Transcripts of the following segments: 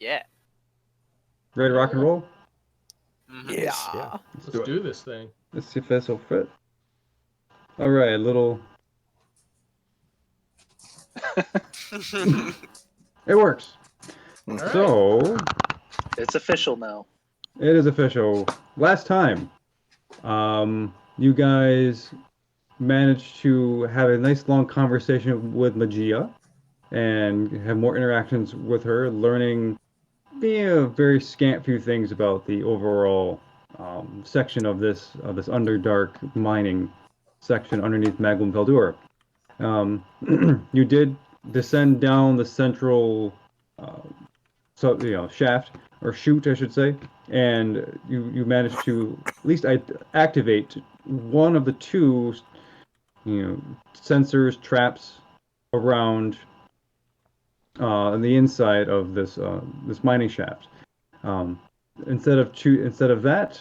Yeah. Ready to rock and roll? Mm-hmm. Yeah. Let's do this thing. Let's see if this will fit. All right, little. It works. All right. So It's official now. it is official. Last time, you guys managed to have a nice long conversation with Magia and have more interactions with her, learning a very scant few things about the overall section of this Underdark mining section underneath Maglum Veldur. You did descend down the central shaft or chute, I should say, and you managed to at least activate one of the two sensors traps around the inside of this mining shaft. Instead of that,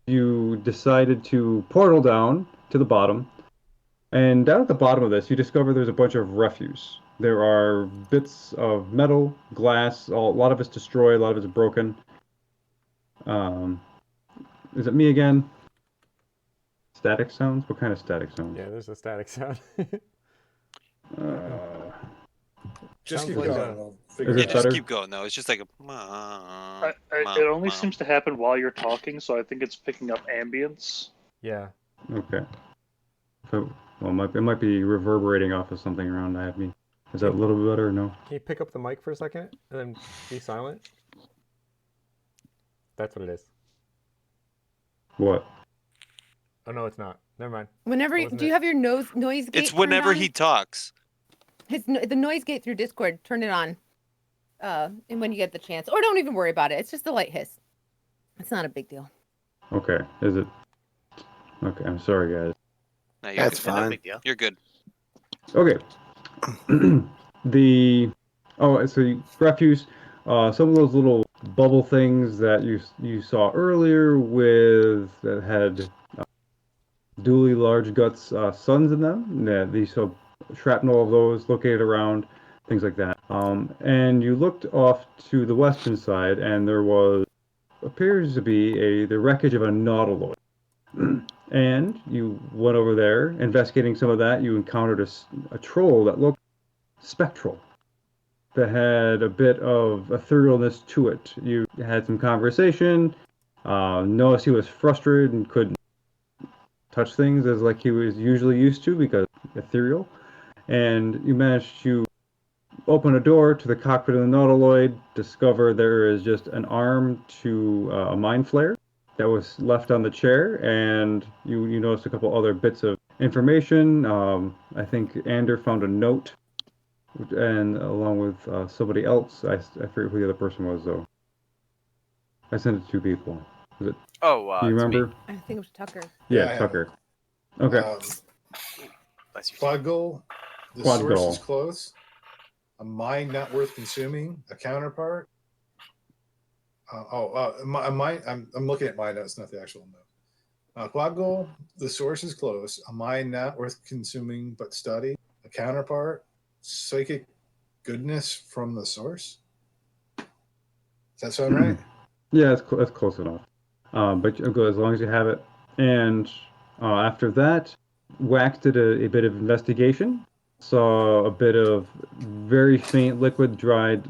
you decided to portal down to the bottom, and down at the bottom of this, you discover there's a bunch of refuse. There are bits of metal, glass. A lot of it's destroyed. A lot of it's broken. Is it me again? Static sounds? What kind of static sounds? Yeah, there's a static sound. Just Sounds keep like going. a- We'll figure Is it it out. Just better? keep going though. It's just like a. It only seems to happen while you're talking, so I think it's picking up ambience. Yeah. Okay. So, well, it might be reverberating off of something around me. Is that a little bit better or no? Can you pick up the mic for a second and then be silent? That's what it is. What? Oh no, it's not. Never mind. Whenever Wasn't do you it? have your noise gate? It's whenever turned on? he talks. The noise gate through Discord. Turn it on. And when you get the chance, or don't even worry about it. It's just a light hiss. It's not a big deal. Okay. Is it? Okay. I'm sorry, guys. No, you're That's good. fine. No big deal. You're good. Okay. Refuse. Some of those little bubble things that you saw earlier that had duly large guts suns in them. Yeah, these shrapnel of those located around things like that. And you looked off to the western side, and there appears to be the wreckage of a nautiloid. And you went over there, investigating some of that. You encountered a troll that looked spectral, that had a bit of etherealness to it. You had some conversation, noticed he was frustrated and couldn't touch things as like he was usually used to because ethereal. And you managed to open a door to the cockpit of the nautiloid, discover there is just an arm to a mind flare that was left on the chair, and you noticed a couple other bits of information. I think Ander found a note, and along with somebody else. I forget who the other person was though. I sent it to 2 people. Was it? Oh, Do you it's remember? me. I think it was Tucker. Yeah, Yeah, I have Tucker. Okay. Bless you. Quad goal. The Quad source goal. is close. A mine not worth consuming. A counterpart. I'm looking at my notes, not the actual note. Quad goal. The source is close. A mine not worth consuming, but study. A counterpart. Psychic goodness from the source. Does that sound right? Yeah, that's close enough. But as long as you have it. And after that, Wax did a bit of investigation. Saw a bit of very faint liquid dried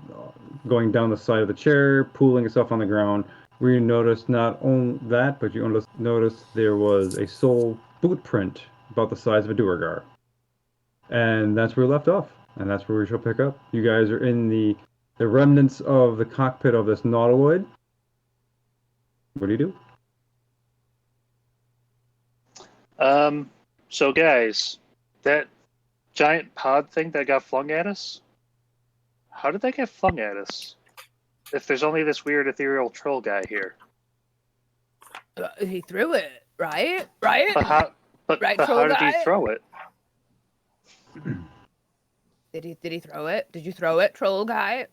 going down the side of the chair, pooling itself on the ground. Where you noticed not only that, but you noticed there was a sole boot print about the size of a Duergar. And that's where we left off. And that's where we shall pick up. You guys are in the remnants of the cockpit of this nautiloid. What do you do? So guys, that giant pod thing that got flung at us, how did that get flung at us? If there's only this weird ethereal troll guy here. He threw it, right? Right? But how Right, how troll did he guy? throw it? Did he throw it? Did you throw it, troll guy?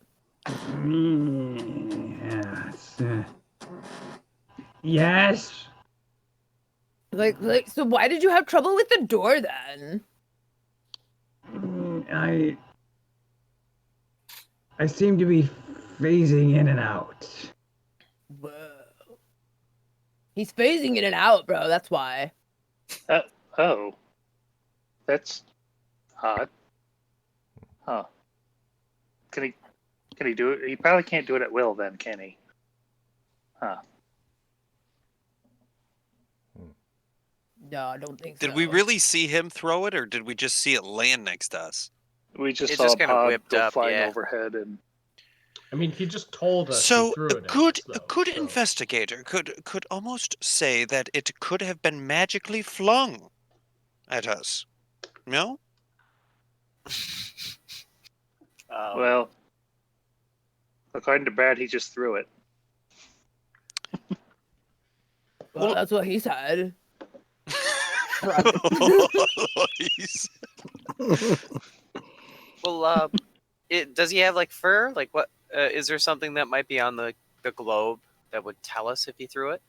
Yes. Like, so why did you have trouble with the door then? I seem to be phasing in and out. Whoa. He's phasing in and out, bro. That's why. Oh. That's odd. Huh. Can he do it? He probably can't do it at will then, can he? Huh. No, I don't think Did so. we really see him throw it, or did we just see it land next to us? We just It saw just a kinda pod whipped go up, flying yeah. overhead and I mean, he just told us So he threw a it good, at us, a though, good so- investigator could almost say that it could have been magically flung at us. No? well, according to Brad, he just threw it. Well, that's what he said. He's- Well, does he have like fur? Like what? Is there something that might be on the globe that would tell us if he threw it?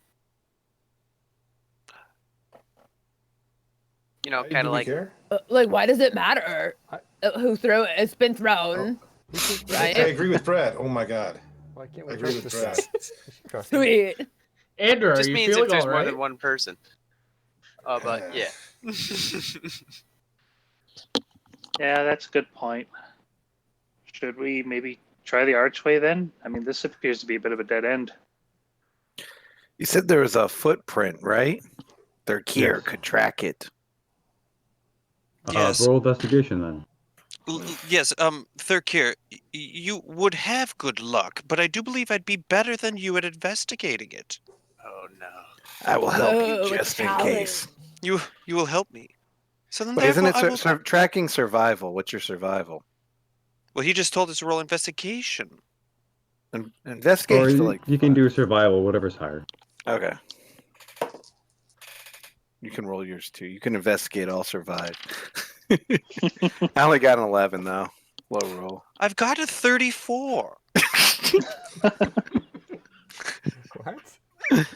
You know, Do kind of we like care? Like, why does it matter who threw it? It's been Oh. thrown, I right? agree with Brad. Oh my god. Why can't I we agree trust with this Brad. guy? We should trust him. Sweet. Andrew, are just you means feeling if there's all more right? than one person. But yeah. Yeah, that's a good point. Should we maybe try the archway then? I mean, this appears to be a bit of a dead end. You said there was a footprint, right? Their gear Yes. could track it. Yes. Roll investigation then. Yes, Thurkir, you would have good luck, but I do believe I'd be better than you at investigating it. Oh no. I will help Oh, you it's just in challenge. case. You will help me. So then But isn't it therefore I will... tracking survival? What's your survival? Well, he just told us to roll investigation. Or Investigation for like you can do survival, whatever's higher. Okay. You can roll yours too. You can investigate. I'll survive. I only got an 11 though. Low roll. I've got a 34. What?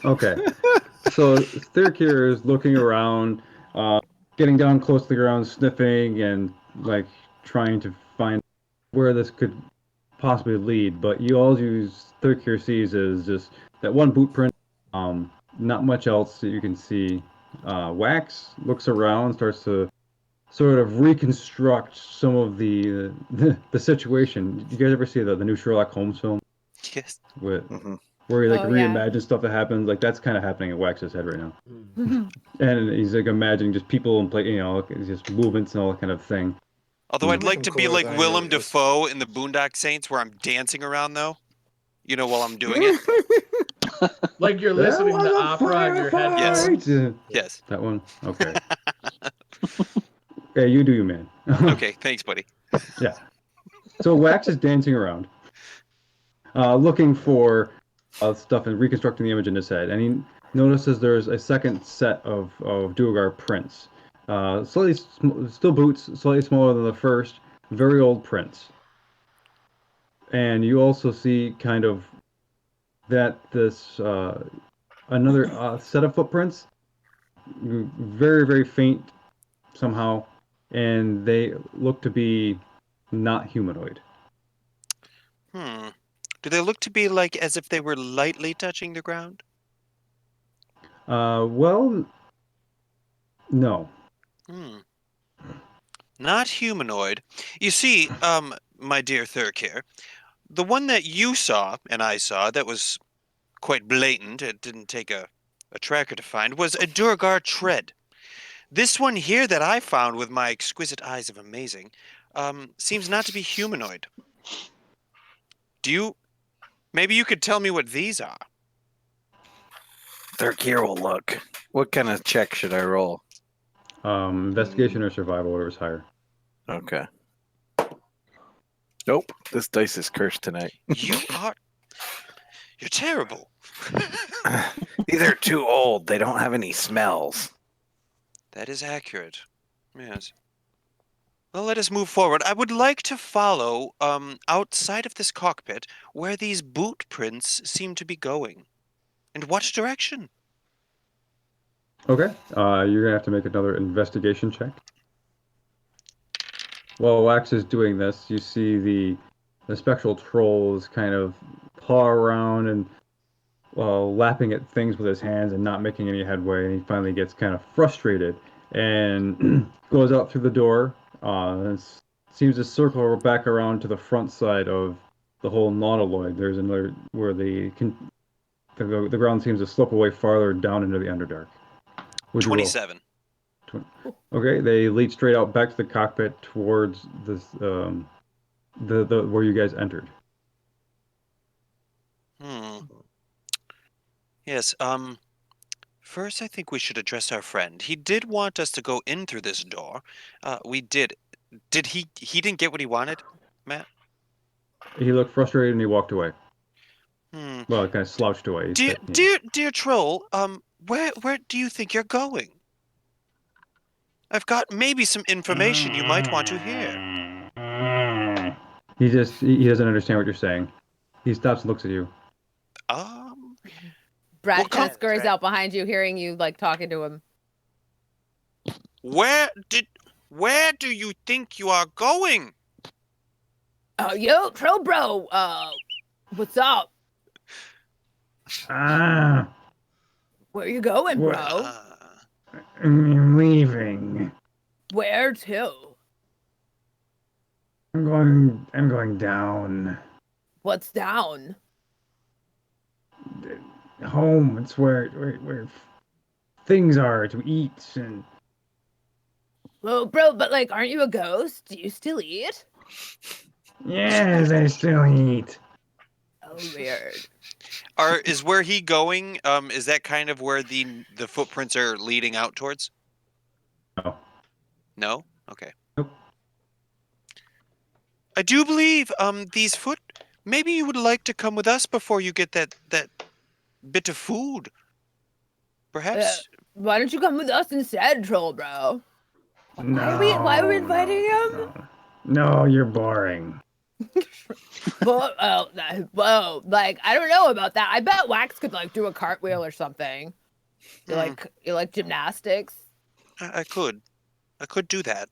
Okay. So Thurkir is looking around, getting down close to the ground, sniffing and like trying to find where this could possibly lead. But Thurkir sees is just that one boot print. Not much else that you can see. Wax looks around, starts to sort of reconstruct some of the situation. Did you guys ever see the new Sherlock Holmes film Yes. with Mhm. where he like Oh, yeah. reimagines stuff that happened? Like that's kind of happening in Wax's head right now. Mm. And he's like imagining just people and just movements and all that kind of thing. Although I'd Make like him to be cooler like than he Willem really is. Dafoe in the Boondock Saints, where I'm dancing around though. You know, while I'm doing it. Like you're listening to opera on your Yes. headphones. Yes. That one? Okay. Yeah, you do you, man. Okay. Thanks, buddy. Yeah. So Wax is dancing around, looking for stuff and reconstructing the image in his head, and he notices there's a second set of Duergar prints. Still boots, slightly smaller than the first, very old prints. And you also see kind of that this another set of footprints, very, very faint somehow, and they look to be not humanoid. Do they look to be like as if they were lightly touching the ground? Well, no. Not humanoid. You see, my dear Thurkir, the one that you saw and I saw that was quite blatant, it didn't take a tracker to find, was a Duergar tread. This one here that I found with my exquisite eyes of amazing seems not to be humanoid. Maybe you could tell me what these are? Thurkir will look. What kind of check should I roll? Investigation or survival, whatever's higher. Okay. Nope. This dice is cursed tonight. You're terrible. These are too old. They don't have any smells. That is accurate. Yes. Well, let us move forward. I would like to follow outside of this cockpit where these boot prints seem to be going. In what direction? Okay. You're gonna have to make another investigation check. While Wax is doing this, you see the spectral troll is kind of paw around and lapping at things with his hands and not making any headway. And he finally gets kind of frustrated and goes out through the door. And seems to circle back around to the front side of the whole nautiloid. There's another where the ground seems to slip away farther down into the Underdark. Would you roll? 27. Okay, they lead straight out back to the cockpit towards this the where you guys entered. Yes, first I think we should address our friend. He did want us to go in through this door. We did. Did he didn't get what he wanted, Matt? He looked frustrated and he walked away. Hmm. Well, kind of slouched away. Dear troll, where do you think you're going? I've got maybe some information you might want to hear. He doesn't understand what you're saying. He stops and looks at you. Brad kind of scurries out behind you, hearing you like talking to him. Where do you think you are going? Yo, troll bro, what's up? Where you going, bro? I'm leaving. Where to? I'm going down. What's down? Home. It's where things are to eat and. Well, bro, but like, aren't you a ghost? Do you still eat? Yes, I still eat. Oh, weird. Is where he going? Is that kind of where the footprints are leading out towards? No. No? Okay. Nope. I do believe maybe you would like to come with us before you get that bit of food. Perhaps. Why don't you come with us instead, troll bro? No. Why are we inviting him? No, you're boring. Whoa, like I don't know about that. I bet Wax could like do a cartwheel or something. You like gymnastics? I could do that.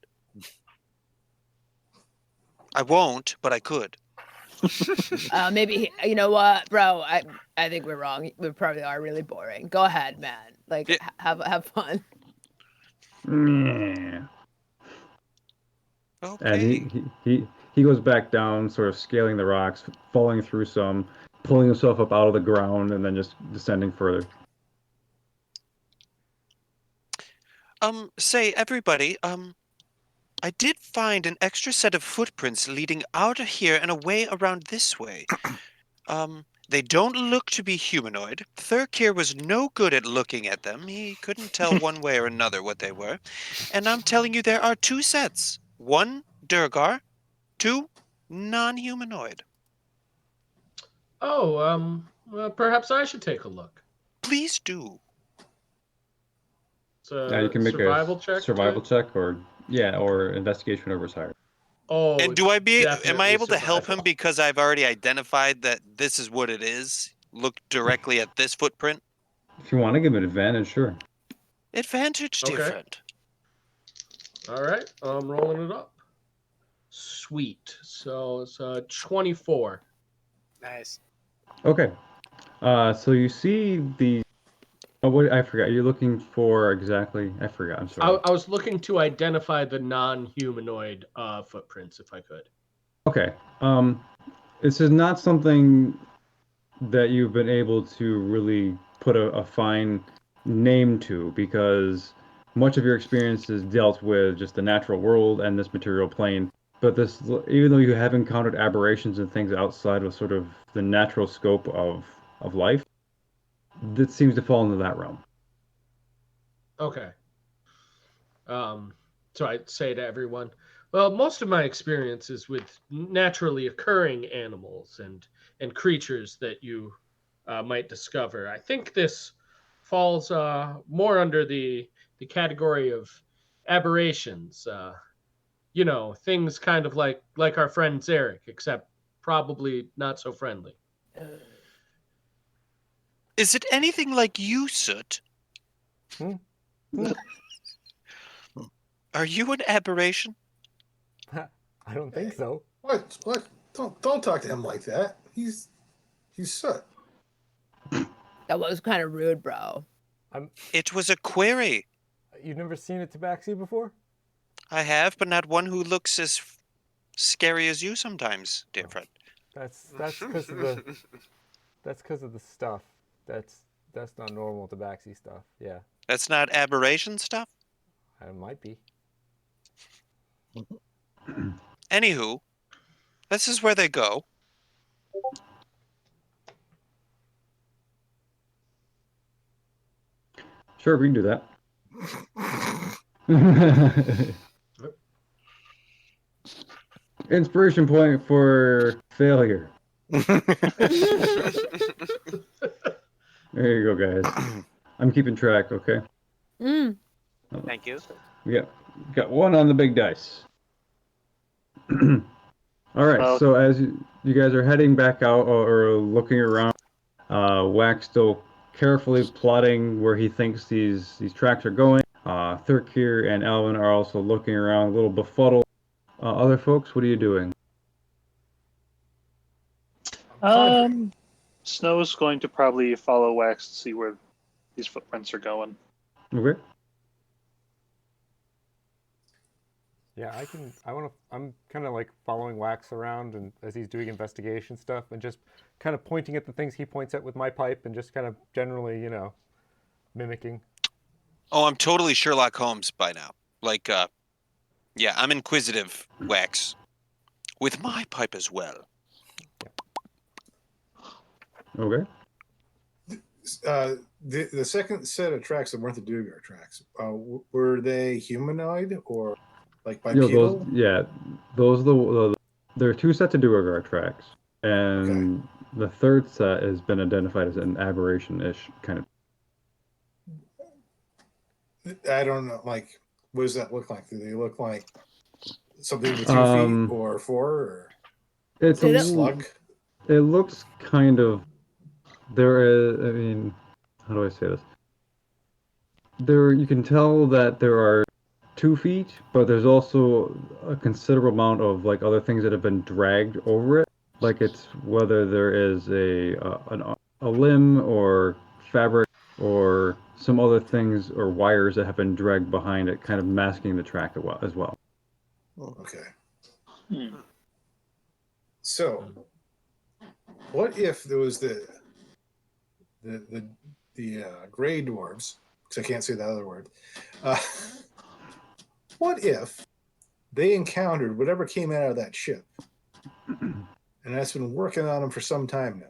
I won't, but I could. Maybe you know what, bro? I think we're wrong. We probably are really boring. Go ahead, man. Like have fun. Yeah. Okay. And he goes back down, sort of scaling the rocks, falling through some, pulling himself up out of the ground, and then just descending further. Say everybody, I did find an extra set of footprints leading out of here and away around this way. They don't look to be humanoid. Thurkir was no good at looking at them. He couldn't tell one way or another what they were. And I'm telling you, there are two sets. One, Durgar. Two, non-humanoid. Oh, well, perhaps I should take a look. Please do. Now you can make survival a check. survival check, or investigation over higher. Oh, and am I able to help him survival. because I've already identified that this is what it is? Look directly at this footprint. If you want to give him an advantage, sure. Advantage, dear Okay. friend. All right, I'm rolling it up. Sweet. So it's 24. Nice. Okay. So you see the. Oh, what I forgot. You're looking for exactly. I forgot. I'm sorry. I was looking to identify the non-humanoid footprints, if I could. Okay. This is not something that you've been able to really put a fine name to, because much of your experience is dealt with just the natural world and this material plane. But this, even though you have encountered aberrations and things outside of sort of the natural scope of life, that seems to fall into that realm. Okay. So I'd say to everyone, well, most of my experience is with naturally occurring animals and creatures that you might discover. I think this falls more under the category of aberrations. Things kind of like our friend Zarek, except probably not so friendly. Is it anything like you, Soot? Are you an aberration? I don't think so. What? Don't talk to him like that. He's soot. That was kind of rude, bro. It was a query. You've never seen a tabaxi before? I have, but not one who looks as scary as you sometimes, dear friend. That's because of the stuff. That's not normal tabaxi stuff. Yeah, That's not aberration stuff? it might be. Anywho, this is where they go. Sure, we can do that. Inspiration point for failure. There you go, guys. I'm keeping track, okay? Mm. Thank you. Yeah, got one on the big dice. All right, Well- so as you guys are heading back out or looking around, Wax still carefully plotting where he thinks these tracks are going. Thurkir and Alvin are also looking around, a little befuddled. Other folks, what are you doing? Snow's going to probably follow Wax to see where these footprints are going. Okay. Yeah, I'm kind of like following Wax around and as he's doing investigation stuff and just kind of pointing at the things he points at with my pipe and just kind of generally, mimicking. Oh, I'm totally Sherlock Holmes by now. Like, yeah, I'm inquisitive, Wax. With my pipe as well. Okay. The second set of tracks that weren't the Dugar tracks, were they humanoid or like bipedal? Those are there are two sets of Duergar tracks, and the third set has been identified as an aberration-ish kind of. I don't know. Like, what does that look like? Do they look like something with 2 feet or 4? Or It's a a slug? It looks kind of. There is. I mean, how do I say this? You can tell that there are 2 feet, but there's also a considerable amount of like other things that have been dragged over it. Like it's whether there is a limb or fabric or some other things or wires that have been dragged behind it, kind of masking the track as well. Okay. So, what if there was the gray dwarves? Because I can't say the other word. What if they encountered whatever came out of that ship, and that's been working on them for some time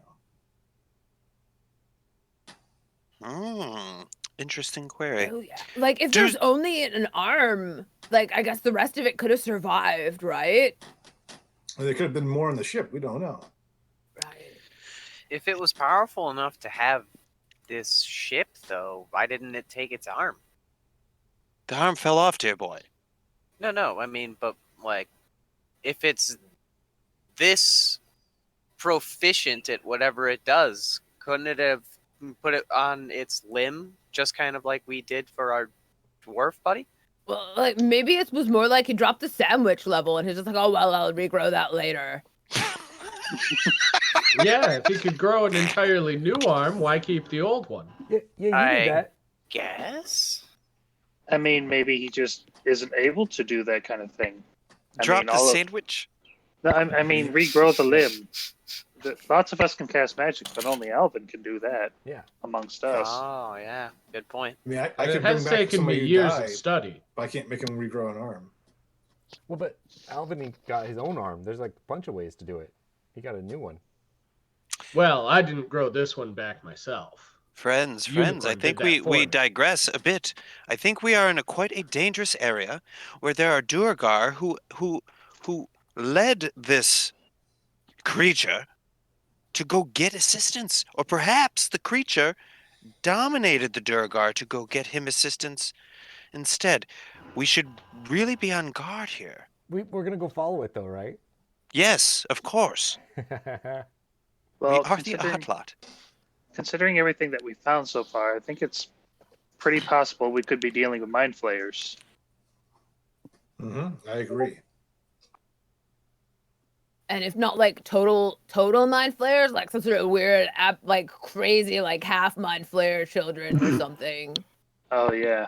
now? Interesting query. Oh, yeah. Like, if there's only an arm, like, I guess the rest of it could have survived, right? Or there could have been more on the ship. We don't know. Right. If it was powerful enough to have this ship, though, why didn't it take its arm? The arm fell off, dear boy. No, I mean, but, like, if it's this proficient at whatever it does, couldn't it have put it on its limb, just kind of like we did for our dwarf buddy? Well, like, maybe it was more like he dropped the sandwich level and he's just like, oh, well, I'll regrow that later. Yeah, if he could grow an entirely new arm, why keep the old one? Yeah, you did that. Guess. I mean, maybe he just isn't able to do that kind of thing. Drop the sandwich? I mean, regrow the limb. Lots of us can cast magic, but only Alvin can do that. Yeah. Amongst us. Oh, yeah. Good point. I mean, I It could bring has back taken somebody me who years died, of study. but I can't make him regrow an arm. Well, but Alvin he got his own arm. There's like a bunch of ways to do it. He got a new one. Well, I didn't grow this one back myself. Friends, Unicorn I think did that for we me. digress a bit. I think we are in quite a dangerous area where there are Duergar who led this creature to go get assistance, or perhaps the creature dominated the Duergar to go get him assistance instead. We should really be on guard here. We're gonna go follow it though, right? Yes, of course. Well, we are the Oddlot. Considering everything that we've found so far, I think it's pretty possible we could be dealing with mind flayers. I agree. And if not like total mind flayers, like some sort of weird, like crazy, like half mind flayer children or something. Oh yeah,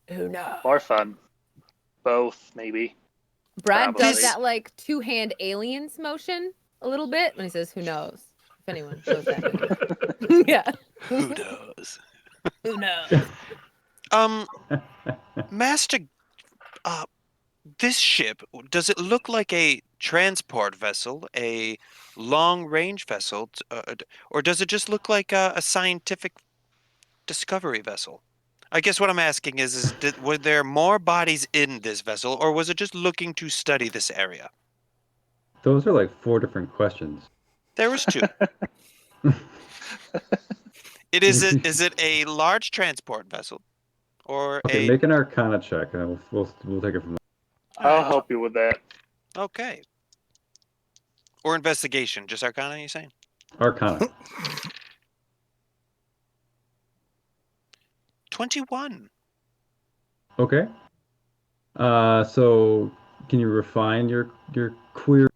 Who knows? more fun. Both maybe. Brad does Probably. that like 2-hand aliens motion a little bit when he says, "Who knows?" If anyone knows that movie. Yeah. Who knows? Who knows? Master, this ship, does it look like a transport vessel, a long-range vessel, or does it just look like a scientific discovery vessel? I guess what I'm asking is were there more bodies in this vessel, or was it just looking to study this area? Those are like 4 different questions. There was 2. Is it a large transport vessel, or Okay, a? make an Arcana check, and we'll take it from there. I'll help you with that. Okay. Or investigation, just Arcana, you saying? Arcana. 21. Okay. So can you refine your query?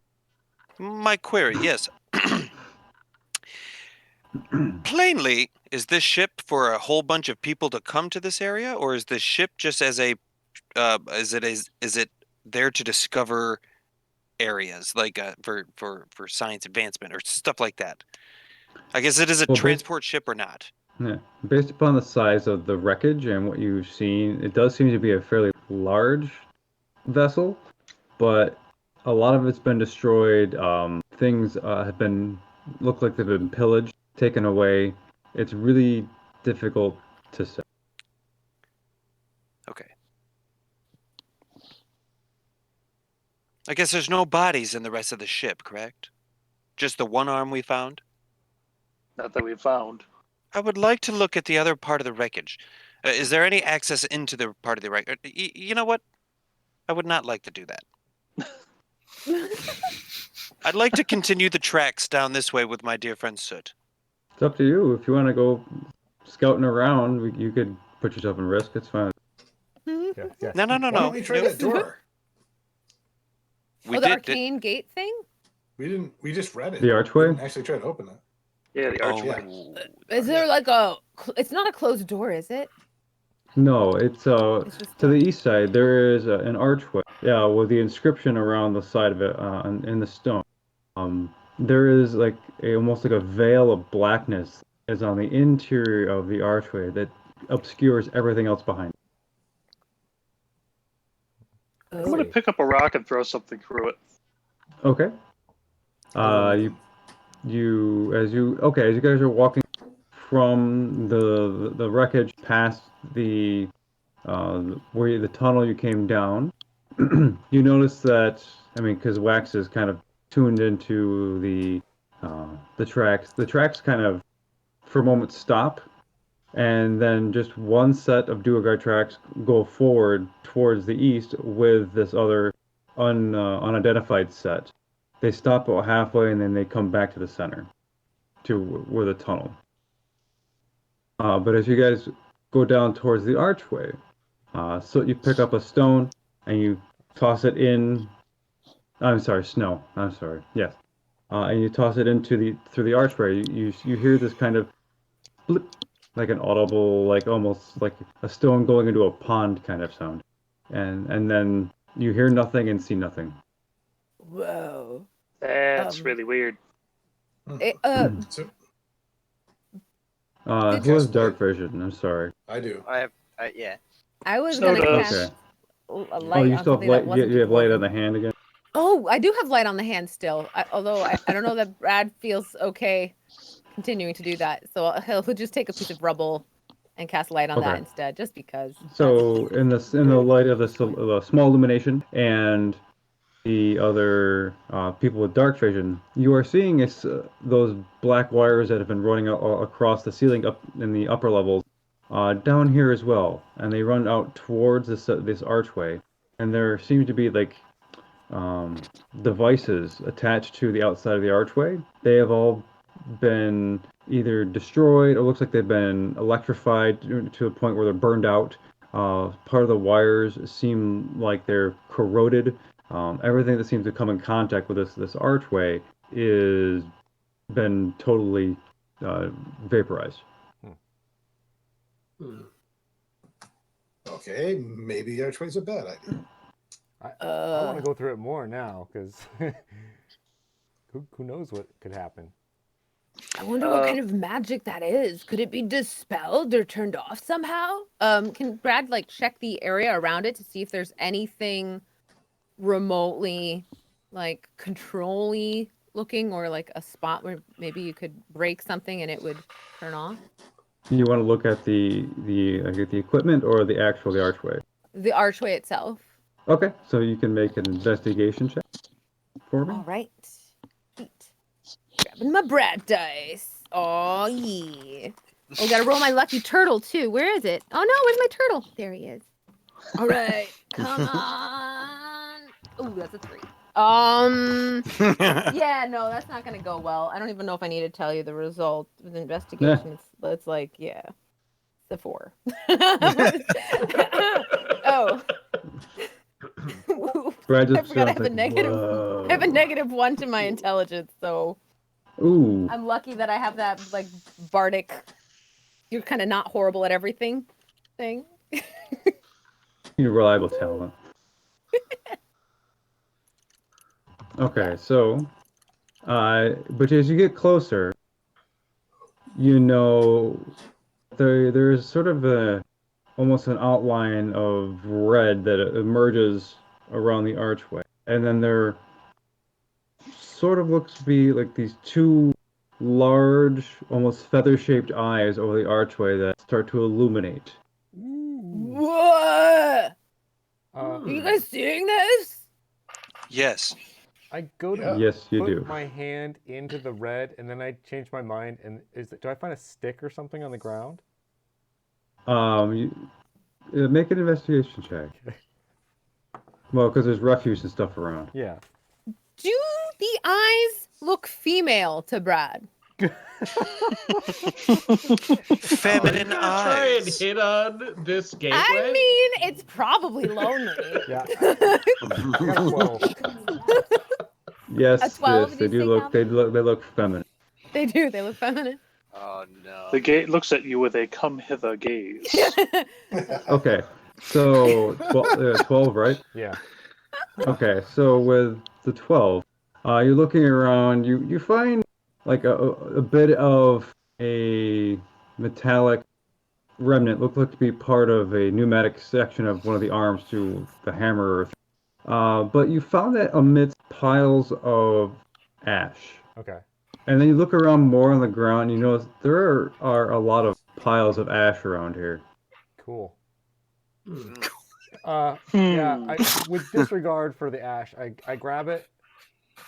My query, yes. Plainly, is this ship for a whole bunch of people to come to this area, or is this ship just as a is it there to discover areas like for science advancement or stuff like that? I guess it is a Well, transport ship or not. Yeah. Based upon the size of the wreckage and what you've seen, it does seem to be a fairly large vessel, but a lot of it's been destroyed. Things look like they've been pillaged, taken away. It's really difficult to say. Okay. I guess there's no bodies in the rest of the ship, correct? Just the one arm we found? Not that we found. I would like to look at the other part of the wreckage. Is there any access into the part of the wreckage? You know what? I would not like to do that. I'd like to continue the tracks down this way with my dear friend Soot. It's up to you. If you want to go scouting around, you could put yourself in risk. It's fine. Yeah, yes. No. Why don't we try that door? The arcane gate thing? We didn't. We just read it. The archway? We didn't actually try to open it. Yeah, the archway. Oh. Is there like a? It's not a closed door, is it? No, it's It's just to the east side. There is an archway. Yeah, with the inscription around the side of it in the stone. There is like almost like a veil of blackness is on the interior of the archway that obscures everything else behind. I'm gonna pick up a rock and throw something through it. Okay. As you guys are walking from the wreckage past the tunnel you came down, you notice that, I mean, because Wax is kind of tuned into the tracks. The tracks kind of for a moment stop, and then just one set of Duergar tracks go forward towards the east with this other unidentified set. They stop about halfway, and then they come back to the center, to where the tunnel. But as you guys go down towards the archway, so you pick up a stone and you toss it in. I'm sorry, snow. I'm sorry. Yes. And you toss it through the archway. You hear this kind of blip, like an audible, like almost like a stone going into a pond kind of sound, and then you hear nothing and see nothing. Whoa. That's really weird. So, Who has dark vision? I'm sorry. I do. Yeah. I was So gonna does- cast a Oh, light you on still have something light. that wasn't You have light on dwarven. the hand again. Oh, I do have light on the hand still. Although I don't know that Brad feels okay continuing to do that. So he'll just take a piece of rubble and cast light on that Okay. instead, just because. So in the light of the small illumination and the other people with dark vision, you are seeing those black wires that have been running across the ceiling up in the upper levels down here as well, and they run out towards this archway, and there seems to be like devices attached to the outside of the archway. They have all been either destroyed or looks like they've been electrified to a point where they're burned out. Part of the wires seem like they're corroded Everything that seems to come in contact with this archway is been totally vaporized. Hmm. Okay, maybe the archway's a bad idea. I want to go through it more now because who knows what could happen. I wonder what kind of magic that is. Could it be dispelled or turned off somehow? Can Brad like check the area around it to see if there's anything remotely like control-y looking, or like a spot where maybe you could break something and it would turn off? You want to look at the equipment or the archway? The archway itself. Okay, so you can make an investigation check for me. All right. Sweet. Grabbing my Brad dice. Oh yeah. Oh, gotta roll my lucky turtle too. Where is it? Oh no, where's my turtle? There he is. All right, come on. Ooh, that's a 3. Yeah, no, that's not gonna go well. I don't even know if I need to tell you the result with investigation. It's like, yeah, it's a 4. Oh. Brad I just forgot I sounds have a like, negative. "Whoa." I have a -1 to my intelligence, so Ooh. I'm lucky that I have that like bardic. You're kind of not horrible at everything thing. You reliable talent. Okay, so, but as you get closer, you know, there's sort of almost an outline of red that emerges around the archway, and then there sort of looks to be like these two large, almost feather-shaped eyes over the archway that start to illuminate. What? Are you guys seeing this? Yes. I go to Yes, you put do. my hand into the red, and then I change my mind. And do I find a stick or something on the ground? Make an investigation check. Well, because there's refuse and stuff around. Yeah. Do the eyes look female to Brad? Feminine Try and eyes. hit on this gateway. I mean, it's probably lonely. Yeah. I got a 12. Yes, A 12, yes, did they you do say, look. They look feminine. They do. They look feminine. Oh no. The gate looks at you with a come hither gaze. Okay, so 12, right? Yeah. Okay, so with the 12, you're looking around. You find like a bit of a metallic remnant. Looked like to be part of a pneumatic section of one of the arms to the hammer. But you found that amidst piles of ash. Okay. And then you look around more on the ground, and you notice there are a lot of piles of ash around here. Cool. Mm. Yeah. With disregard for the ash, I grab it,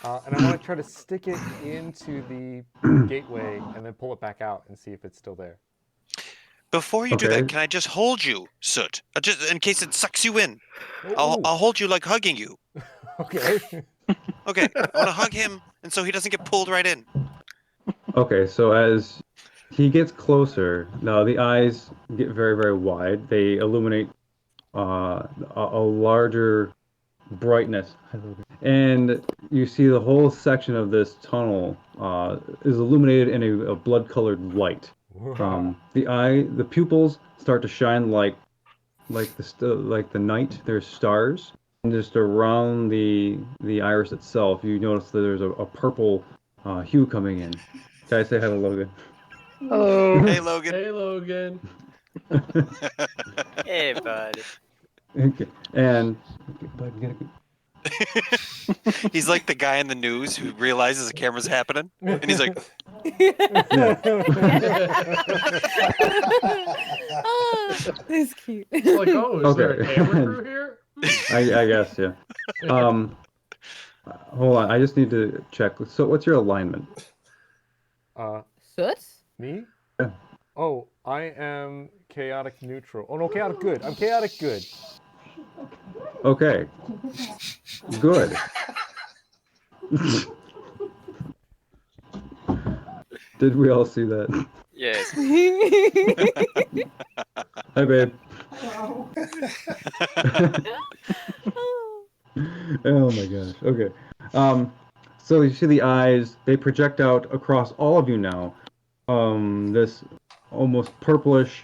and I want to try to stick it into the gateway, and then pull it back out and see if it's still there. Before you do Okay. that, can I just hold you, Soot? Just in case it sucks you in. Oh, I'll hold you like hugging you. okay. Okay, I want to hug him, and so he doesn't get pulled right in. Okay, so as he gets closer, now the eyes get very, very wide. They illuminate a larger brightness. And you see the whole section of this tunnel is illuminated in a blood-colored light. The pupils start to shine like the night. There's stars, and just around the iris itself, you notice that there's a purple hue coming in. Guys, say hi to Logan. Hello. Hey, Logan. Hey, Logan. Hey, bud. Okay, and bud, get a He's like the guy in the news who realizes the camera's happening, and he's like, Oh, that's cute. It's like, oh, is there a Okay. camera crew here? I guess, yeah. Hold on, I just need to check. So, what's your alignment? Soot? Me? Yeah. Oh, I am chaotic neutral. Oh no, chaotic good. I'm chaotic good. Okay. Good. Did we all see that? Yes. Hi, babe. Oh my gosh. Okay. So you see the eyes, they project out across all of you now. This almost purplish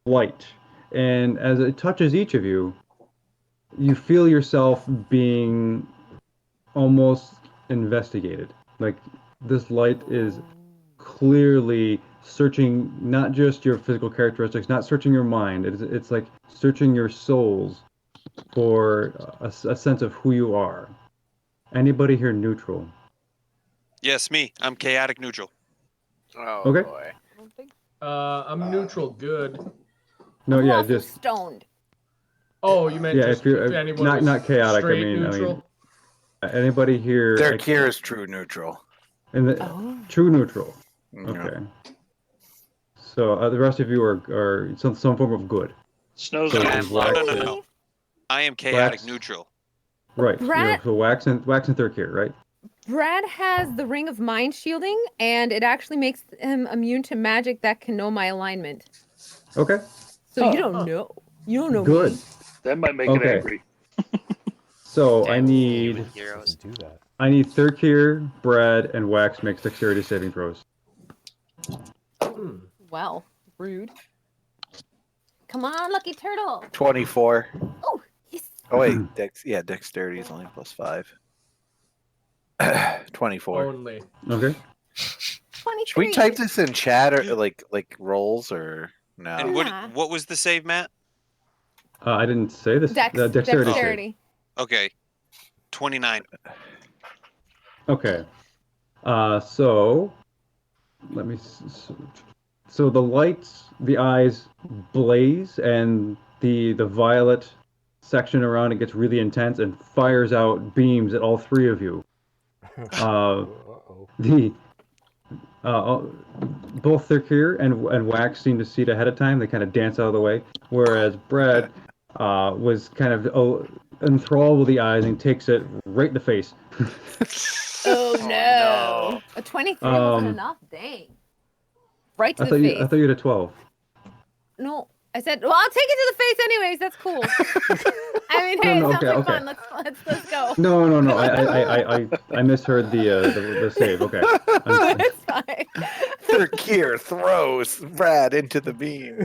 light. And as it touches each of you, you feel yourself being almost investigated. Like this light is clearly searching not just your physical characteristics, not searching your mind. It's like searching your souls for a sense of who you are. Anybody here neutral? Yes, me. I'm chaotic neutral. Oh Okay. boy. I don't think I'm neutral good. No, I'm yeah, also just stoned. Oh, you meant yeah. just If you're if anyone not was not chaotic, straight I mean neutral. anybody here Their Kier is true neutral. in the Oh. true neutral. Yeah. Okay. So the rest of you are some form of good. Snow's So I'm is No, Wax, no, no, no. I am chaotic Wax. neutral. right? Brad- So Wax and third here, right? Brad has the ring of mind shielding, and it actually makes him immune to magic that can know my alignment. Okay. So you Huh. don't know. You don't know Good. me. That might make it Okay. angry. So Damn, human It heroes. doesn't do that. I need Thurkir, Brad, and Wax makes dexterity saving throws. Well, rude. Come on, lucky turtle. 24. Oh, yes. Oh wait, dexterity is only +5. 24. Only. Okay. 23. Should we type this in chat or like rolls or no? And Nah. what was the save, Matt? I didn't say this. Dexterity save. Dexterity. Okay. 29. Okay. So let me. So the lights, the eyes blaze, and the violet section around it gets really intense and fires out beams at all three of you. Uh-oh. The both Thurkir and Wax seem to see it ahead of time. They kind of dance out of the way, whereas Brad was kind of enthralled with the eyes and takes it right in the face. Oh no. no. A 23 wasn't Um, enough. Dang. Right to I the thought face. you had a 12. No, I said, well, I'll take it to the face anyways. That's cool. I mean, hey, No, it sounds okay, like okay. fun. Let's go. No. I misheard the save. Okay. It's fine. Kier throws Brad into the beam.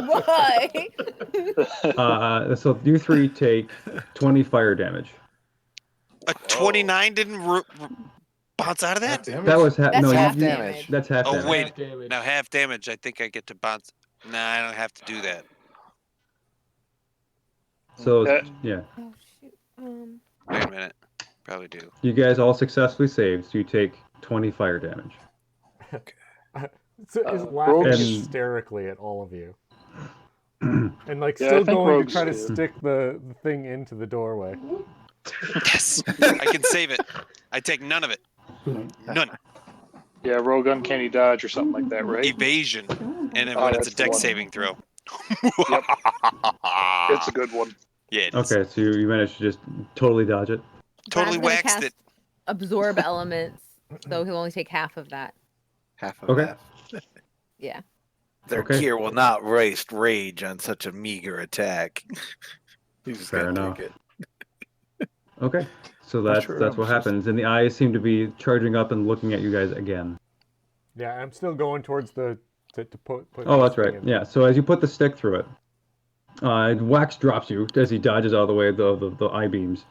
Why? So you three take 20 fire damage. A 29 didn't bounce out of Half that? damage? That was That's no, half you, damage. that's half Oh, damage. wait. Half damage. Now half damage. I think I get to bounce. Nah, I don't have to do that. So yeah, Oh shoot. Wait a minute. Probably do. you guys all successfully saved. So you take 20 fire damage. So is laughing Rogues- hysterically at all of you. And like Yeah, I still think going to rogues try to do. stick the thing into the doorway. Yes! I can save it. I take none of it. None. Yeah, rogue uncanny dodge or something like that, right? Evasion. And then Oh, when it's a that's the dex one. saving throw. Yep. It's a good one. Yeah, it is. Okay, so you managed to just totally dodge it. Totally Brad's gonna waxed cast it. Absorb elements, so he'll only take half of that. Half of Okay. that. Yeah. Their Okay. Kier will not waste rage on such a meager attack. He's just Fair gonna enough. take it. Okay, so Not that's sure what I'm supposed to- happens, and the eyes seem to be charging up and looking at you guys again. Yeah, I'm still going towards the to put. Oh, this that's thing right. in. Yeah. So as you put the stick through it, Wax drops you as he dodges out of the way of the eye beams.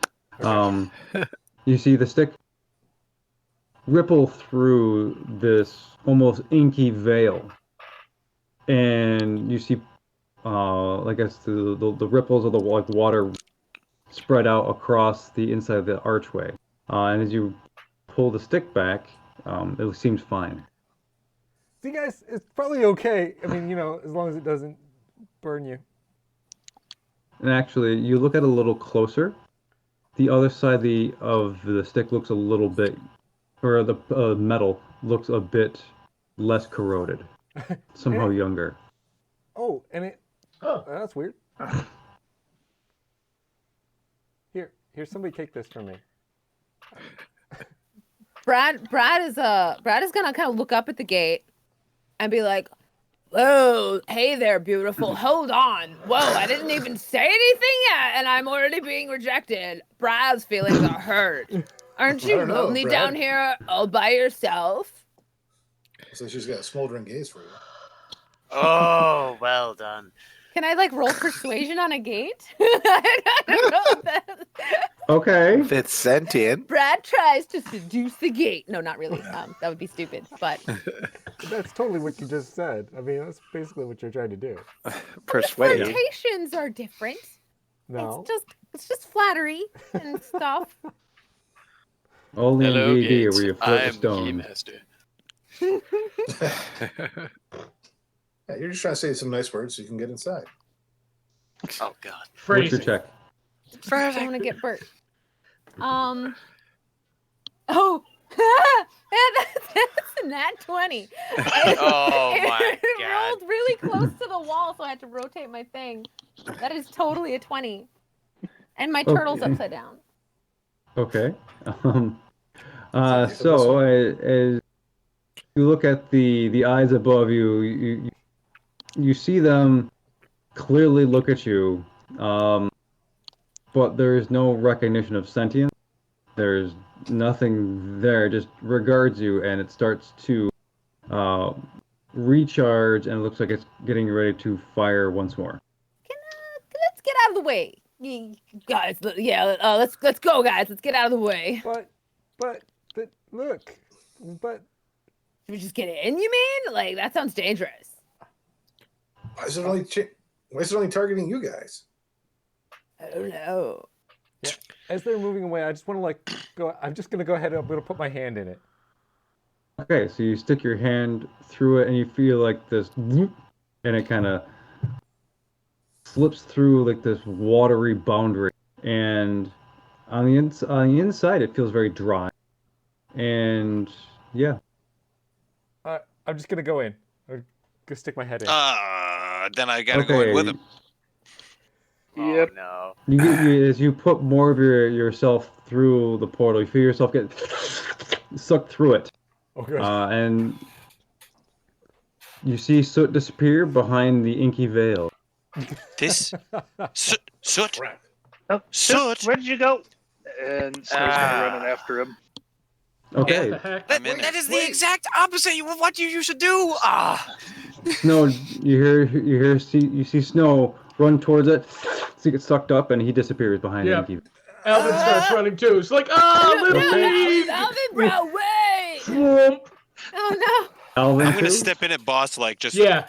You see the stick ripple through this almost inky veil, and you see, I guess the ripples of the water spread out across the inside of the archway. And as you pull the stick back, it seems fine. See, guys, it's probably okay. I mean, as long as it doesn't burn you. And actually, you look at it a little closer. The other side of the stick looks a little bit, or the metal looks a bit less corroded, somehow younger. Oh, and it. Oh. That's weird. Here, somebody take this from me. Brad is gonna kind of look up at the gate and be like, Whoa, hey there, beautiful. Hold on. Whoa, I didn't even say anything yet, and I'm already being rejected. Brad's feelings are hurt. Aren't I you don't know, lonely Brad. down here all by yourself? So she's got a smoldering gaze for you. Oh, well done. Can I like roll persuasion on a gate? I don't know if that... Okay. If it's sentient, Brad tries to seduce the gate. No, not really. That would be stupid. But That's totally what you just said. I mean, that's basically what you're trying to do. persuade. flirtations are different. No. It's just flattery and stuff. Only Hello, in D&D Gates. where you I flip a am stone. Keymaster. Yeah, you're just trying to say some nice words so you can get inside. Oh, God. What's your Phrasing. check? I want to get burnt. Oh, that's a nat 20. Oh, my It God. rolled really close to the wall, so I had to rotate my thing. That is totally a 20. And my turtle's Okay. upside down. Okay. Is it So as you look at the eyes above you, you see them clearly look at you, but there is no recognition of sentience. There's nothing there. It just regards you, and it starts to recharge, and it looks like it's getting ready to fire once more. Let's get out of the way. Guys, yeah, let's go, guys. Let's get out of the way. But look, but Should we just get in, you mean? Like, that sounds dangerous. Why is it only targeting you guys? I don't know. yeah, as they're moving away, I just want to like go. I'm just gonna go ahead. I'm gonna put my hand in it. Okay, so you stick your hand through it, and you feel like this, and it kind of slips through like this watery boundary, and on the inside, it feels very dry, and yeah. I'm just gonna go in. I'm gonna stick my head in. Then I gotta go in with him. Oh, no. As you put more of yourself through the portal, you feel yourself get sucked through it, Oh, good. and you see Soot disappear behind the inky veil. This soot. Crap. Oh, Soot. where did you go? And Snow's gonna run in after him. Okay, What the heck? I'm in That there. is the exact opposite of what you should do. Snow, you see Snow run towards it, so he gets sucked up, and he disappears behind Yeah. the inky. Alvin starts running too. It's like, little league! Alvin, bro, wait! Whoomp. Oh, Alvin, I'm gonna too? step in at boss like just. Yeah,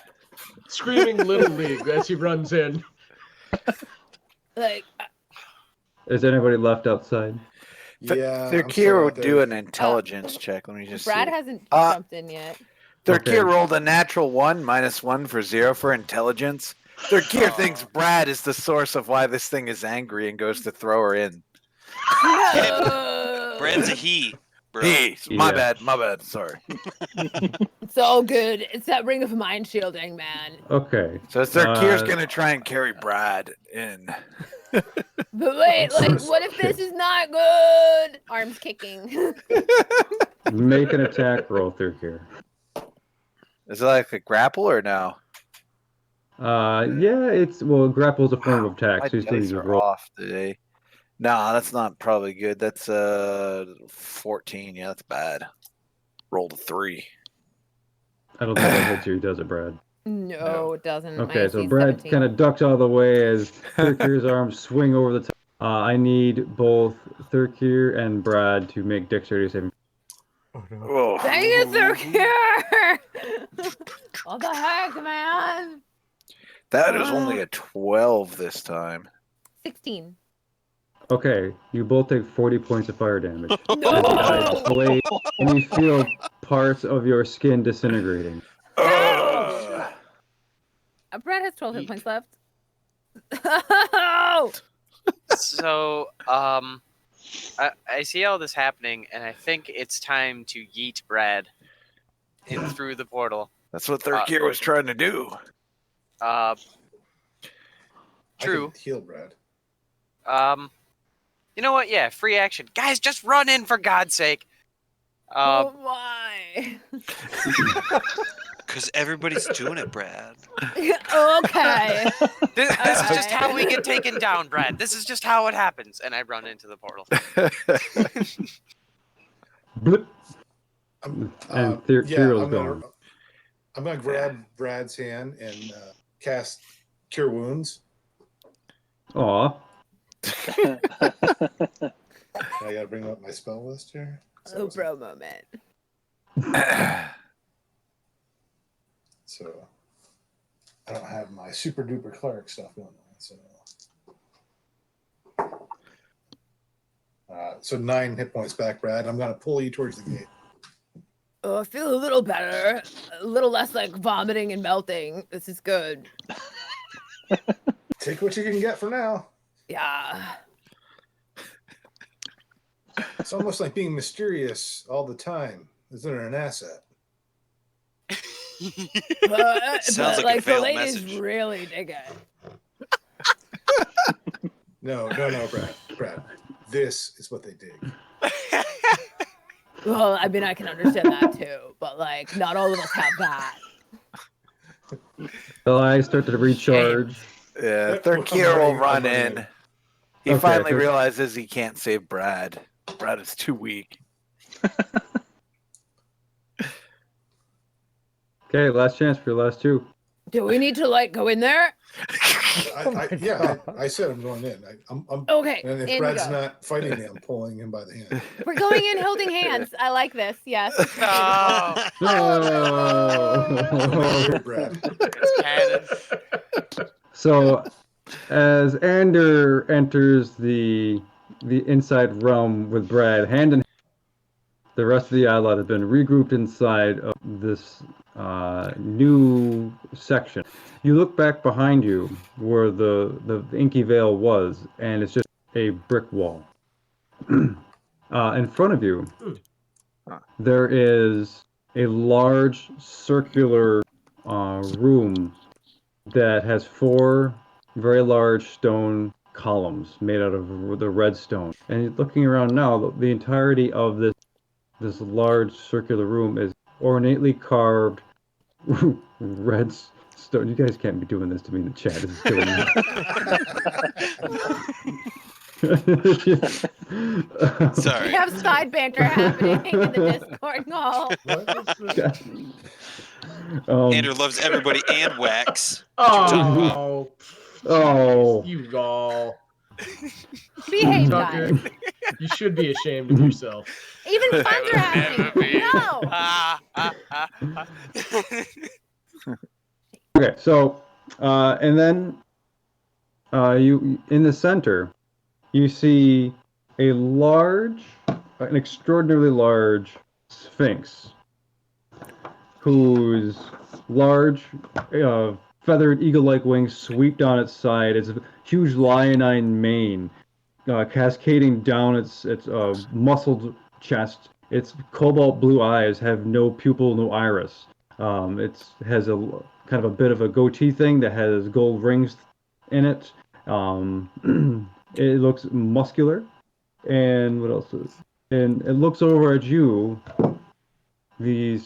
screaming little league as he runs in. no. Like, Is anybody left outside? Yeah. Their I'm Kier still will out there. do an intelligence check. Let me just Brad see. hasn't Uh, jumped in yet. Their Okay. Kier rolled a natural 1 -1 for 0 for intelligence. Their Kier thinks Brad is the source of why this thing is angry and goes to throw her in. No. Brad's a he, bro. Hey, my bad. Sorry. It's all good. It's that ring of mind shielding, man. Okay. So it's their Kier's Uh, gonna try and carry Brad in. But wait, like, what if this is not good? Arms kicking. Make an attack roll through here. Is it like a grapple or no? Yeah, grapple's a form of attack, My so you still need dice to are roll. off today. Nah, that's not probably good. That's 14. Yeah, that's bad. Rolled a 3. I don't think that hits you, does it, Brad? No, it doesn't. Okay, so Brad kind of ducks out of the way as Thurkir's arms swing over the top. I need both Thurkir and Brad to make dexterity saving. Oh no. Oh. Dang it, they're here! What the heck, man? That is only a 12 this time. 16. Okay, you both take 40 points of fire damage. No! Blade, and you feel parts of your skin disintegrating. Brad has 12 hit points left. Oh! So, I see all this happening, and I think it's time to yeet Brad in through the portal. That's what Thurkir was trying to do. True. I can heal Brad. You know what? Yeah, free action. Guys, just run in for God's sake. Oh my! Because everybody's doing it, Brad. Okay. This is just Alright. how we get taken down, Brad. This is just how it happens. And I run into the portal. Blip. I'm, And yeah, Theo's I'm gone. gonna grab Brad's hand and cast Cure Wounds. Aw. I gotta bring up my spell list here. Oh, bro moment. So I don't have my super duper cleric stuff going on. So 9 hit points back, Brad. I'm gonna pull you towards the gate. Oh, I feel a little better. A little less like vomiting and melting. This is good. Take what you can get for now. Yeah. It's almost like being mysterious all the time. Isn't it an asset? Sounds But like a the failed ladies message. really dig it. No, Brad. This is what they dig. Well, I mean, I can understand that too, but like, not all of us have that. Well, I start to recharge. Yeah, Yep, Thirkier I'm will running- run I'm running in. in. He Okay, finally Thirk- realizes he can't save Brad. Brad is too weak. Okay, last chance for your last 2. Do we need to like go in there? I said I'm going in. I'm Okay, and if in we Brad's go. not fighting me, I'm pulling him by the hand. We're going in holding hands. I like this. Yes. Oh, No. Here, Brad. it's canon. So, as Ander enters the inside realm with Brad, hand in hand, the rest of the Oddlot has been regrouped inside of this new section. You look back behind you where the inky veil was, and it's just a brick wall. In front of you, there is a large circular room that has 4 very large stone columns made out of the red stone. And looking around now, the entirety of this large circular room is ornately carved red stone. You guys can't be doing this to me in the chat. This is killing me. We Sorry. have side banter happening in the Discord call. Andrew loves everybody and Wax. Oh, Oh. you all. Behave, Tucker, guys. you should be ashamed of yourself. Even puns are happening. No. Okay, so and then you in the center, you see an extraordinarily large sphinx, whose large feathered eagle-like wings sweep down its side. Its huge leonine mane cascading down its muscled chest. Its cobalt blue eyes have no pupil, no iris. It has a kind of a bit of a goatee thing that has gold rings in it. It looks muscular. And what else and it looks over at you. The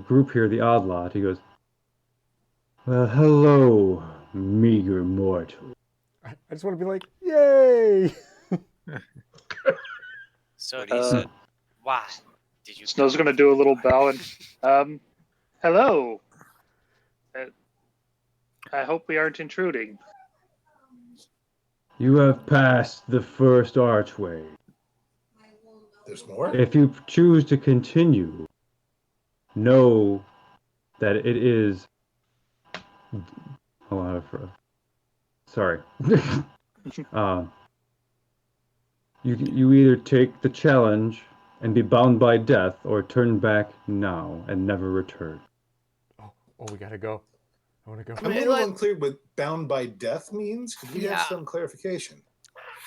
group here, the Oddlot. He goes, "Well, hello, meager mortal." I just want to be like, yay! So he said, why did you Snow's going to do a little bow and, hello. I hope we aren't intruding. You have passed the first archway. There's more? If you choose to continue, know that it is. Hold on, sorry. You either take the challenge and be bound by death, or turn back now and never return. Oh, we gotta go. I want to go. I'm a little unclear what bound by death means. Could we Yeah. have some clarification?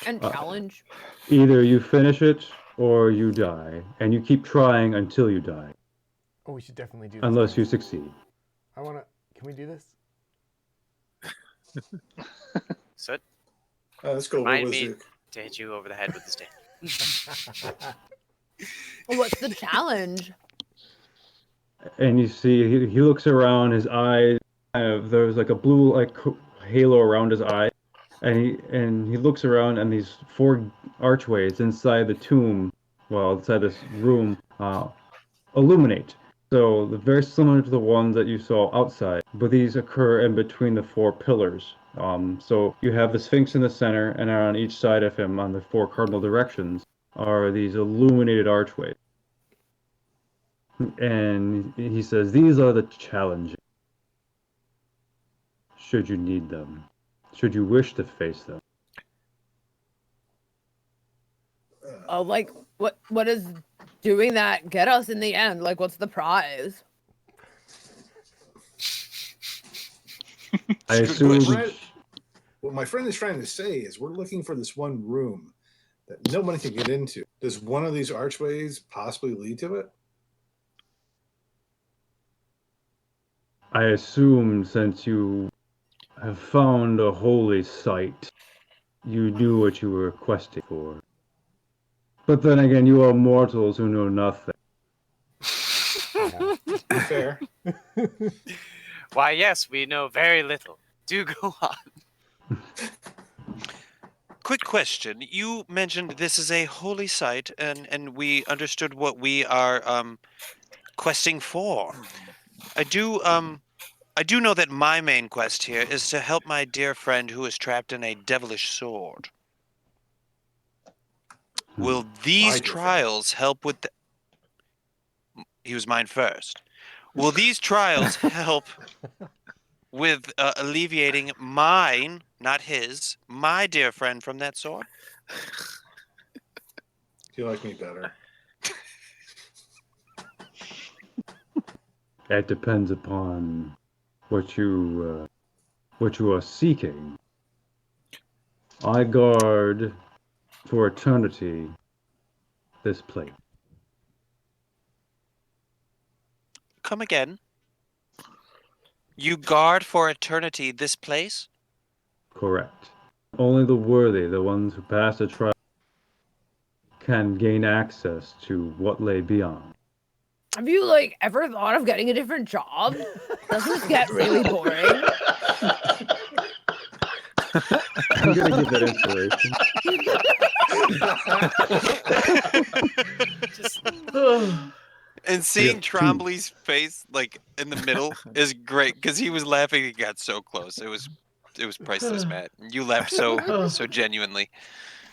And challenge. Either you finish it or you die, and you keep trying until you die, Oh, we should definitely do this. unless you succeed. I want to. Can we do this? So Let's go. Remind What was me. it? to hit you over the head with the stick? What's the challenge? and you see he looks around. His eyes, there's like a blue like halo around his eye, and he looks around, and these four archways inside the tomb, well, inside this room, illuminate. So they're very similar to the ones that you saw outside, but these occur in between the four pillars. So you have the Sphinx in the center, and on each side of him, on the four cardinal directions, are these illuminated archways. And he says, "These are the challenges. Should you need them, should you wish to face them." Oh, like what does doing that get us in the end? Like, what's the prize? I assume. What my friend is trying to say is we're looking for this one room that nobody can get into. Does one of these archways possibly lead to it? I assume since you have found a holy site, you knew what you were questing for. But then again, you are mortals who know nothing. Fair. Why, yes, we know very little. Do go on. Quick question. You mentioned this is a holy site, and we understood what we are questing for. I do know that my main quest here is to help my dear friend who is trapped in a devilish sword. Will these trials help with He was mine first. Will these trials help with alleviating mine, not his, my dear friend from that sword? You like me better. That depends upon what you are seeking. I guard for eternity this place. Come again. You guard for eternity this place? Correct. Only the worthy, the ones who pass the trial, can gain access to what lay beyond. Have you like ever thought of getting a different job? Doesn't this get really boring? I'm gonna give that inspiration. And seeing Yeah, Trombley's face like in the middle is great because he was laughing and got so close. It was priceless, Matt. You laughed so genuinely.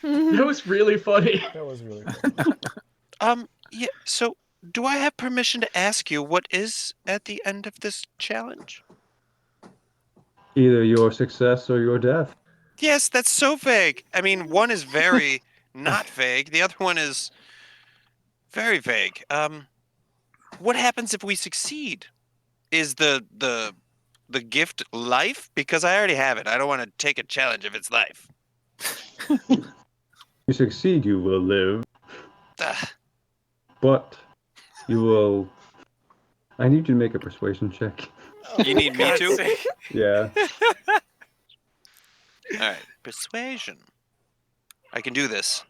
That was really funny. That was really funny. Yeah, so do I have permission to ask you what is at the end of this challenge? Either your success or your death. Yes, that's so vague. I mean, one is very not vague. The other one is very vague. What happens if we succeed? Is the gift life? Because I already have it. I don't want to take a challenge if it's life. If you succeed, you will live. Ugh. But you will. I need you to make a persuasion check. You need me to? Yeah. All right, persuasion. I can do this.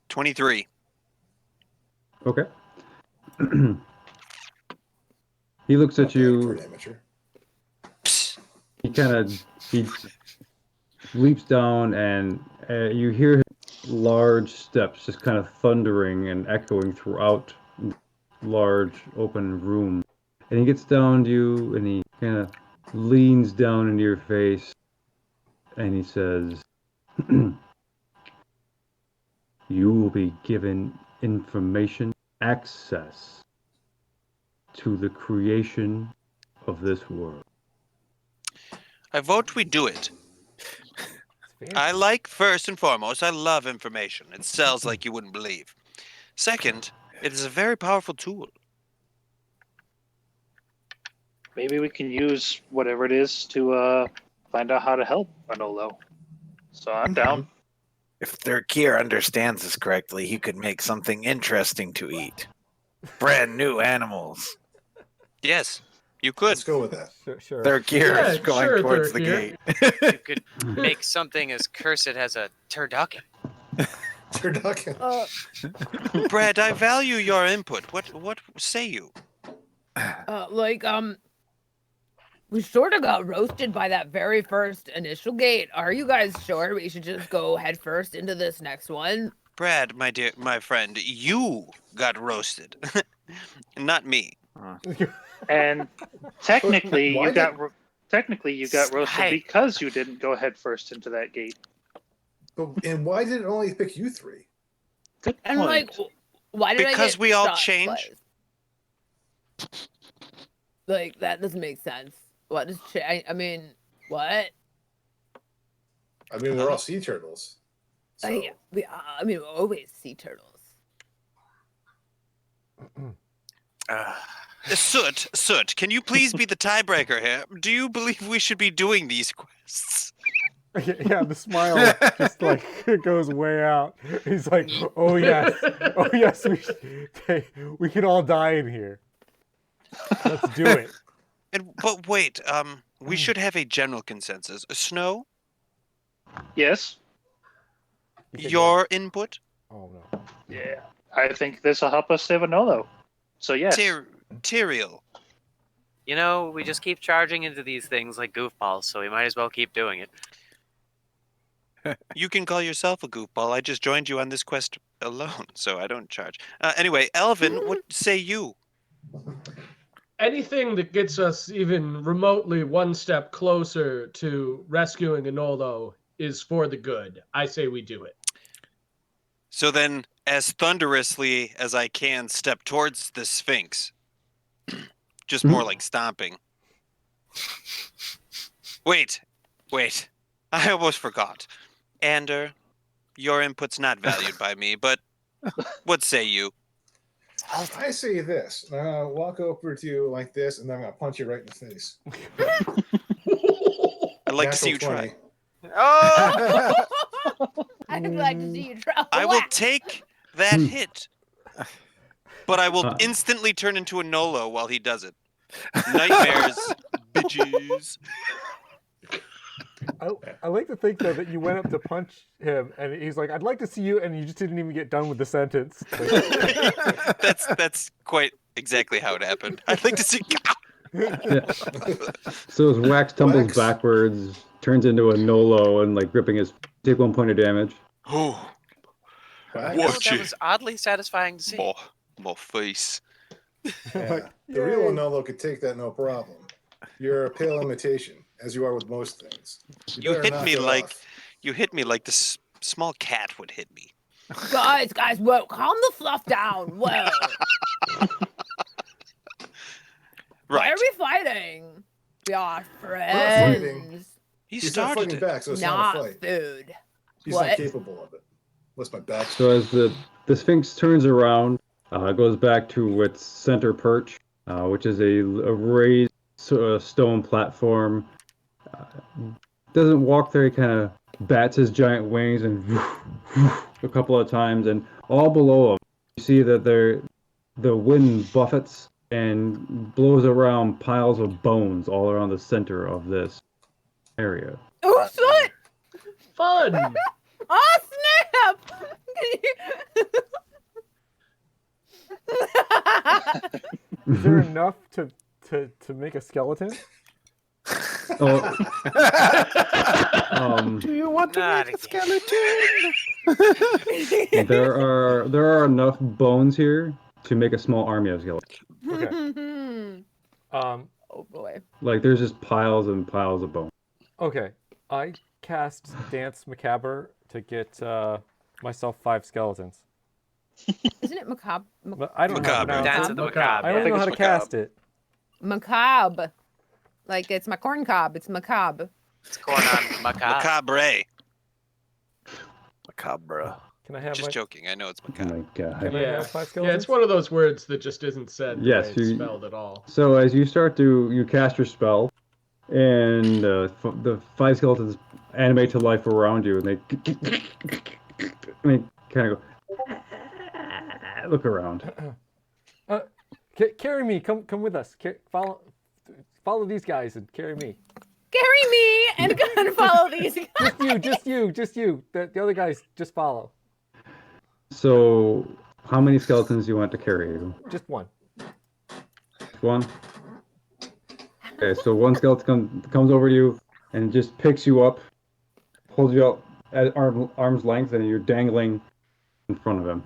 23. Okay. He looks at Not bad for you. an amateur. He leaps down, and you hear his large steps just kind of thundering and echoing throughout the large open room. And he gets down to you, and he kind of leans down into your face, and he says, "You will be given information, access to the creation of this world." I vote we do it. I like, first and foremost, I love information. It sells like you wouldn't believe. Second, it is a very powerful tool. Maybe we can use whatever it is to find out how to help Manolo. So I'm down. If Thurkir understands this correctly, he could make something interesting to eat. Brand new animals. Yes, you could. Let's go with that. Sure. Thurkir is going sure, towards the Thurkir. gate. You could make something as cursed as a turducken. Turducken. Brad, I value your input. What say you? We sort of got roasted by that very first initial gate. Are you guys sure we should just go head first into this next one? Brad, my friend, you got roasted, not me. And technically, Why you got roasted Hey. because you didn't go head first into that gate. And why did it only pick you three? Good And point. like, why did I Because get we all shot change? twice? Like, that doesn't make sense. What does I mean, what? I mean, we're all sea turtles. So. I mean, we always sea turtles. Soot, can you please be the tiebreaker here? Do you believe we should be doing these quests? Yeah, the smile just like goes way out. He's like, oh yes, we can all die in here. Let's do it. But wait, we should have a general consensus. Snow, Yes. He said your input? no. Oh no. Yeah. I think this will help us save a Nolo. So yes. Tyrael. You know, we just keep charging into these things like goofballs, so we might as well keep doing it. You can call yourself a goofball. I just joined you on this quest alone, so I don't charge. Anyway, Elvin, what say you? Anything that gets us even remotely one step closer to rescuing Anolo is for the good. I say we do it. So then, as thunderously as I can, step towards the Sphinx. Just more like stomping. Wait. I almost forgot. Ander, your input's not valued by me, but what say you? I say this. I'm gonna walk over to you like this, and then I'm gonna punch you right in the face. I'd like to see you Natural try. 20. Oh! I'd like to see you try. I will take that hit, but I will instantly turn into a Nolo while he does it. Nightmares, bitches. I like to think though that you went up to punch him and he's like, I'd like to see you, and you just didn't even get done with the sentence. Like, That's quite exactly how it happened. I'd like to see. Yeah. So as Wax tumbles Wax. backwards, turns into a Nolo, and like gripping his take 1 point of damage. Oh, Wax. Oh, Watch that it. was oddly satisfying to see. more face. Yeah. Like, The real yay. Nolo could take that no problem. You're a pale imitation, as you are with most things. You better hit knock me it like off. you hit me like this small cat would hit me. Guys, whoa, calm the fluff down. Whoa. Why Right. are we fighting? We are fighting. friends. He He's not started fighting it. back, so it's Not not a fight. food. He's What? not capable of it. Unless my back. So as the Sphinx turns around, goes back to its center perch, which is a raised stone platform. Doesn't walk there. He kind of bats his giant wings and a couple of times, and all below him, you see that the wind buffets and blows around piles of bones all around the center of this area. Oh, shit! Fun! Oh, snap! Is there enough to make a skeleton? Oh, Do you want to Not make a again. skeleton? there are enough bones here to make a small army of skeletons. Okay. Oh boy. Like there's just piles and piles of bones. Okay. I cast Dance Macabre to get myself 5 skeletons. Isn't it macabre? But I don't Macabre. know. Dance of the Macabre. I only think know how it's to cast it. Macabre. Like it's my corn cob. It's macabre. It's going on macabre. Macabre. Macabre. Can I have Just my, joking. I know it's Oh macabre. my god. Can I Yeah. have 5 Yeah, skeletons? it's one of those words that just isn't said the Yes, way it's you- spelled at all. So as you you cast your spell, and the 5 skeletons animate to life around you, and they kind of go look around. Carry me. Come with us. Follow these guys and carry me. Carry me and go and follow these guys. Just you. The other guys just follow. So, how many skeletons do you want to carry? Just one. One? Okay, so one skeleton comes over to you and just picks you up, holds you up at arm's length, and you're dangling in front of him.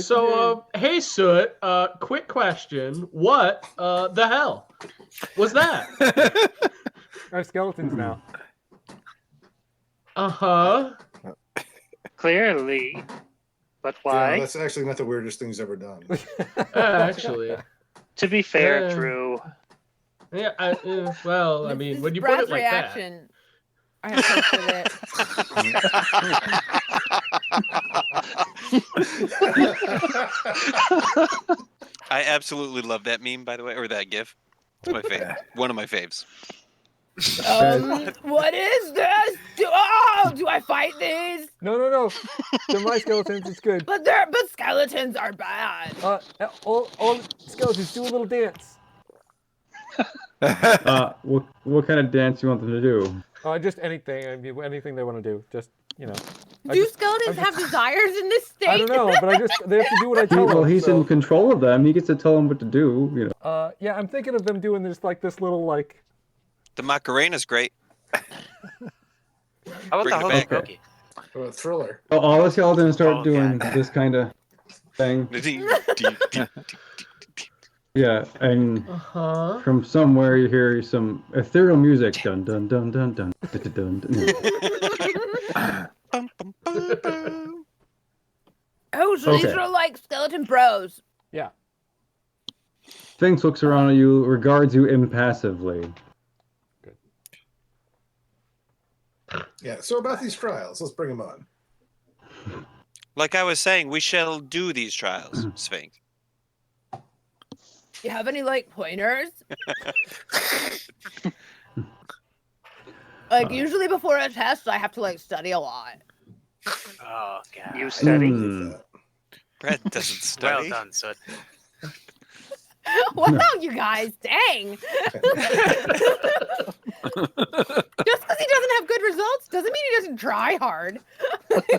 So, hey, Soot, quick question. What the hell was that? I have skeletons now. Uh-huh. Clearly. But Yeah, why? that's actually not the weirdest thing he's ever done. Actually. To be fair, Yeah. Drew. Yeah, well, I mean, This when is you put Brad's it like reaction. I have posted it. I absolutely love that meme, by the way, or that GIF. It's my favorite. One of my faves. What is this? Do I fight these? No. They're my skeletons. It's good. But skeletons are bad. All skeletons do a little dance. What kind of dance you want them to do? Just anything. I mean, anything they want to do. Just, you know. Do skeletons have desires in this state? I don't know, but they have to do what I tell them. Well, he's so. in control of them. He gets to tell them what to do. You know. Yeah, I'm thinking of them doing this little like. The Macarena's great. How about Bring the it back. hokey pokey? Or a thriller. So all the skeletons start doing God. this kind of thing. Yeah, and from somewhere you hear some ethereal music. Dun dun dun dun dun dun dun. dun. Bum, bum, bum, bum. Oh, so these Okay. are like skeleton bros. Yeah. Sphinx looks around at you, regards you impassively. Yeah, so about these trials, let's bring them on. Like I was saying, we shall do these trials, Sphinx. You have any like pointers? Like usually before a test, I have to like study a lot. Oh, God. You study. Brad doesn't study. Well done, Soot. Wow, you guys, dang! Just because he doesn't have good results doesn't mean he doesn't try hard.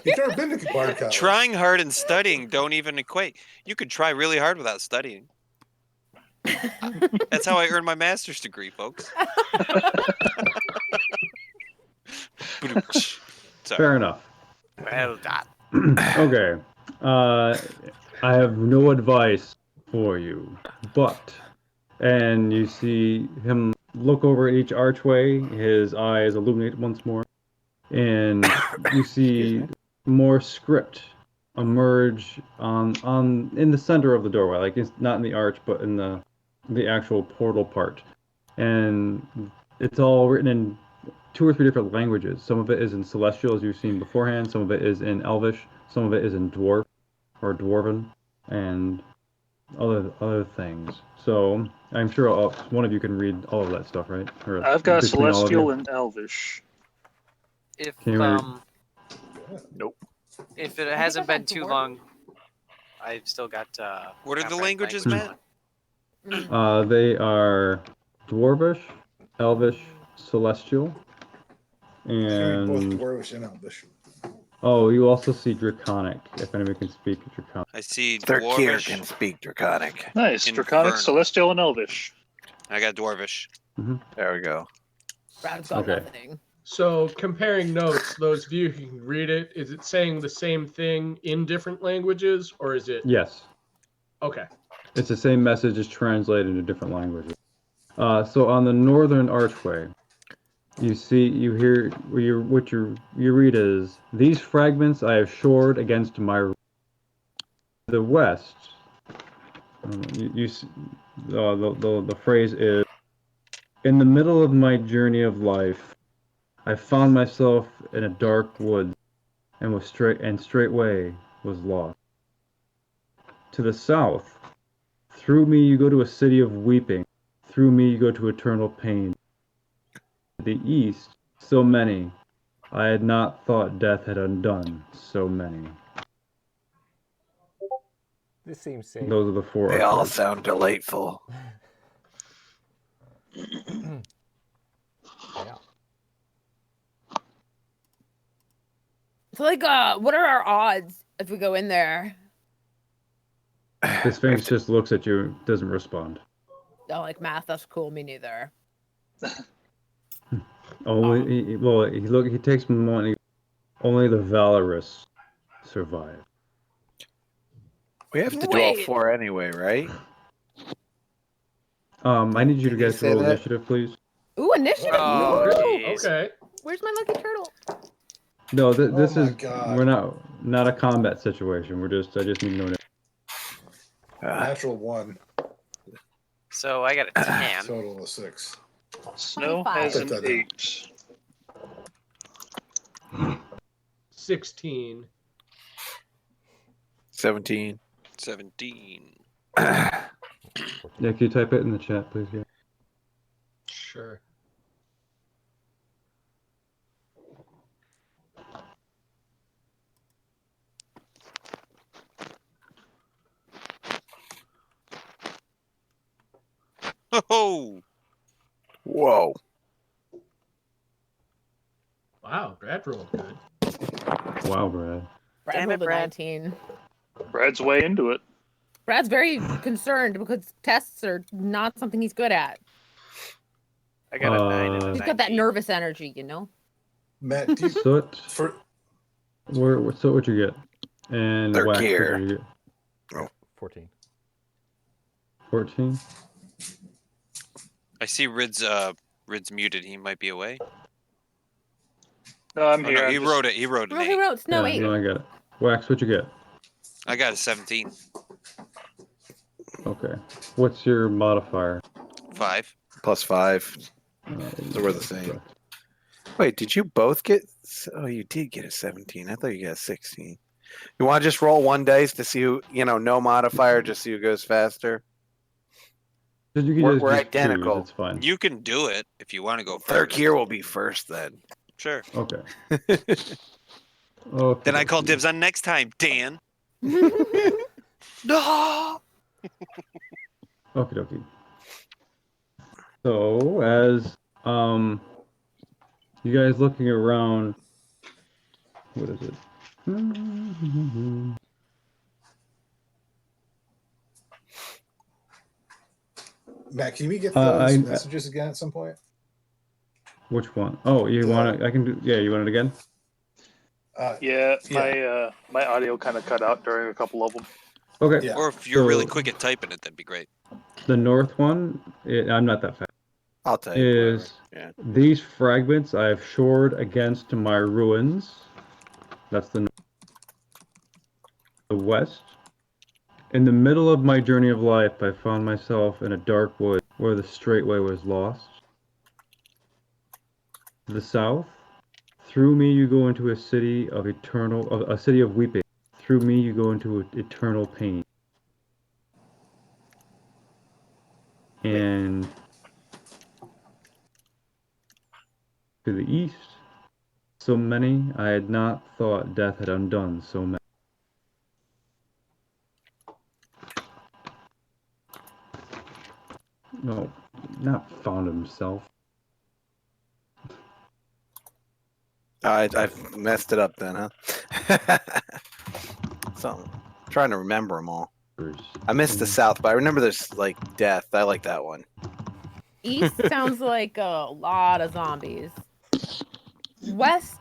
You've never been to Bard College. Trying hard and studying don't even equate. You could try really hard without studying. That's how I earned my master's degree, folks. Sorry. Fair enough. Well done. Okay. I have no advice for you, but and you see him look over at each archway. His eyes illuminate once more, and you see more script emerge on in the center of the doorway. Like it's not in the arch, but in the actual portal part, and it's all written in 2 or 3 different languages. Some of it is in Celestial, as you've seen beforehand. Some of it is in Elvish. Some of it is in Dwarf or Dwarven, and other things. So I'm sure one of you can read all of that stuff, right? Or I've got between all of Celestial you? and Elvish. If Can you read? Nope. if it hasn't I been got too Dwarven. long, I've still got. What are the Alfred languages, language. Matt? They are Dwarvish, Elvish, Celestial, I mean, both and Dwarvish and Elvish. you also see Draconic, if anyone can speak Draconic. I see Thirkeer Dwarvish. can speak Draconic. Nice. Infernal. Draconic, Celestial, and Elvish. I got Dwarvish. There we go. Brad's got Okay. nothing. So, comparing notes, those of you who can read it, is it saying the same thing in different languages, or is it? Yes, Okay. it's the same message, just translated into different languages. So on the northern archway, what you read is, "These fragments I have shored against my." The west, the phrase is, "In the middle of my journey of life, I found myself in a dark wood, and straightway was lost. To the south, through me you go to a city of weeping. Through me you go to eternal pain. To the east, so many. I had not thought death had undone so many." This seems safe. Those are the 4. They all archways. sound delightful. Yeah. So, like, what are our odds if we go in there? The Sphinx just looks at you, doesn't respond. Oh, like math, that's cool. Me neither. Only he takes a moment. Only the valorous survive. We have to do all Wait. 4 anyway, right? I need you Did to he guys say roll that? initiative, please. Ooh, initiative. Oh, Ooh. jeez. Okay. Where's my lucky turtle? No, this my is God. we're not a combat situation. I just need to know. Natural 1, So I got a 10. total of 6. Snow 25. has Put an that down. 8. 16. 17. 17. Yeah, can you type it in the chat, please? Yeah. Sure. Oh, Whoa. Wow, Brad rolled good. Wow, Brad. Brad Damn it, rolled a Brad. 19. Brad's way into it. Brad's very concerned because tests are not something he's good at. I got a 9 and a Uh, He's got that 19. nervous energy, you know? Matt, do you, Soot. for Soot, what'd you get? And They're Wax, gear. what'd you get? 14. 14. I see Rid's muted. He might be away. No, I'm Oh, here. no, I'm he just- wrote it. He wrote an Oh, he 8. wrote Snow Yeah, 8. no, I got it. Wax, what'd you get? I got a 17. Okay. What's your modifier? 5. Plus 5. So we're the same. Wait, did you both get? Oh, you did get a 17. I thought you got a 16. You want to just roll 1 dice to see who, no modifier, just see who goes faster? You can We're just choose, identical. it's fine. You can do it if you want to go Third first. gear will be first then. Sure. Okay. Okay. Then I call dibs on next time, Dan. No. Okie dokie. So, as you guys looking around, what is it? Matt, can we get Uh, those I- messages again at some point? Which one? Oh, you want to? I can do. Yeah, you want it again? Yeah, Yeah. my audio kind of cut out during a couple of them. Okay. Yeah. Or if you're really So- quick at typing it, that'd be great. The north one, I'm not that fast. I'll tell Is Yeah. these fragments I have shored against my ruins. That's the west. In the middle of my journey of life, I found myself in a dark wood where the straight way was lost. To the south, through me you go into a city of a city of weeping. Through me you go into eternal pain. And to the east, so many I had not thought death had undone so many. No, not found himself. I've messed it up then, huh? So, I'm trying to remember them all. I missed the south, but I remember there's like death. I like that one. East sounds like a lot of zombies. West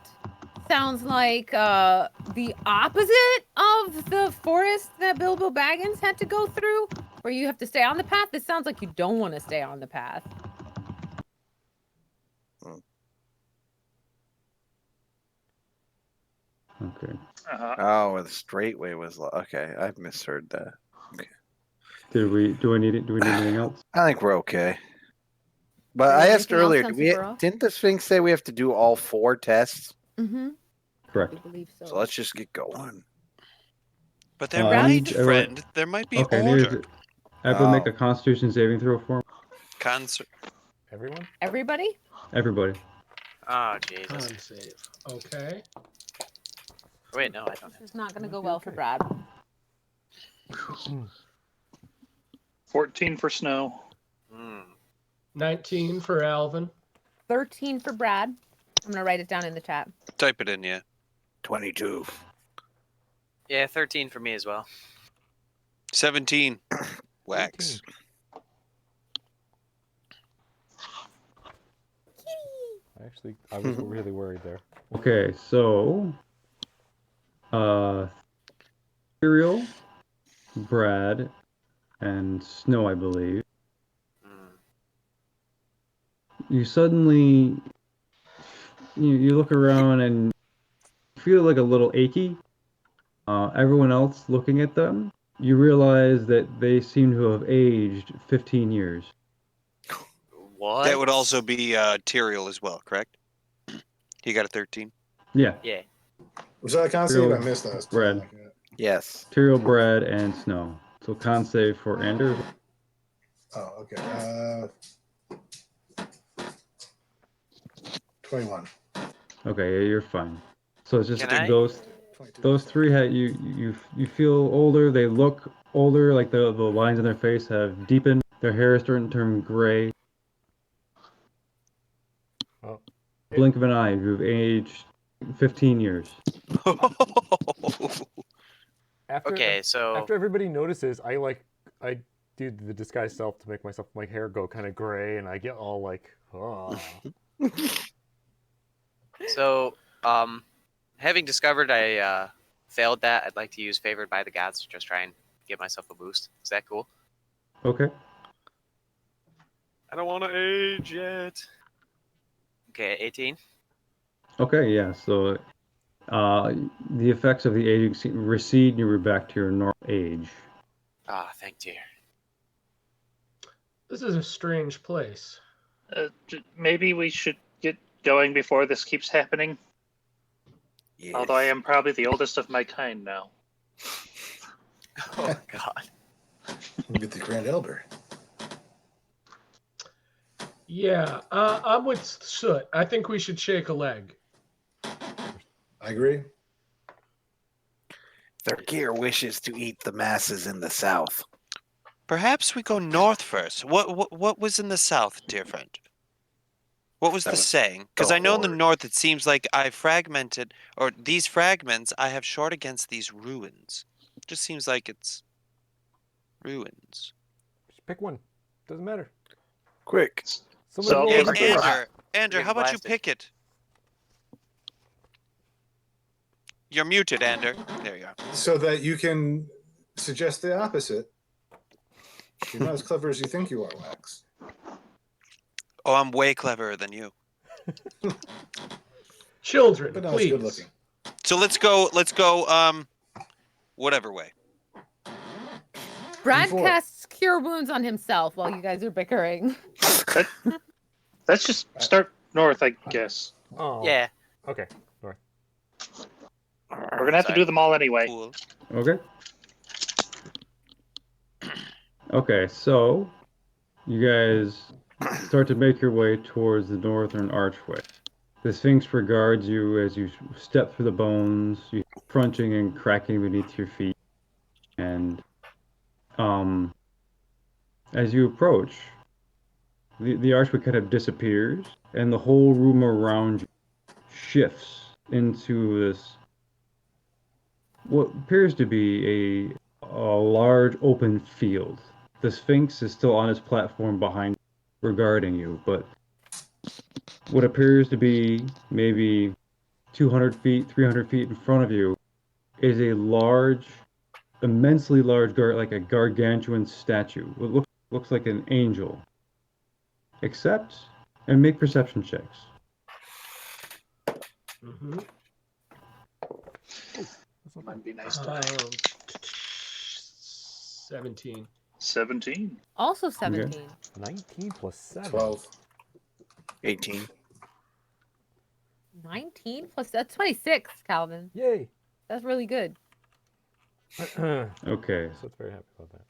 sounds like the opposite of the forest that Bilbo Baggins had to go through, where you have to stay on the path. This sounds like you don't want to stay on the path. Okay. Oh, where the straight way was. Okay, I've misheard that. Okay. Do we need anything else? I think we're okay. But Do we I have asked anything else, earlier, Sense didn't the Sphinx say we have to do all 4 tests? Mm-hmm. Correct. I believe so. So let's just get going. But there I might, need everyone- friend, there might be Okay, order. everyone make a Constitution saving throw for me. Concert. Everyone? Everybody? Everybody. Oh, Jesus. Con save. Okay. Wait, no, I don't. This is not going to go well for Brad. 14 for Snow. 19 for Alvin. 13 for Brad. I'm going to write it down in the chat. Type it in, yeah. 22. Yeah, 13 for me as well. 17. Wax. 18. I was really worried there. Okay, so Cereal, Brad, and Snow, I believe. Mm. You suddenly you look around and feel like a little achy. Everyone else looking at them, you realize that they seem to have aged 15 years. What? That would also be Tyrael as well, correct? He got a 13. Yeah, Yeah. Was that a con save? I Cereal, missed that. Brad, Yes. Cereal, Brad, and Snow. So con save for Anders. Oh, okay. 21. Okay, yeah, you're fine. So it's just Can I? those 22. those three had you feel older. They look older, like the lines on their face have deepened. Their hair is starting to turn gray. Oh. Blink of an eye, you've aged 15 years. After Okay, so after everybody notices, I do the disguise self to make my hair go kind of gray, and I get all like, oh. Having discovered I failed that, I'd like to use Favored by the Gods to just try and give myself a boost. Is that cool? Okay. I don't want to age yet. Okay, 18. Okay, yeah. So the effects of the aging recede, and you're back to your normal age. Ah, thank dear. This is a strange place. Maybe we should get going before this keeps happening. Yes. Although I am probably the oldest of my kind now. Oh God. We'll get the Grand Elder. Yeah, I'm with Soot. I think we should shake a leg. I agree. Thurkir wishes to eat the masses in the south. Perhaps we go north first. What was in the south, dear friend? What was That the was saying? Because the I know in the horde. north it seems like I fragmented, or these fragments I have short against these ruins. Just seems like it's ruins. Just pick one. Doesn't matter. Quick. Somebody So, roll yeah, a Andrew, dice. Andrew, Getting how about you blasted. pick it? You're muted, Andrew. There you are. So that you can suggest the opposite. You're not as clever as you think you are, Wax. Oh, I'm way cleverer than you. Children, But not as please. good looking. So let's go, whatever way. Brad D4. casts Cure Wounds on himself while you guys are bickering. let's just start north, I guess. Oh. Yeah. Okay. North. We're gonna have to do them all anyway. Cool. Okay. Okay, so you guys start to make your way towards the northern archway. The Sphinx regards you as you step through the bones, you crunching and cracking beneath your feet, and as you approach, the archway kind of disappears, and the whole room around you shifts into this what appears to be a large open field. The Sphinx is still on its platform behind, regarding you, but what appears to be maybe 200 feet, 300 feet in front of you is a large, immensely large, like a gargantuan statue. It looks like an angel. Except, and make perception checks. Mm-hmm. Might be nice to 17. 17. Also 17. 19 plus 7. 12. 18. 19 plus that's 26, Calvin. Yay. That's really good. So Okay, it's very happy about that.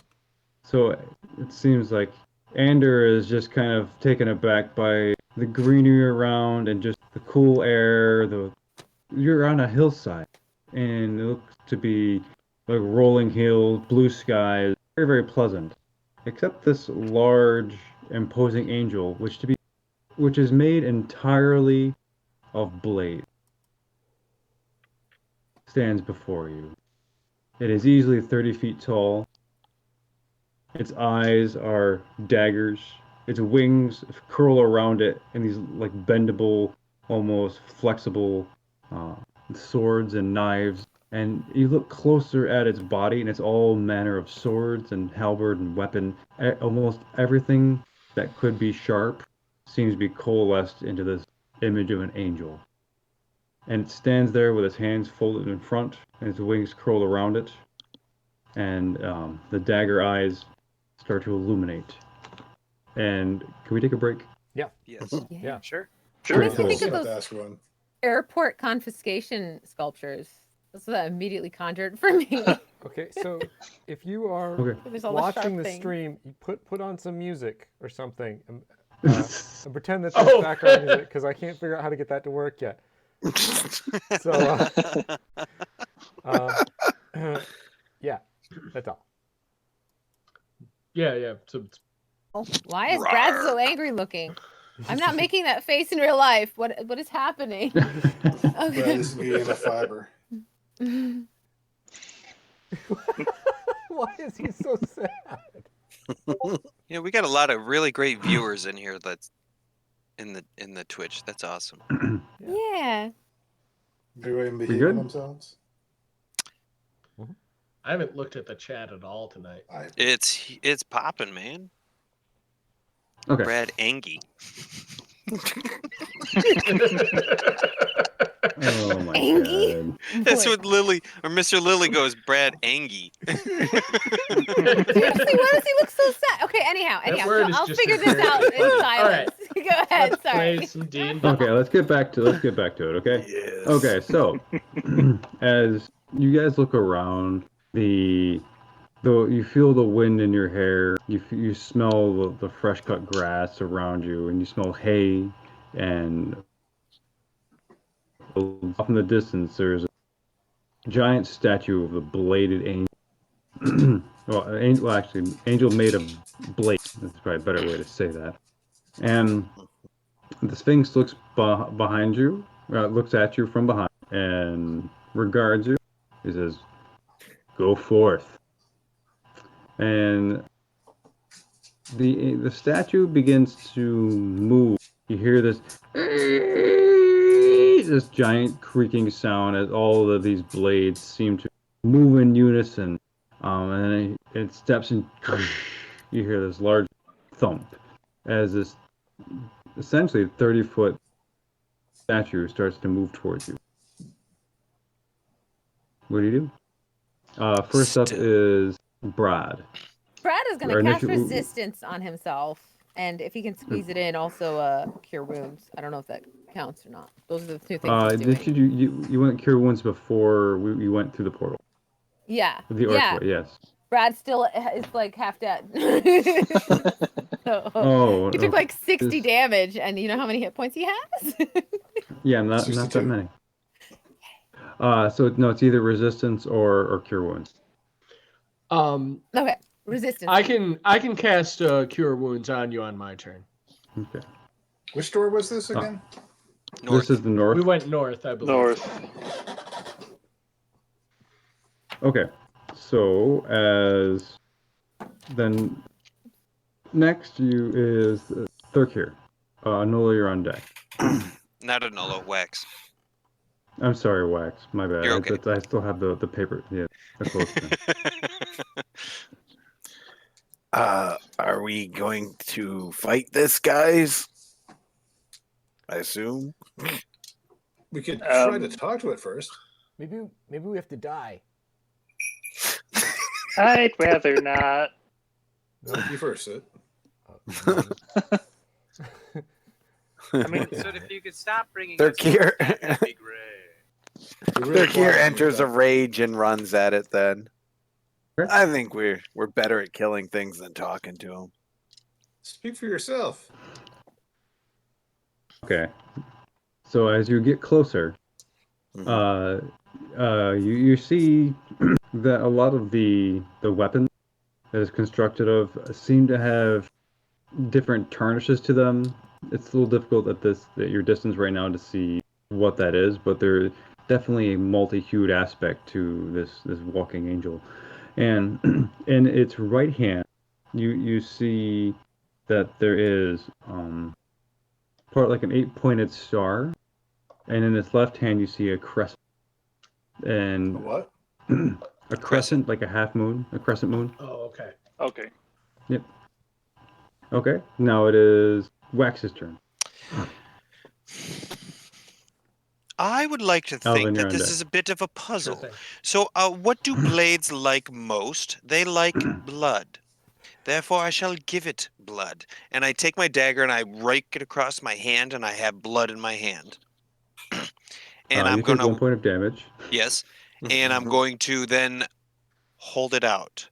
so it seems like Ander is just kind of taken aback by the greenery around and just the cool air. You're on a hillside, and it looks to be like rolling hills, blue skies, very, very pleasant. Except this large, imposing angel, which is made entirely of blade. stands before you. It is easily 30 feet tall. Its eyes are daggers. Its wings curl around it in these like bendable, almost flexible swords and knives. And you look closer at its body, and it's all manner of swords and halberd and weapon. Almost everything that could be sharp seems to be coalesced into this image of an angel. And it stands there with its hands folded in front, and its wings curl around it. And the dagger eyes start to illuminate. And can we take a break? Yeah. Yes. Yeah. Sure. What makes Cool. me think of Have to those ask one. airport confiscation sculptures? That's what that immediately conjured for me. Okay, so if you are Okay. There's all watching the the sharp stream, you put on some music or something, and pretend that there's Oh. background music because I can't figure out how to get that to work yet. So, yeah, that's all. Yeah. So Oh, why is Brad so angry looking? I'm not making that face in real life. What is happening? Brad Okay. is eating a fiber. Why is he so sad? Yeah, we got a lot of really great viewers in here. That's in the Twitch. That's awesome. Yeah. Everybody We behaving good? themselves. I haven't looked at the chat at all tonight. It's popping, man. Okay. Brad Angie. Oh my Angie? god. That's Boy. what Lily or Mr. Lily goes. Brad Angie. Seriously, why does he look so sad? Okay, anyhow, That so word is I'll just figure this very out in funny. silence. Go ahead, Let's sorry. play some D&D. Okay, let's get back to it, okay? Yes. Okay, so as you guys look around, you feel the wind in your hair. You smell the fresh cut grass around you, and you smell hay. And off in the distance, there's a giant statue of the bladed angel. Well, actually, angel made of blade. That's probably a better way to say that. And the Sphinx looks behind you, looks at you from behind, and regards you. He says, "Go forth." And the statue begins to move. You hear this giant creaking sound as all of these blades seem to move in unison. And then it steps and you hear this large thump as this essentially 30-foot statue starts to move towards you. What do you do? First up is Brad. Brad is going Or to cast initial- resistance on himself, and if he can squeeze it in, also cure wounds. I don't know if that counts or not. Those are the two things he's doing. You went cure wounds before you went through the portal? Yeah. The yeah. archway, yes. Brad still is like half dead. So, Oh, he took like 60 this- damage, and you know how many hit points he has? Yeah, not 62. that many. So no, it's either resistance or cure wounds. Okay, resistance. I can cast Cure Wounds on you on my turn. Okay. Which door was this again? North. This is the north. We went north, I believe. North. Okay. So as then next you is Thurkir. Nola, you're on deck. Not a Nolo, Wax. I'm sorry, Wax. My bad. You're okay. I still have the paper. Yeah, the close thing. Are we going to fight this, guys? I assume. We could try to talk to it first. Maybe we have to die. I'd rather not. You first, Sid. I mean, so if you could stop bringing They're us here. that'd be great. Thurkir enters a rage and runs at it. Then I think we're better at killing things than talking to them. Speak for yourself. Okay. So as you get closer, you see that a lot of the weapons that is constructed of seem to have different tarnishes to them. It's a little difficult at your distance right now to see what that is, but there definitely a multi-hued aspect to this walking angel. And in its right hand, you see that there is part like an 8-pointed star, and in its left hand you see a crescent. And What? a crescent, like a half moon, a crescent moon. Oh, okay. Okay. Yep. Okay. Now it is Wax's turn. I would like to Alvin, think you're that on this deck. is a bit of a Sure puzzle. thing. So, what do blades like most? They like blood. Therefore, I shall give it blood. And I take my dagger and I rake it across my hand, and I have blood in my hand. And I'm You take 1 gonna, point of damage. yes, and I'm going to then hold it out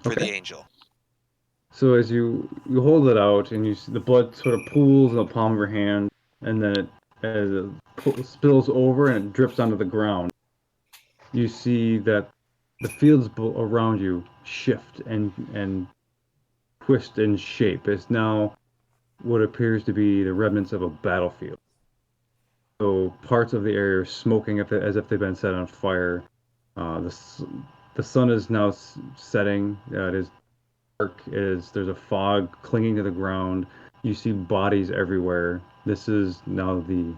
for the Okay. angel. So as you hold it out and you see the blood sort of pools in the palm of your hand, and then as it spills over and it drips onto the ground, you see that the fields around you shift and twist in shape. It's now what appears to be the remnants of a battlefield. So parts of the area are smoking as if they've been set on fire. The sun is now setting. It is dark. There's a fog clinging to the ground. You see bodies everywhere. This is now the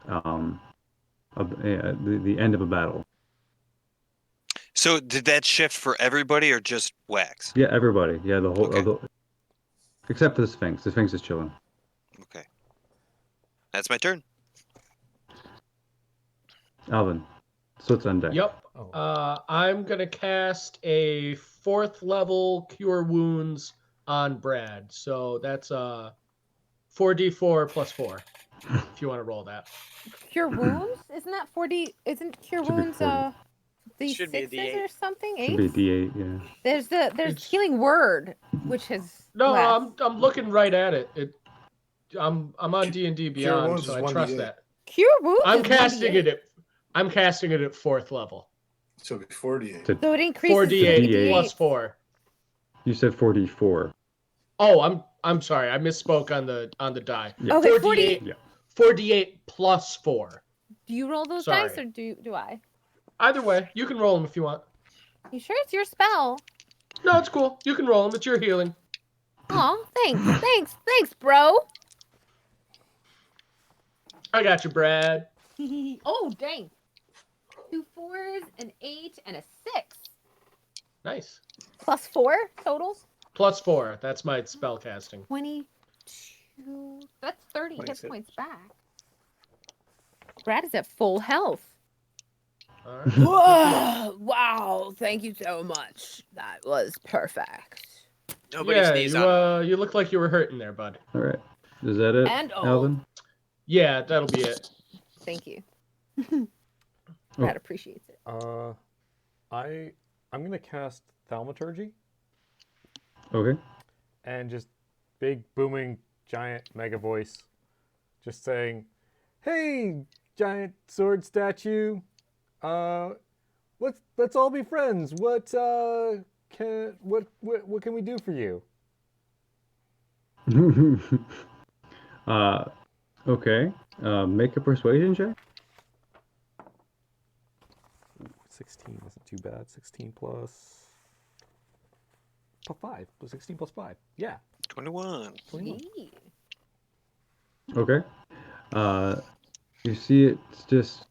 end of a battle. So, did that shift for everybody or just Wax? Yeah, everybody. Yeah, the whole Okay. except for the Sphinx. The Sphinx is chilling. Okay. That's my turn. Alvin, so it's on deck. Yep. Oh. I'm gonna cast a 4th level Cure Wounds on Brad. So that's 4d4 plus 4. If you want to roll that. Cure wounds? Isn't that 40? Isn't cure Should be wounds 40. the Should be a 6s D8. or something? Should be 8s? D8. Yeah. There's It's- healing word, which has No, less. I'm looking right at it. I'm on D&D Beyond, Wounds so is I 1d8. trust that. Cure wounds. I'm is casting 1d8. I'm casting it at 4th level. So it'd be 48. So it increases to 4d8 D8. plus 4. You said 44. Oh, I'm sorry. I misspoke on the die. Yeah. Okay, 4d8 Yeah. 4d8 plus 4. Do you roll those Sorry. dice or do I? Either way, you can roll them if you want. You sure it's your spell? No, it's cool. You can roll them. It's your healing. Aw, thanks, bro. I got you, Brad. Oh, dang. 2 4s, an 8, and a 6. Nice. Plus 4 total? Plus 4. That's my spell casting. 22. That's 30 hit 26. points back. Brad is at full health. All right. Whoa! Wow, thank you so much. That was perfect. Nobody Yeah, sneeze on. you look like you were hurting there, bud. All right. Is that it, And old. Alvin? Yeah, that'll be it. Thank you. Brad appreciates it. I'm gonna cast Thaumaturgy Okay. and just big booming giant mega voice, just saying, "Hey, giant sword statue, let's all be friends. What can we do for you?" Okay. Make a persuasion check. 16 isn't too bad. 16 plus 5. 16 plus 5. Yeah. 21. 21. Yee. Okay. You see it just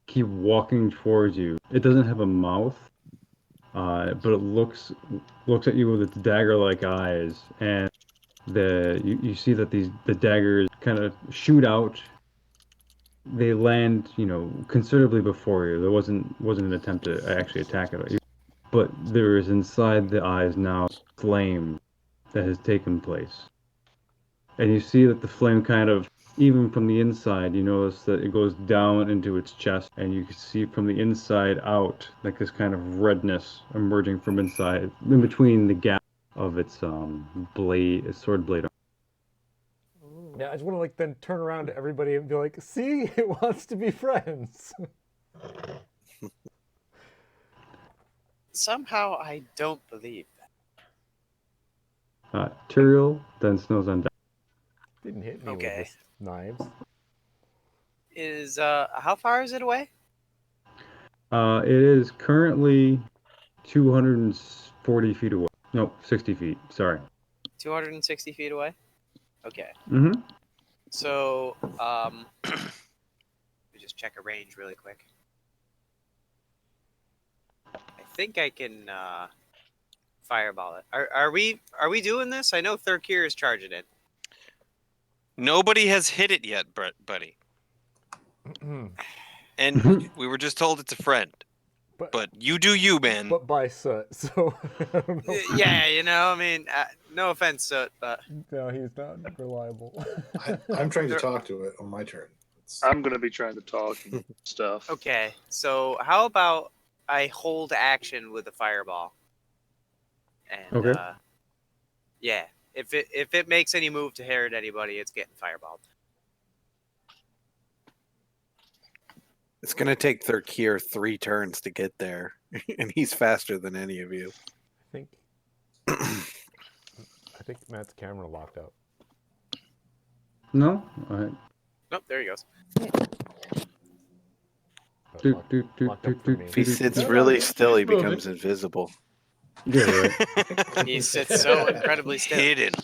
keep walking towards you. It doesn't have a mouth, but it looks at you with its dagger-like eyes, and you see that the daggers kind of shoot out. They land, considerably before you. There wasn't an attempt to actually attack it, but there is inside the eyes now flame that has taken place, and you see that the flame kind of, even from the inside, you notice that it goes down into its chest, and you can see from the inside out like this kind of redness emerging from inside, in between the gap of its sword blade. Yeah, I just want to then turn around to everybody and be like, "See, it wants to be friends." Somehow I don't believe that. Tyrael, then Snow's on deck. Didn't hit me with Okay. his knives. is how far is it away? It is currently 240 feet away. No, 60 feet. Sorry. 260 feet away. Okay. Mm-hmm. So let me just check a range really quick. I think I can fireball it. Are we doing this? I know Thurkir is charging it. Nobody has hit it yet, buddy. And we were just told it's a friend. But you do you, man. But by soot, so I don't know. Yeah, you know, I mean, no offense, Soot, but No, he's not reliable. I'm trying to talk to it on my turn. I'm gonna be trying to talk and stuff. okay. So how about I hold action with a fireball? And Okay. yeah, if it makes any move to hurt anybody, it's getting fireballed. It's going to take Thurkir 3 turns to get there, and he's faster than any of you. I think Matt's camera locked up. No? All right. Nope, there he goes. Locked up for me. If he sits really still, he becomes invisible. Yeah, right. He sits so incredibly still. Hidden.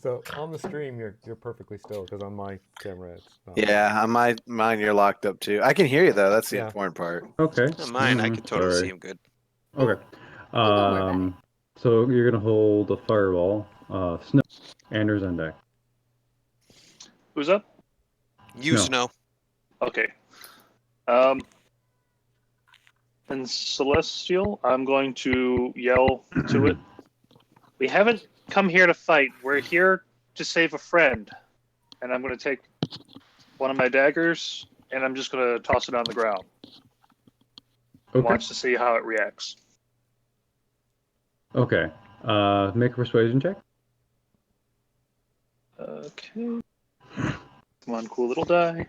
So on the stream, you're perfectly still because on my camera it's not. Yeah, on mine you're locked up too. I can hear you though. That's the Yeah. important part. Okay. Mine, I can totally Sorry. see him good. Okay. don't worry about it. So you're gonna hold a fireball. Snow. Anders on deck. Who's up? You, No. Snow. Okay. And Celestial, I'm going to yell to it. We haven't come here to fight. We're here to save a friend. And I'm going to take one of my daggers and I'm just going to toss it on the ground. Okay. Watch to see how it reacts. Okay. Make a persuasion check. Okay. Come on, cool little die.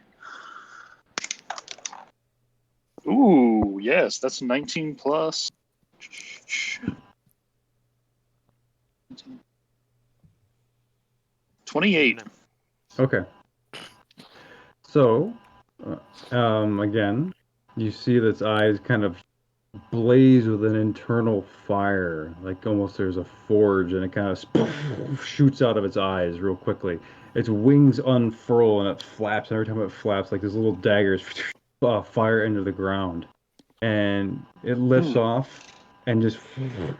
Ooh, yes, that's 19 plus. 28. Okay. So, again, you see that its eyes kind of blaze with an internal fire, like almost there's a forge, and it kind of shoots out of its eyes real quickly. Its wings unfurl and it flaps, and every time it flaps, like these little daggers fire into the ground. And it lifts off and just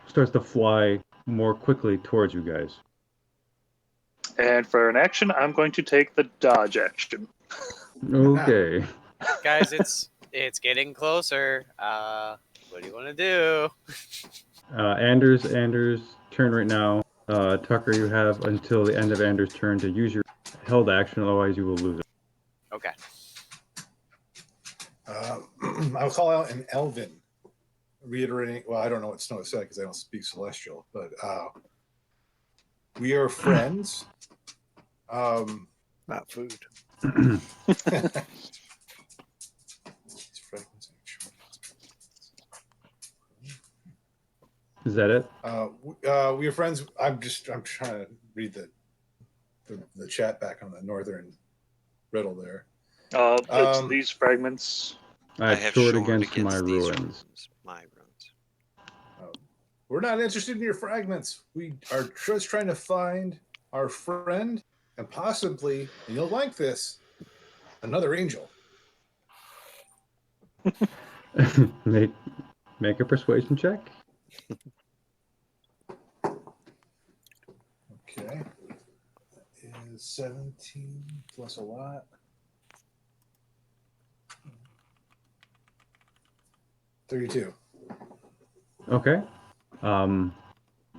starts to fly more quickly towards you guys. And for an action, I'm going to take the dodge action. Okay. Guys, it's getting closer. What do you want to do? Anders' turn right now. Tucker, you have until the end of Anders' turn to use your held action, otherwise you will lose it. Okay. I'll call out an Elven, reiterating. Well, I don't know what Snow said because I don't speak Celestial, but we are friends. Not food. Is that it? We are friends. I'm trying to read the chat back on the northern riddle there. It's these fragments. I have shored against my these ruins. My ruins. We're not interested in your fragments. We are just trying to find our friend and possibly, and you'll like this, another angel. Make a persuasion check. Okay. That is 17 plus a lot. 32. Okay.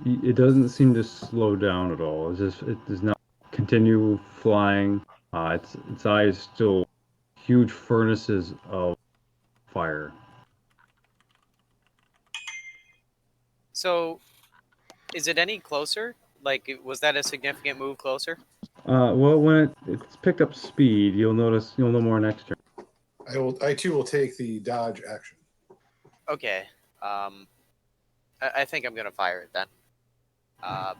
It doesn't seem to slow down at all. It does not continue flying. Its eyes still huge furnaces of fire. So, is it any closer? Like, was that a significant move closer? Well, when it's picked up speed, you'll know more next turn. I too will take the dodge action. Okay. I think I'm gonna fire it then. I'll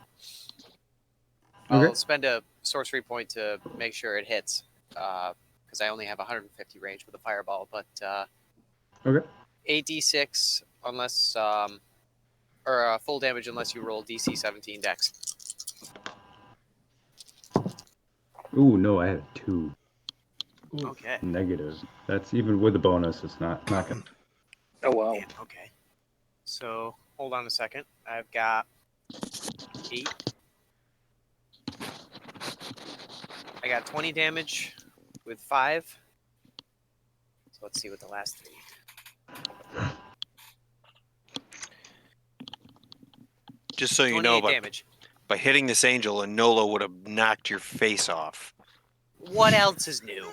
Okay. spend a sorcery point to make sure it hits, because I only have 150 range with a fireball. But Okay. 8d6 unless or full damage unless you roll DC 17 Dex. Ooh, no, I had 2 Okay. negative. That's even with the bonus. It's not gonna. Oh wow. Damn, okay. So hold on a second. I've got 8. I got 20 damage with 5. So let's see what the last 3. Just so you 28 know, damage. by hitting this angel, a Nolo would have knocked your face off. What else is new?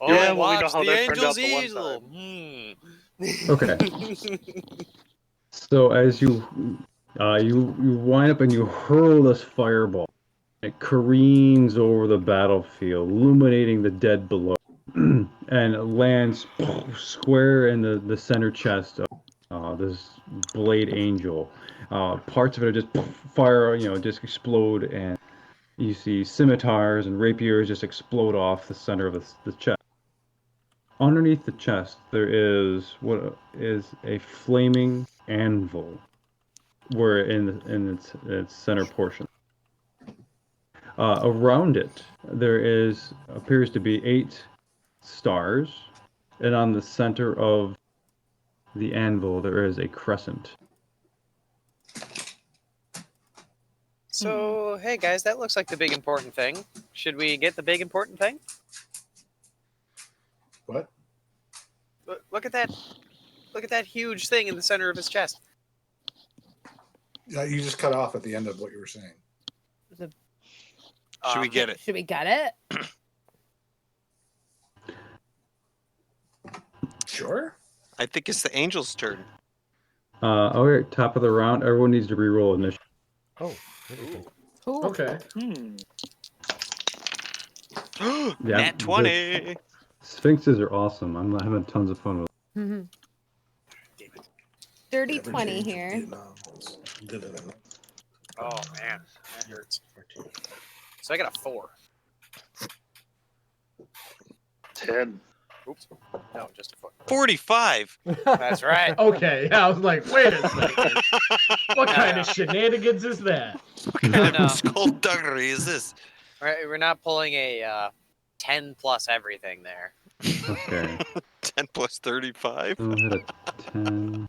Oh, Yeah, well, we know watch how the that turned out angel's the one easel. Okay. So as you wind up and you hurl this fireball, it careens over the battlefield, illuminating the dead below, and it lands square in the center chest of this blade angel. Parts of it are just fire, just explode, and you see scimitars and rapiers just explode off the center of the chest. Underneath the chest, there is what is a flaming anvil, where in its center portion. Around it, there appears to be 8 stars, and on the center of the anvil, there is a crescent. So, hey guys, that looks like the big important thing. Should we get the big important thing? What? Look at that! Look at that huge thing in the center of his chest. Yeah, you just cut off at the end of what you were saying. Should we get it? Should we get it? Sure. I think it's the angel's turn. Okay, top of the round, everyone needs to re-roll initiative. Oh, interesting. Ooh. Okay. Yeah, Nat 20. Sphinxes are awesome. I'm having tons of fun with Mhm. Damn it. Dirty Ever 20 change here. Vietnam. Oh man, that hurts. So I got a 4. 10. Oops. No, just a 4. 45. That's right. Okay. I was like, wait a second. What kind of shenanigans is that? What kind No, of no. skullduggery is this? We're not pulling a 10 plus everything there. Okay. 10 plus 35? I'll hit a 10.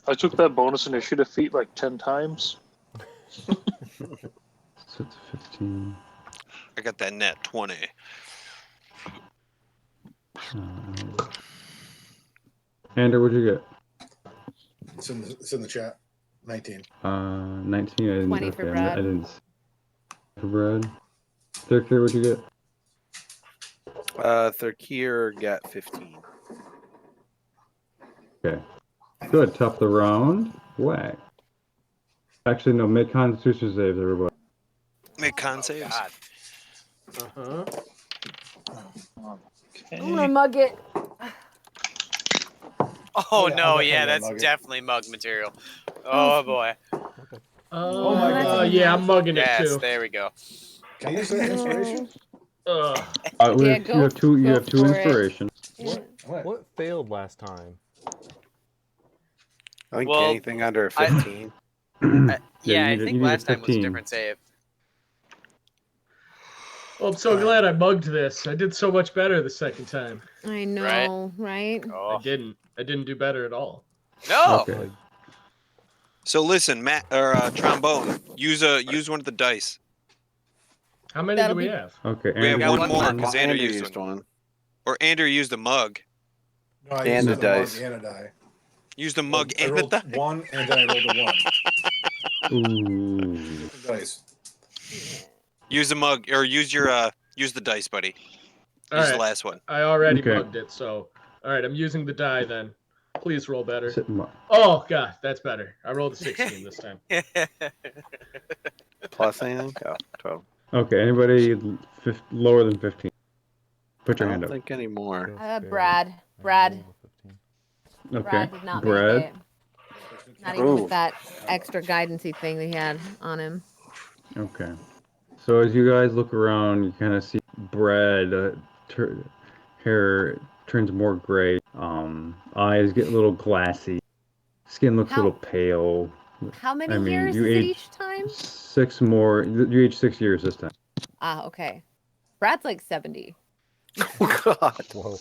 I took that bonus initiative feat like 10 times. So it's 15. I got that nat 20. Andrew, what'd you get? It's in the chat. 19. 19. I didn't. 20 for okay, Brad. I didn't. For Brad. Third, what'd you get? Thirkier got 15. Okay. Good. Top of the round. Whack. Actually, no. Make Constitution saves, everybody. Make con saves. God. Uh-huh. I'm gonna mug it. Oh Yeah, no, I'm yeah, definitely that's gonna mug it. definitely mug material. Oh boy. Oh my God. Yeah, I'm mugging Yes, it too. there we go. Can I use that inspiration? Ugh. Yeah, You have two. You go have 2 for it. inspiration. Yeah. What failed last time? I think Well, anything under a 15. Yeah, I you think need a last time was a 15. different save. Well, I'm so glad I mugged this. I did so much better the second time. I know, right? Oh I didn't do better at all. no! Okay. So listen, Matt or Trombone, use one of the dice. How many That'll do we be- have? Okay. We have Andrew, got one one more more. because Well, Andrew Andrew used one. Or Andrew used a mug. No, I And used a the mug dice. and a die. Used a mug I and a rolled die. 1 and then I rolled a 1. Ooh. Dice. Use the mug or use the dice, buddy. All Use the right. last one. I already Okay. mugged it, so all right, I'm using the die then. Please roll better. Sit in my- Oh god, that's better. I rolled a 16 this time. Plus anything? Oh, 12. Okay. Anybody lower than 15? Put I your don't hand up. think anymore. Brad. Okay. Brad did not Brad. make it. Not even Ooh. with that extra guidance-y thing they had on him. Okay. So as you guys look around, you kind of see Brad. Hair turns more gray. Eyes get a little glassy. Skin looks a little pale. How many I mean, years you is it age each time? 6 more. You age 6 years this time. Ah, okay. Brad's like 70. Oh God. Whoa.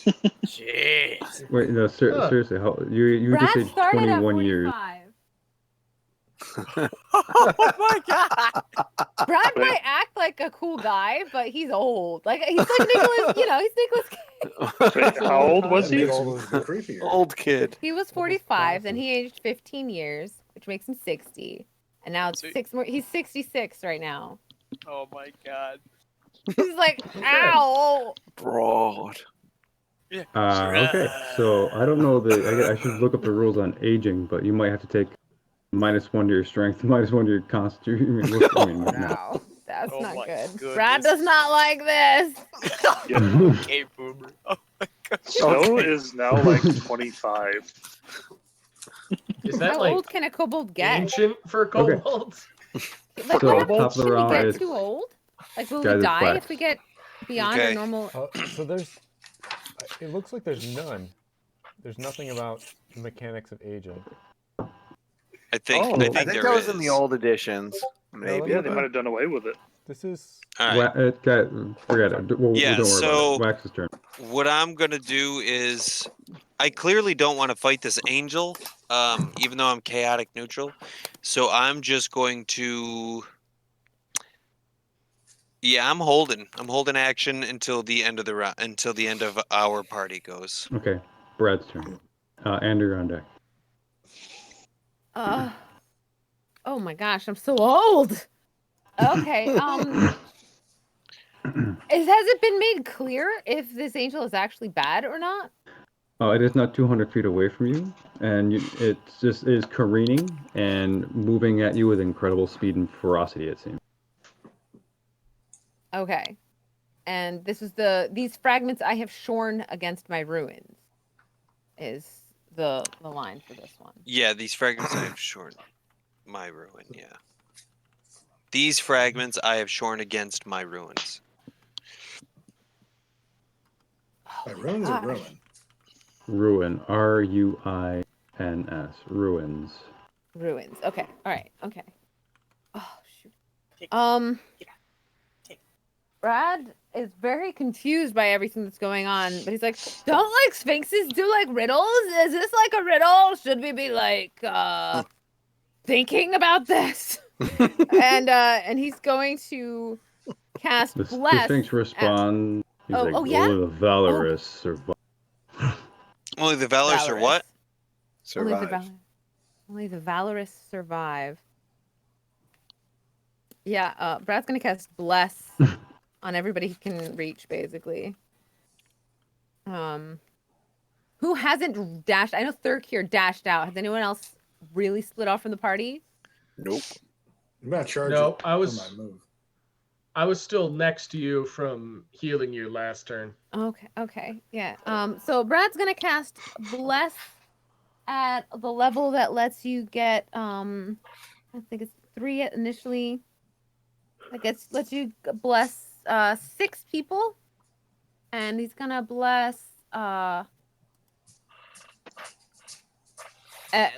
Jeez. Wait, no, seriously, you just Brad aged started at 21 years. 45. Oh my god. Brad Wait. might act like a cool guy, but he's old. Like he's like Nicholas, he's Nicholas Cage. Wait, how old was That he? makes him creepier. Old kid. He was 45, then he aged 15 years, which makes him 60. And now it's So- 6 more. He's 66 right now. Oh my god. He's like, ow. Broad. Okay, so I don't know I should look up the rules on aging, but you might have to take -1 to your strength, -1 to your constitution. No, that's Oh not my good. goodness. Brad does not like this. Okay, boomer. Oh my god. Snow is now like 25. Is that How like old can a kobold get? ancient for Okay. kobolds? Like, So, what happens top of the when round we get is too old? Like, will guys we with die flax. if we get beyond our Okay. normal? So there's. It looks like there's none. There's nothing about the mechanics of aging. I think Oh. I think I think there that was in the is. old editions. Maybe. Yeah, they might have done away with it. This is. All right. Forget it. Yeah, Don't worry so- about it. Wax's turn. What I'm gonna do is, I clearly don't want to fight this angel, even though I'm chaotic neutral. So I'm just going to. Yeah, I'm holding action until the end of the until the end of our party goes. Okay, Brad's turn. Andrew, you're on deck. Oh my gosh, I'm so old. Okay, has it been made clear if this angel is actually bad or not? It is not 200 feet away from you, and it just is careening and moving at you with incredible speed and ferocity, it seems. Okay, and this is these fragments I have shorn against my ruins. Is the line for this one? Yeah, these fragments I have shorn my ruin. Yeah, these fragments I have shorn against my ruins. Oh My my ruins gosh. are ruin. Ruin, R-U-I-N-S, ruins. Ruins. Okay. All right. Okay. Oh shoot. Take- Brad is very confused by everything that's going on, but he's like, "Don't like sphinxes do like riddles? Is this like a riddle? Should we be like thinking about this?" and he's going to cast The bless. Sphinx responds. He's Oh, like, oh, yeah? the valorous survive. Only the valorous are what? Survive. Only the valorous survive. Yeah, Brad's gonna cast bless on everybody he can reach, basically. Who hasn't dashed? I know Thurk here dashed out. Has anyone else really split off from the party? Nope. I'm gonna charge No, it I was- for my move. I was still next to you from healing you last turn. Okay, yeah. So Brad's gonna cast bless at the level that lets you get I think it's 3 initially. I guess lets you bless 6 people, and he's gonna bless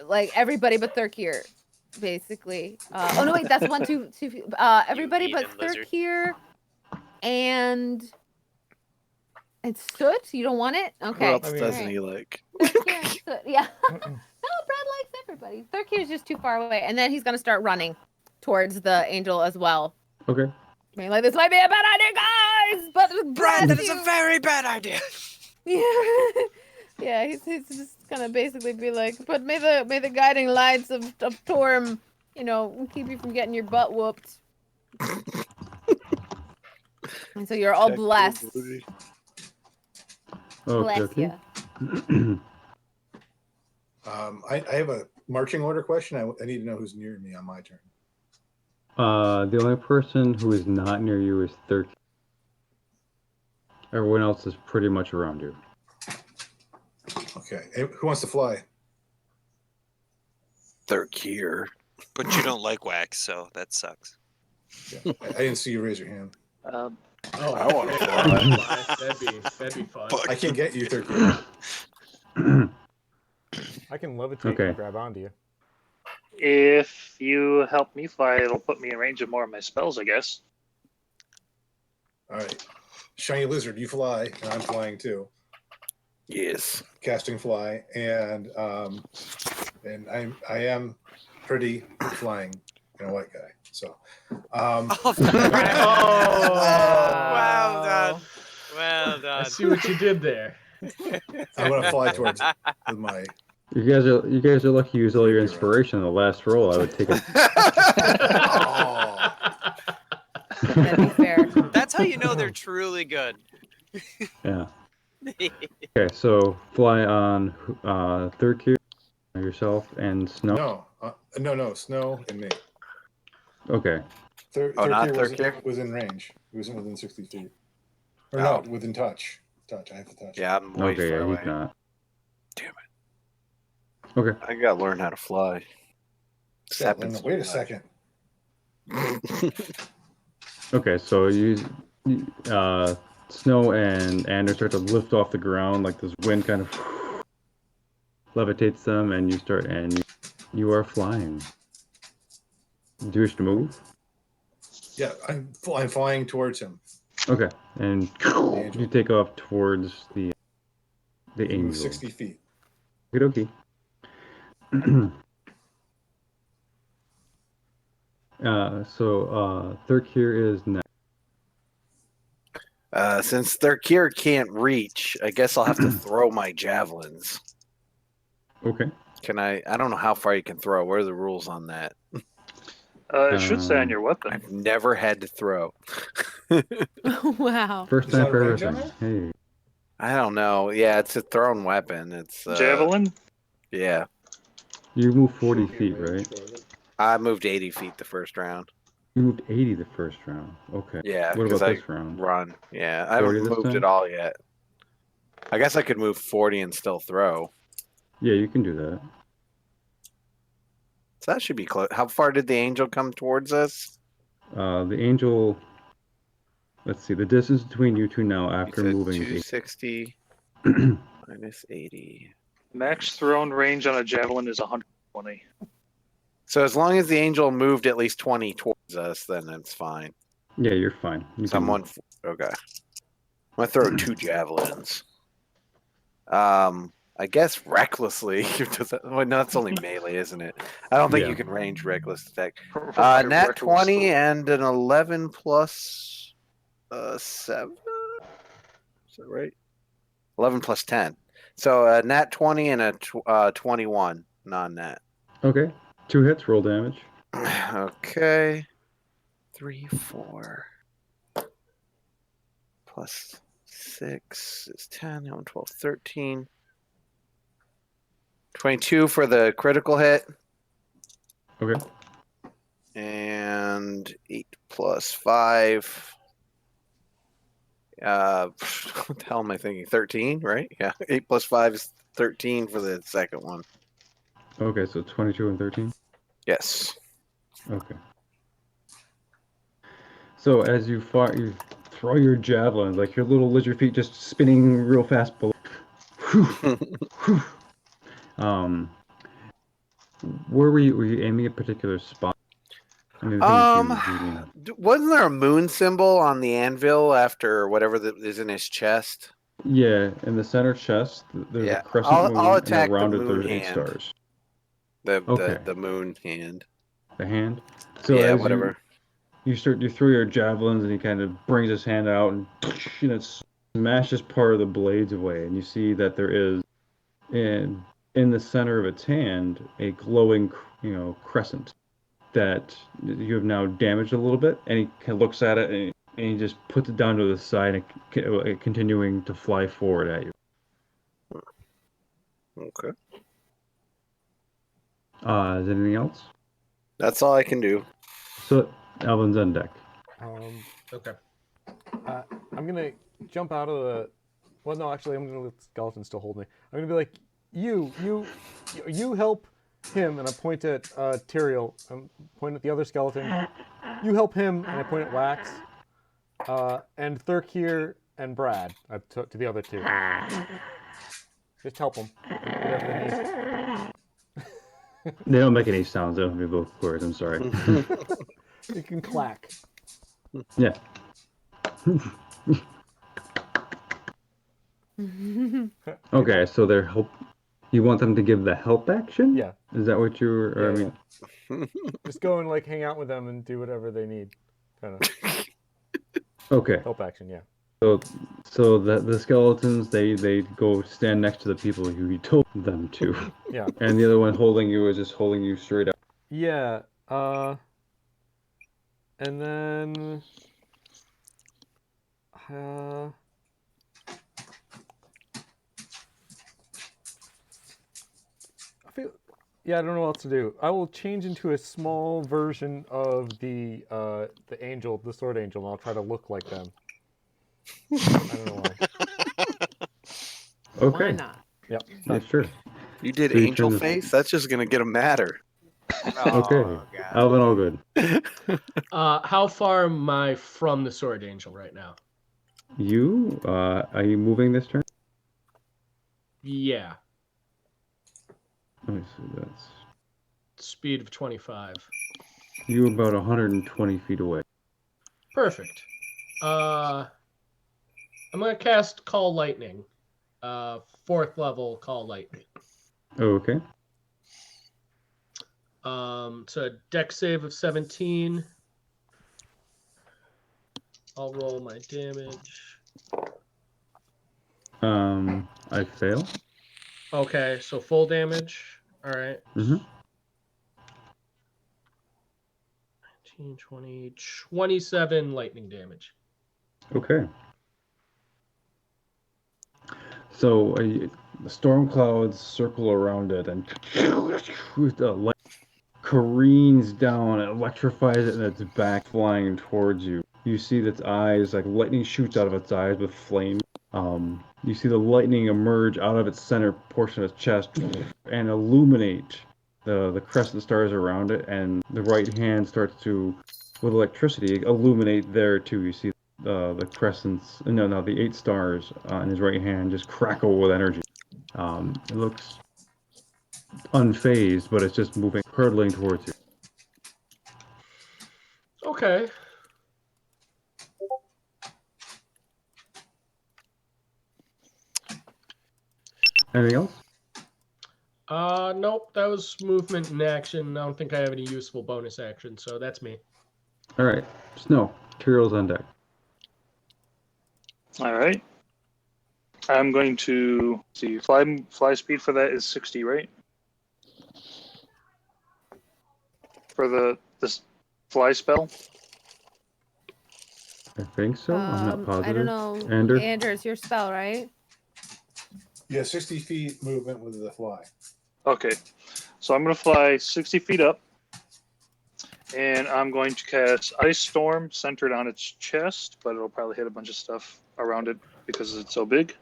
like everybody but Thurkir, basically. Oh no, wait, that's 1, 2, 2. Everybody but heathen lizard. Thurkir and Soot. You don't want it? Who Okay. else I mean- doesn't he like? Thurkir and Soot. Yeah. No, Brad likes everybody. Thurkir's just too far away, and then he's gonna start running towards the angel as well. Okay. I mean, like, this might be a bad idea, guys, but with Brad, that Brad's is a you- very bad idea. Yeah, yeah. He's just gonna basically be like, but may the guiding lights of Torm, keep you from getting your butt whooped. And so you're all blessed. Bless Okay. ya. I have a marching order question. I need to know who's near me on my turn. The only person who is not near you is 13. Everyone else is pretty much around you. Okay. Who wants to fly? They're here. But you don't like wax, so that sucks. Yeah, I didn't see you raise your hand. Um, Oh, I want to Fly. fly. That'd be fun. I can get you third gear. I can levitate Okay. and grab onto you. if you help me fly, it'll put me in range of more of my spells, I guess. All right, shiny lizard, you fly, and I'm flying too. Yes. Casting fly, and I am pretty flying in a white guy. So, Oh, well done. Well I done. see what you did there. I'm gonna fly towards it with my. You guys are lucky you used all your inspiration in the last roll. I would take it. Oh, That'd be fair. That's how you know they're truly good. Yeah. Okay, so fly on third gear, yourself and Snow. no, Snow and me. Okay. Third not gear third gear? was in range. He wasn't within 60 feet. Or Oh. no, within touch. Touch. I have to touch. Yeah, I'm way Okay, far yeah, away. he's not. Damn it. Okay. I gotta learn how to fly. Yeah, wait a second. Okay, so Snow and Anders start to lift off the ground, like this wind kind of levitates them, and you are flying. Do you wish to move? Yeah, I'm flying towards him. Okay, and angel. you take off towards the Move angel. 60 feet. Okay. So third gear is next. Since Thurkir can't reach, I guess I'll have to throw my javelins. Okay. Can I? I don't know how far you can throw. What are the rules on that? It should say on your weapon. I've never had to throw. Wow. First Is time that a for range on everything. Hey. I don't know. Yeah, it's a thrown weapon. It's Javelin? Yeah, You moved 40 feet, right? I moved 80 feet the first round. You moved 80 the first round. Okay. Yeah, What because about I this round? run. Yeah, I 40 haven't this moved time? it all yet. I guess I could move 40 and still throw. Yeah, you can do that. So that should be close. How far did the angel come towards us? The angel. Let's see. The distance between you two now after You said moving is 260 minus 80. Max thrown range on a javelin is 120. So as long as the angel moved at least 20 towards us, then it's fine. Yeah, you're fine. You Someone. Okay. I'm gonna throw 2 javelins. I guess recklessly. Well, no, that's only melee, isn't it? I don't think Yeah. you can range reckless attack. My Nat reckless 20 throw. and an 11 plus 7. Is that right? 11 plus 10. So nat 20 and a 21 non-nat. Okay. 2 hits. Roll damage. Okay. 3, 4. Plus 6 is 10. 11, 12, 13. 22 for the critical hit. Okay. And 8 plus 5. What the hell am I thinking? 13, right? Yeah. 8 plus 5 is 13 for the second one. Okay, so 22 and 13? Yes. Okay. So as you throw your javelins, like your little lizard feet just spinning real fast below. Where were you aiming at a particular spot? I mean, wasn't there a moon symbol on the anvil after whatever is in his chest? Yeah, in the center chest, there's a crescent moon, I'll attack and around the it moon there's 8 hand. stars. The moon hand. The hand. So yeah, as whatever. You throw your javelins, and he kind of brings his hand out and smashes part of the blades away, and you see that there is in the center of its hand a glowing, crescent that you have now damaged a little bit, and he kind of looks at it and he just puts it down to the side and continuing to fly forward at you. Okay. Is there anything else? That's all I can do. So Alvin's on deck. Okay. I'm gonna jump out of the. Well, no, actually, I'm gonna let Skeleton still hold me. I'm gonna be like, you help him, and I point at Tyrael. I point at the other skeleton. You help him, and I point at Wax. And Thurkir and Brad. I took to the other two. Just help them. Whatever they need. They don't make any sounds. They don't have vocal cords. I'm sorry. They can clack. Yeah. Okay, so they're help. You want them to give the help action? Yeah. Is that what you were? Or, Yeah, I mean, Just go and like hang out with them and do whatever they need. Kind of okay. help action, yeah. So the skeletons they go stand next to the people who you told them to. Yeah. And the other one holding you is just holding you straight up. Yeah. And then I don't know what else to do. I will change into a small version of the angel, the sword angel, and I'll try to look like them. I don't know why. Okay. Why not? Yep. Yeah, sure. You did So you angel turn the- face? That's just gonna get him madder. Okay. Oh, God. Alvin, all good. How far am I from the sword angel right now? You are you moving this turn? Yeah, Let me see. That's speed of 25. you about 120 feet away. Perfect. I'm gonna cast Call Lightning. 4th level Call Lightning. Okay. It's a dex save of 17. I'll roll my damage. I fail. Okay, so full damage. All right. Mm-hmm. 19, 20, 27 lightning damage. Okay. So the storm clouds circle around it, and the light careens down and electrifies it, and its back flying towards you. You see its eyes, like lightning shoots out of its eyes with flame. You see the lightning emerge out of its center portion of its chest and illuminate the crescent stars around it, and the right hand starts to, with electricity, illuminate there too. You see the crescents, no, the 8 stars in his right hand just crackle with energy. It looks unfazed, but it's just moving, hurtling towards you. Okay. Anything else? Nope, that was movement and action. I don't think I have any useful bonus action, so that's me. All right. Snow, materials on deck. All right. I'm going to see fly speed for that is 60, right? For this fly spell. I think so. I'm not positive. I don't know. Anders? Anders, your spell, right? Yeah, 60 feet movement with the fly. Okay, so I'm going to fly 60 feet up, and I'm going to cast Ice Storm centered on its chest, but it'll probably hit a bunch of stuff around it because it's so big.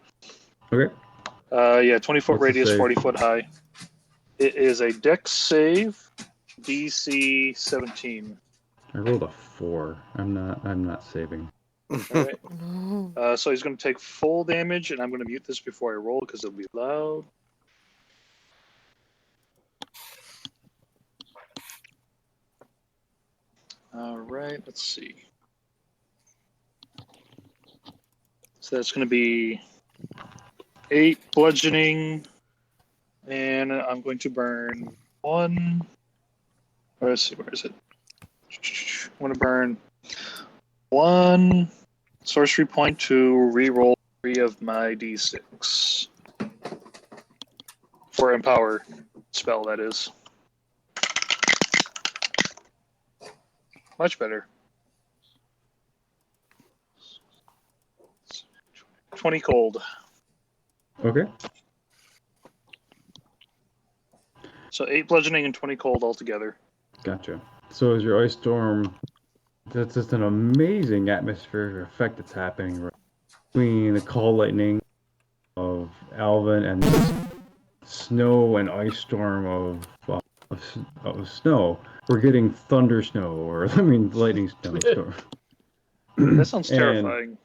Okay. Yeah, 20-foot What's the radius, save? 40-foot high. It is a Dex save, DC 17. I rolled a 4. I'm not saving. All right. So he's going to take full damage, and I'm going to mute this before I roll because it'll be loud. All right, let's see. So that's going to be 8 bludgeoning, and I'm going to burn 1. Let's see, where is it? I'm going to burn 1 sorcery point to re-roll 3 of my d6 for empower spell. That is much better. 20 cold. Okay. So 8 bludgeoning and 20 cold altogether. Gotcha. So as your ice storm, that's just an amazing atmospheric effect that's happening right between the call lightning of Alvin and this snow and ice storm of of snow. We're getting thunder snow, or lightning snow. That sounds And- terrifying.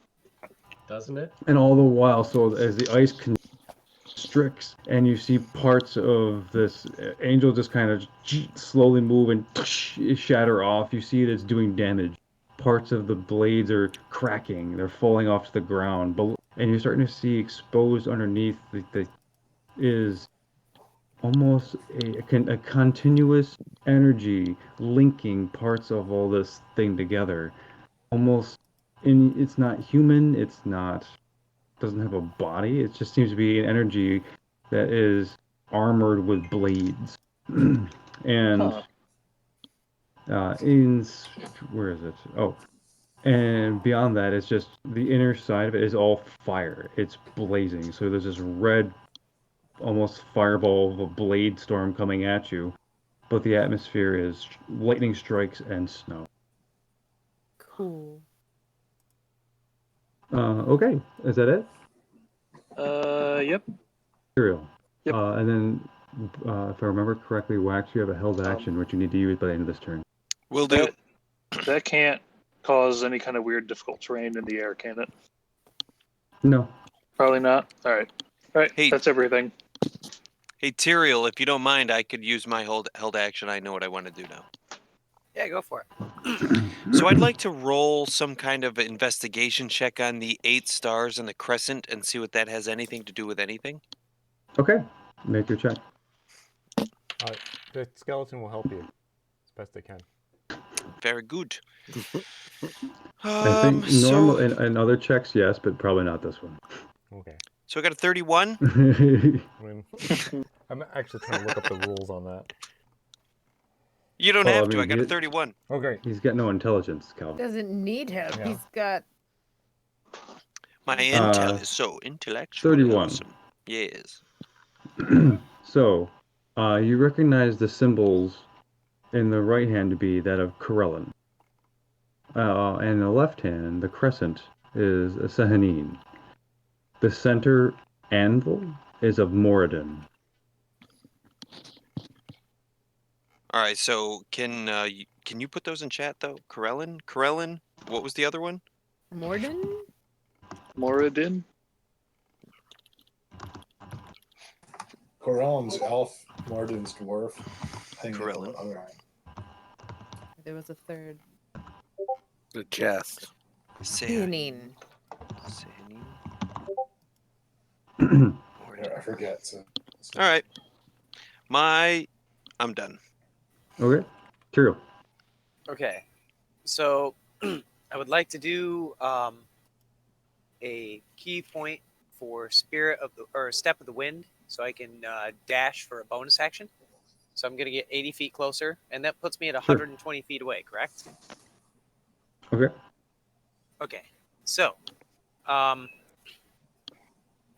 Doesn't it? And all the while, so as the ice constricts, and you see parts of this angel just kind of slowly move and shatter off. You see it's doing damage. Parts of the blades are cracking. They're falling off to the ground. And you're starting to see exposed underneath is almost a continuous energy linking parts of all this thing together. Almost, it's not human. It's not. Doesn't have a body. It just seems to be an energy that is armored with blades. And where is it? Oh, and beyond that, it's just the inner side of it is all fire. It's blazing. So there's this red, almost fireball of a blade storm coming at you, but the atmosphere is lightning strikes and snow. Cool. Okay, is that it? Yep. Material. Yep. And then, if I remember correctly, Wax, you have a held action, which you need to use by the end of this turn. Will do. That can't cause any kind of weird difficult terrain in the air, can it? No. Probably not. All right. Hey. That's everything. Hey, Tyrael, if you don't mind, I could use my held action. I know what I want to do now. Yeah, go for it. So I'd like to roll some kind of investigation check on the 8 stars and the crescent and see what that has anything to do with anything. Okay, make your check. The skeleton will help you as best it can. Very good. I think normal and other checks, yes, but probably not this one. Okay. So I got a 31. I mean, I'm actually trying to look up the rules on that. You don't Well, have I to. mean, I got a 31. Okay. He's got no intelligence, Calvin. Doesn't need help. Yeah. He's got. My intel is so intellectual. 31. Awesome. Yes. So, you recognize the symbols in the right hand to be that of Corellin. And the left hand, the crescent, is a Sahanin. The center anvil is of Moradin. All right. So can you put those in chat though? Corellin. What was the other one? Morden? Moradin? Corellin's elf, Mardin's dwarf. I think Corellin. all right. There was a third. The chest. Sahanin. I forget. So. All right. I'm done. Okay, true. Okay, so I would like to do a key point for Step of the Wind, so I can dash for a bonus action. So I'm going to get 80 feet closer, and that puts me at 120 feet away, correct? Okay. Okay, so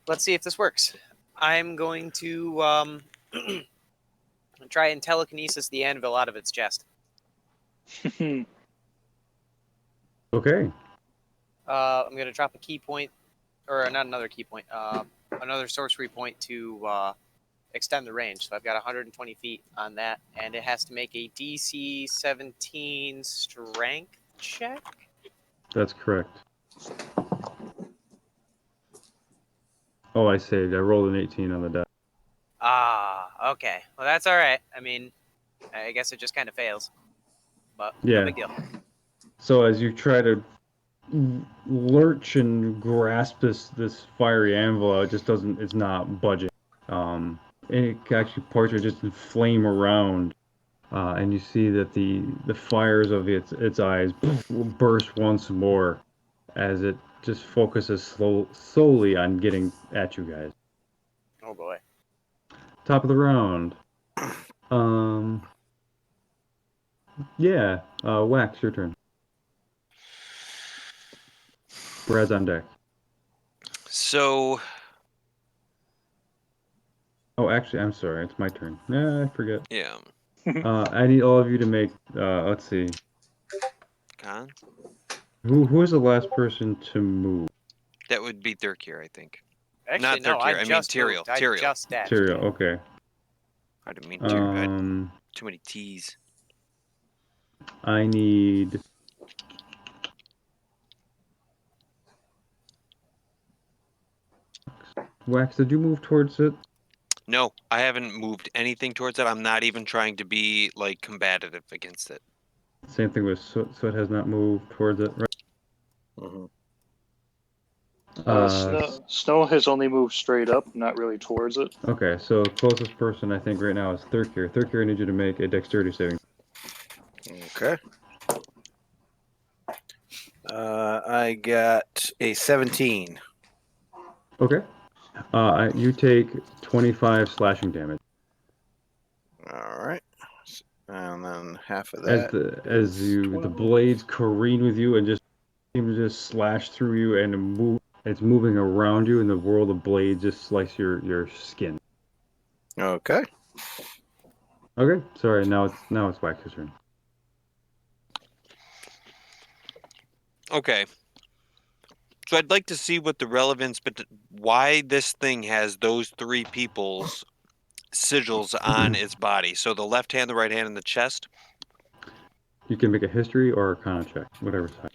let's see if this works. I'm going to try and telekinesis the anvil out of its chest. Okay. I'm going to drop a key point, or not another key point, another sorcery point to extend the range. So I've got 120 feet on that, and it has to make a DC 17 strength check. That's correct. Oh, I saved. I rolled an 18 on the die. Ah, okay. Well, that's all right. I mean, I guess it just kind of fails, but Yeah. no big deal. So as you try to lurch and grasp this fiery anvil, it just doesn't. It's not budging. And it actually parts are just flame around, and you see that the fires of its eyes burst once more, as it just focuses solely on getting at you guys. Oh boy. Top of the round. Yeah. Wax, your turn. Brad's on deck. So Oh, actually, I'm sorry. It's my turn. I forget. yeah. I need all of you to make. Let's see. Con? Who is the last person to move? That would be Thurkir, I think. Actually, Not no, Thurkir, I mean just Tyrael. moved. I Tyrael. just dashed. Tyrael. Okay. I didn't mean Tyrael. Too many T's. I need. Wax, did you move towards it? No, I haven't moved anything towards it. I'm not even trying to be like combative against it. Same thing with Soot. Soot has not moved towards it, right? Mhm. Snow has only moved straight up, not really towards it. Okay, so closest person I think right now is Thurkir. Thurkir, I need you to make a dexterity saving. Okay. I got a 17. Okay. You take 25 slashing damage. All right. And then half of As that. the blades careen with you and just seem to just slash through you and move. It's moving around you, and the whirl of the blades just slice your skin. Okay. Okay, sorry. Now it's Wax's turn. Okay. So I'd like to see what the relevance, but why this thing has those three people's sigils on its body. So the left hand, the right hand, and the chest. You can make a history or Arcana check, whatever side.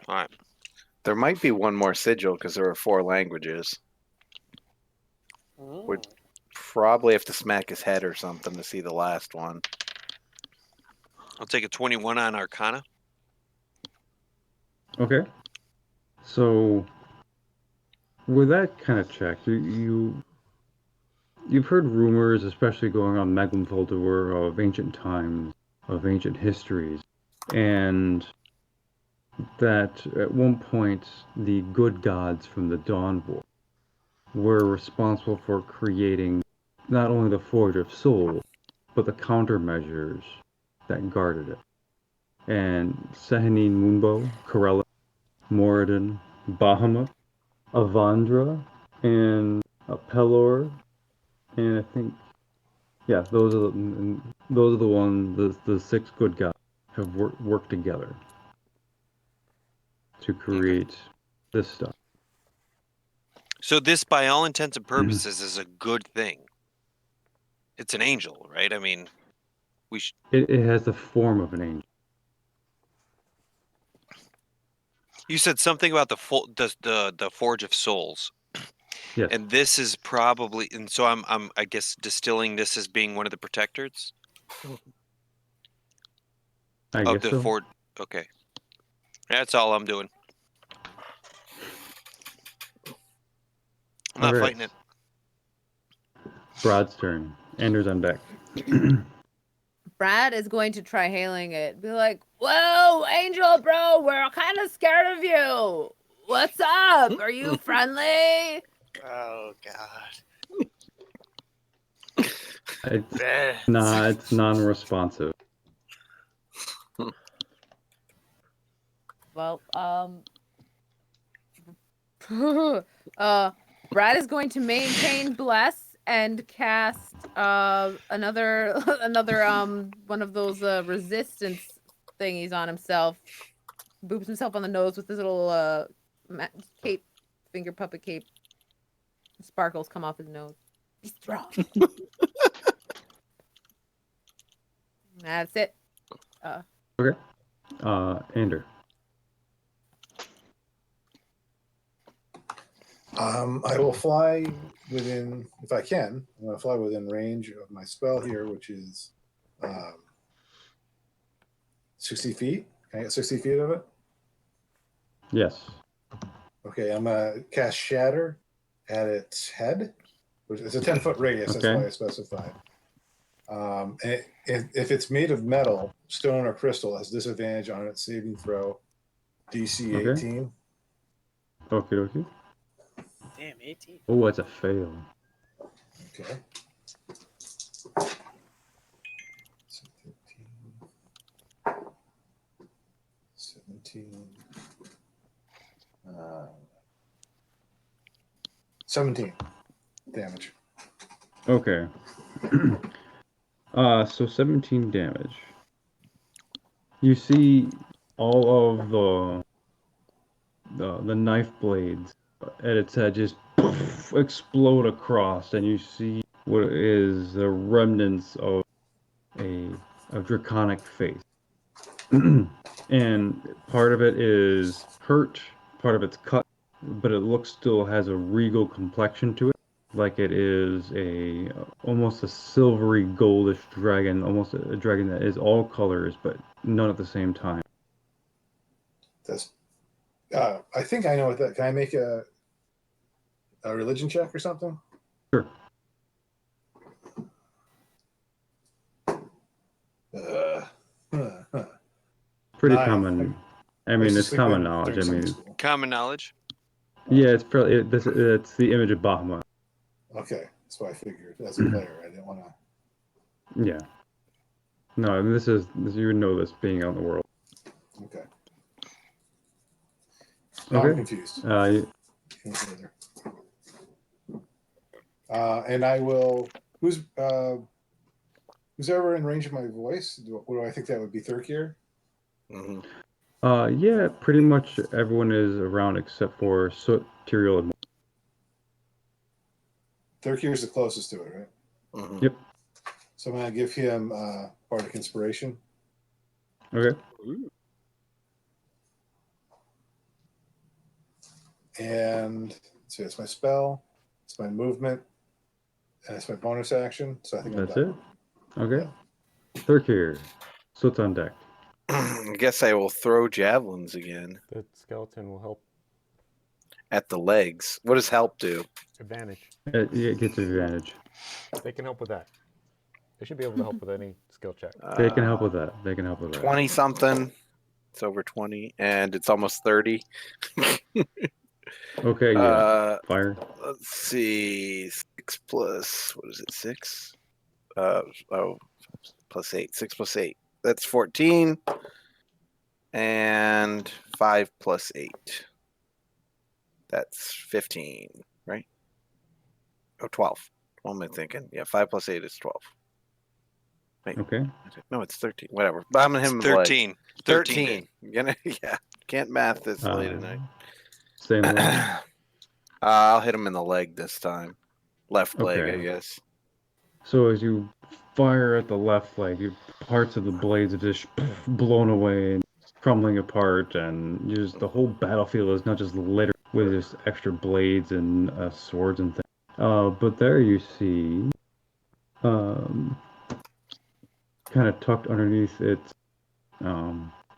All right. There might be one more sigil because there are 4 languages. Would probably have to smack his head or something to see the last one. I'll take a 21 on Arcana. Okay. So, with that kind of check, you've heard rumors, especially going on Meglumthuldur, of ancient times, of ancient histories, and that at one point the good gods from the Dawn War were responsible for creating not only the Forge of Souls, but the countermeasures that guarded it. And Sehanine Moonbow, Corella, Moradin, Bahamut, Avandra, and Pelor, and I think, yeah, those are the ones. The 6 good guys have worked together to create this stuff. So this, by all intents and purposes, is a good thing. It's an angel, right? I mean, we should. It has the form of an angel. You said something about the Forge of Souls. Yes. And this is probably, and so I'm I guess distilling this as being one of the protectors I of guess the so. Forge. Okay, that's all I'm doing. I'm not All right. fighting it. Brad's turn. Anders on deck. Brad is going to try hailing it. Be like, "Whoa, Angel, bro, we're kind of scared of you. What's up? Are you friendly?" Oh God. It's non-responsive. Well, Brad is going to maintain bless and cast another one of those resistance thingies on himself. Boops himself on the nose with his little cape, finger puppet cape. Sparkles come off his nose. He's strong. That's it. Okay. Ander. I will fly within, if I can, I'm going to fly within range of my spell here, which is 60 feet. Can I get 60 feet of it? Yes. Okay, I'm going to cast Shatter at its head, which is a 10-foot radius. Okay. That's why I specified. If it's made of metal, stone, or crystal, it has disadvantage on its saving throw, DC Okay. 18. Okay. Damn, 18. Oh, it's a fail. Okay. 17. 17 damage. Okay. So 17 damage. You see all of the knife blades at its head just explode across, and you see what is the remnants of a a draconic face. And part of it is hurt, part of it's cut, but it still has a regal complexion to it, like it is almost a silvery goldish dragon, almost a dragon that is all colors, but none at the same time. That's. I think I know what that. Can I make a religion check or something? Sure. Pretty 9. common. I mean, it's common knowledge. I mean, Common knowledge. yeah, it's probably it's the image of Bahamut. Okay, that's what I figured. As a player, I didn't want to. Yeah. No, I mean, you would know this being out in the world. Okay. Now Okay. I'm confused. And I will. Who's ever in range of my voice? What do I think that would be? Thurkir? Mhm. Yeah, pretty much everyone is around except for Soot, Tyrael, and Thurkir is the closest to it, right? Mhm. Yep. So I'm going to give him Bardic Inspiration. Okay. And let's see, that's my spell, it's my movement, and it's my bonus action. So I think That's I'm it. done. Okay. Thurkir, Soot's on deck. I guess I will throw javelins again The skeleton will help. at the legs. What does help do? Advantage. It gets advantage. They can help with that. They should be able to help with any skill check. They can help with that. They can help with that. 20 something. It's over 20, and it's almost 30. Okay, yeah. Fire. Let's see. 6 plus, what is it, 6? Plus 8. 6 plus 8. That's 14. And 5 plus 8. That's 15, right? Oh, 12. What am I thinking? Yeah, 5 plus 8 is 12. Wait. Okay. No, it's 13. Whatever. But I'm gonna hit him It's in the leg. 13. 13. Yeah. Can't math this late at night. Same leg. I'll hit him in the leg this time. Left leg, Okay. I guess. So as you fire at the left leg, parts of the blades are just blown away and crumbling apart, and just the whole battlefield is not just littered with just extra blades and swords and things. But there you see, kind of tucked underneath it,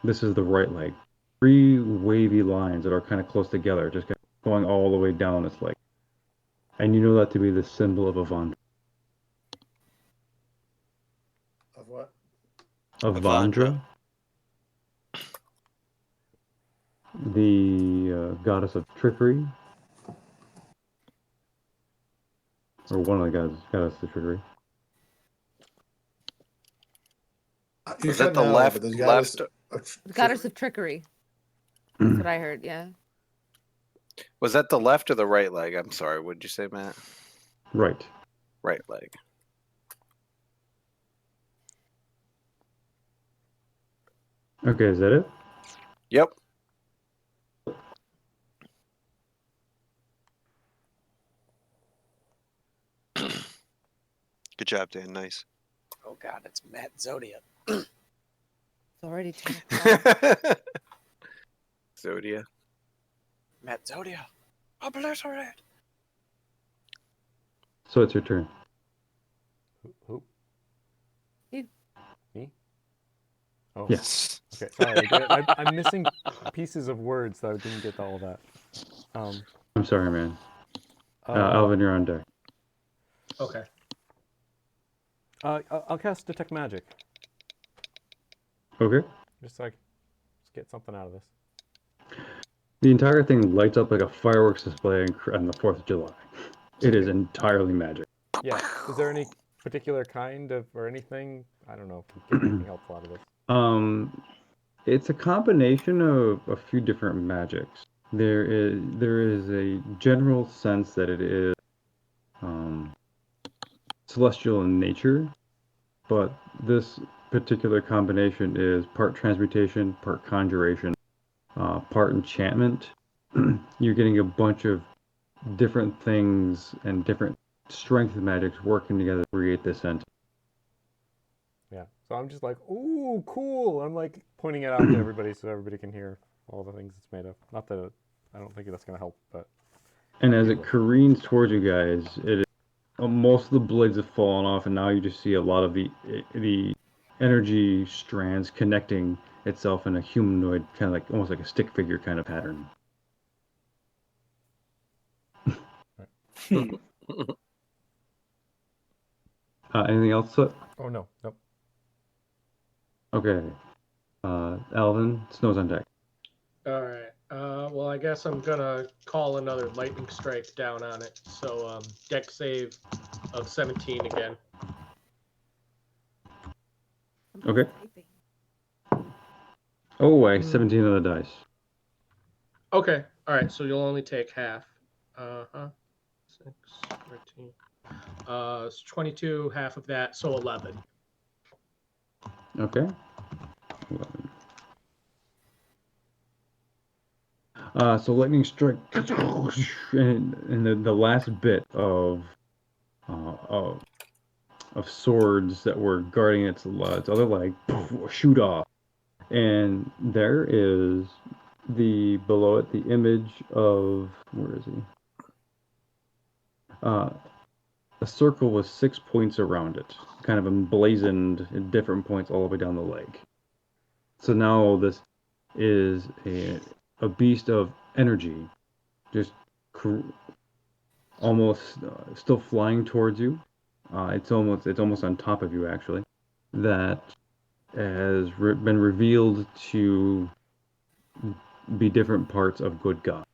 this is the right leg. 3 wavy lines that are kind of close together, just going all the way down its leg. And you know that to be the symbol of Avandra. Of what? Avandra, the goddess of trickery, or one of the goddesses of trickery. You're Is that the cutting out, left? but the Left? The goddess of trickery. That's what I heard. Yeah. Was that the left or the right leg? I'm sorry. What did you say, Matt? Right. Right leg. Okay, is that it? Yep. Good job, Dan. Nice. Oh God, it's Matt Zodia. It's already 10 o'clock. Zodia. Matt Zodia. Obliterate. So it's your turn. Who? You. Me? Oh. Yes. Okay, sorry. I'm missing pieces of words, so I didn't get all of that. I'm sorry, man. Alvin, you're on deck. Okay. I'll cast Detect Magic. Okay. Just so I can get something out of this. The entire thing lights up like a fireworks display on the 4th of July. It is entirely magic. Yeah. Is there any particular kind of, or anything? I don't know if we get anything helpful out of this. It's a combination of a few different magics. There is a general sense that it is celestial in nature, but this particular combination is part transmutation, part conjuration, part enchantment. You're getting a bunch of different things and different strength magics working together to create this entity. Yeah. So I'm just like, ooh, cool. I'm like pointing it out to everybody so everybody can hear all the things it's made of. Not that I don't think that's gonna help, but. And as it careens towards you guys, most of the blades have fallen off, and now you just see a lot of the energy strands connecting itself in a humanoid, kind of like almost like a stick figure kind of pattern. Anything else? Oh no, nope. Okay. Alvin, snow's on deck. All right. Well, I guess I'm gonna call another lightning strike down on it. So, deck save of 17 again. Okay. Oh, 17 on the dice. Okay. All right. So you'll only take half. 6, 13. It's 22. Half of that, so 11. Okay. 11. So lightning strike, and the last bit of swords that were guarding its other leg shoot off, and there is below it the image of, where is he? A circle with 6 points around it, kind of emblazoned at different points all the way down the leg. So now this is a beast of energy, just almost still flying towards you. It's almost on top of you, actually. That has been revealed to be different parts of good God.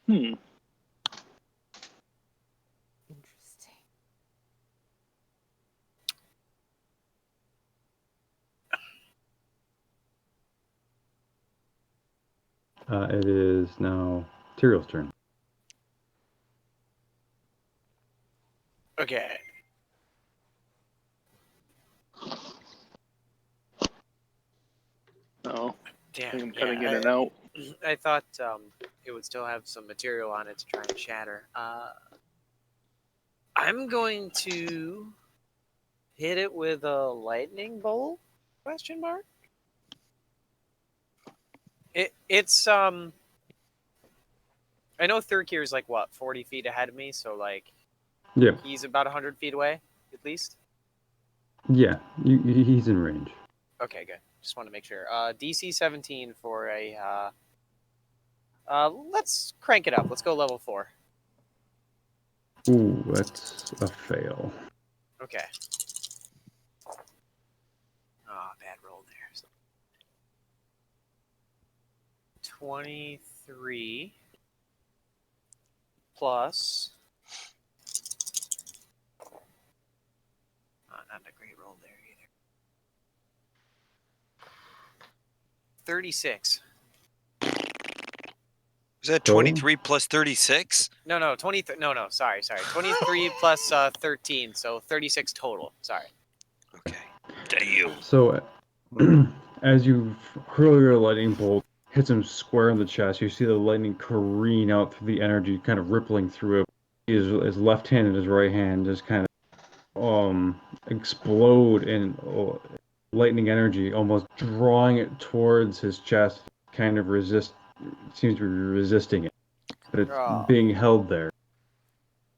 Hmm. Interesting. It is now Tyrion's turn. Okay. Oh, Damn. I'm cutting in and out. I thought it would still have some material on it to try and shatter. I'm going to hit it with a lightning bolt? Question mark. It's I know Thurkir is like what 40 feet ahead of me, so like Yeah. he's about 100 feet away at least. Yeah, he's in range. Okay, good. Just want to make sure. DC 17 for a. Let's crank it up. Let's go level 4. Ooh, that's a fail. Okay. Oh, bad roll there. 23 plus. Not a great roll there either. 36. Is that 23 plus 36? No, 20. No, sorry. 23 plus 13, so 36 total. Sorry. Okay. Damn. So, as you hurl your lightning bolt, hits him square in the chest, you see the lightning careen out through the energy, kind of rippling through it. His left hand and his right hand just kind of explode in lightning energy, almost drawing it towards his chest. Kind of seems to be resisting it, but it's being held there.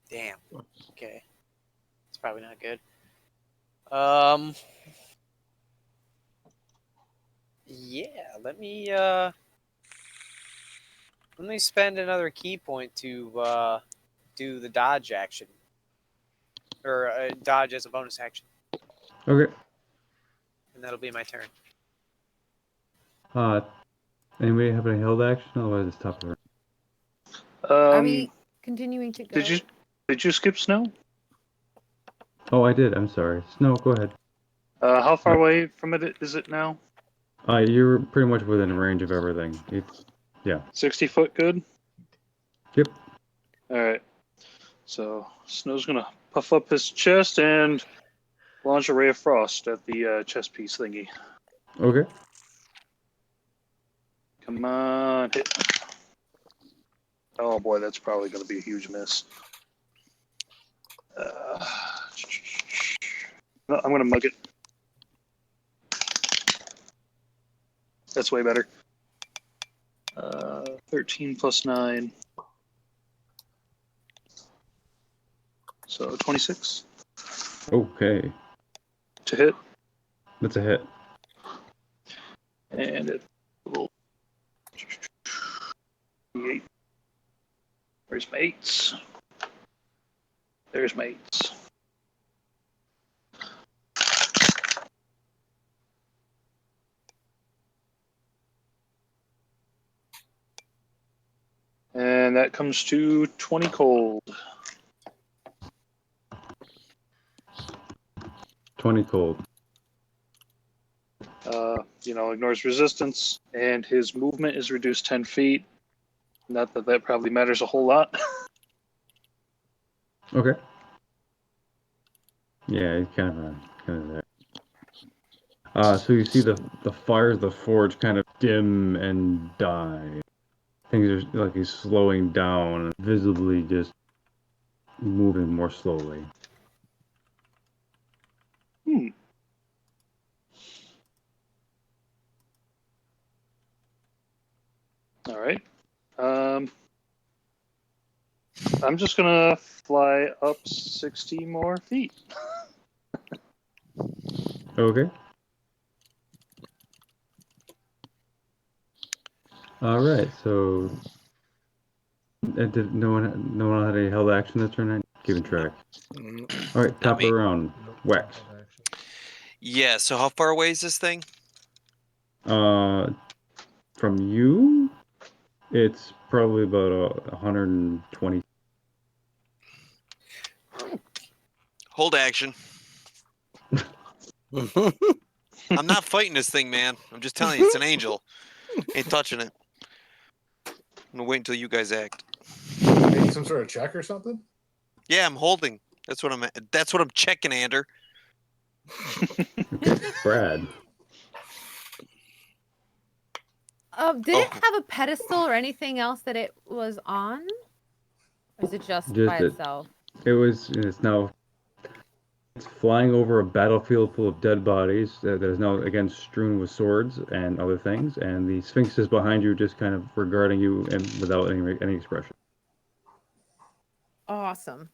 Damn. Okay. It's probably not good. Yeah, let me spend another key point to do the dodge action. Or dodge as a bonus action. Okay. And that'll be my turn. Anybody have any held action? Otherwise, it's top of the Are we continuing to go? Did you skip Snow? Oh, I did. I'm sorry. Snow, go ahead. How far away from it is it now? You're pretty much within range of everything. Yeah. 60 foot good? Yep. Alright. So, Snow's gonna puff up his chest and launch a ray of frost at the chest piece thingy. Okay. Come on, hit. Oh boy, that's probably gonna be a huge miss. No, I'm gonna mug it. That's way better. 13 plus 9. So 26 Okay, to hit. that's a hit. And it will. 8. Where's my 8s? There's my 8s. And that comes to 20 cold. 20 cold. Ignores resistance, and his movement is reduced 10 feet. Not that that probably matters a whole lot. Okay. Yeah, he's kind of there. So you see the fires of the forge kind of dim and die. Things are like he's slowing down, visibly just moving more slowly. All right. I'm just gonna fly up 60 more feet. Okay. All right. So, did no one had any held action this turn? I'm keeping track. All right. Top of the round. Wax. Yeah. So how far away is this thing? From you, it's probably about 120. Hold action. I'm not fighting this thing, man. I'm just telling you, it's an angel. Ain't touching it. I'm gonna wait until you guys act. Make some sort of check or something? Yeah, I'm holding. That's what I'm checking, Ander. Okay, Brad. Did it have a pedestal or anything else that it was on? Or is it just by itself? It's flying over a battlefield full of dead bodies that is now again strewn with swords and other things, and the Sphinx is behind you, just kind of regarding you and without any expression. Awesome.